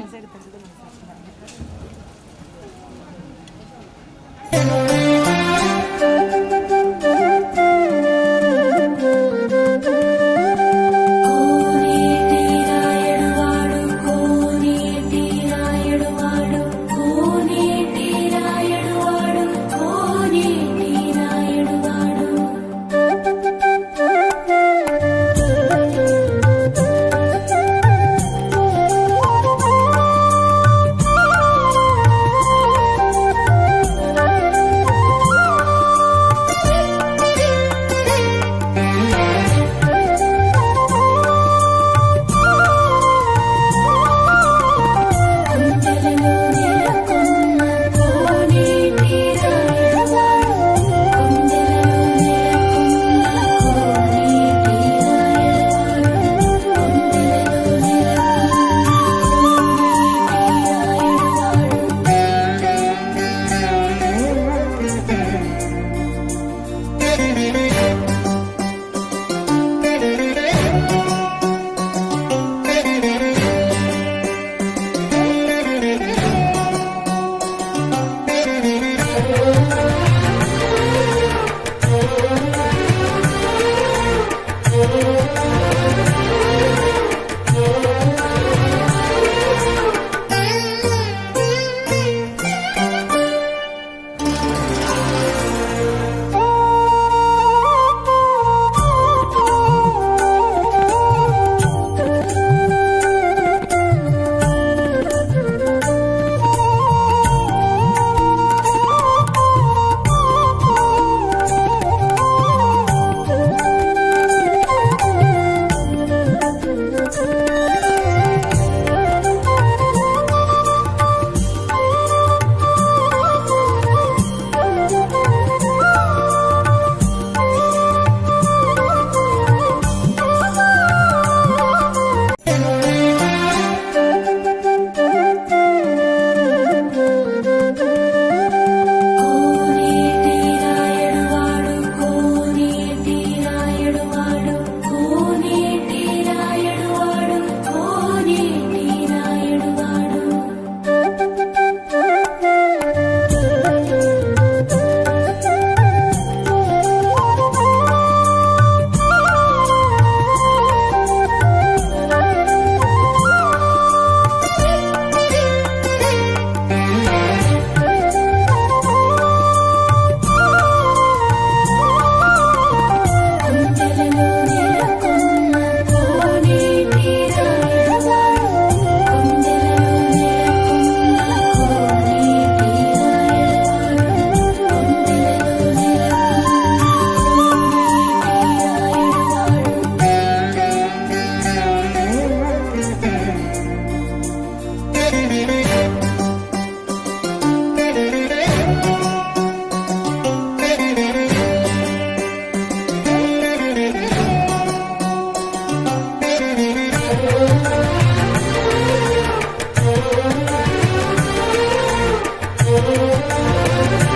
Thank you.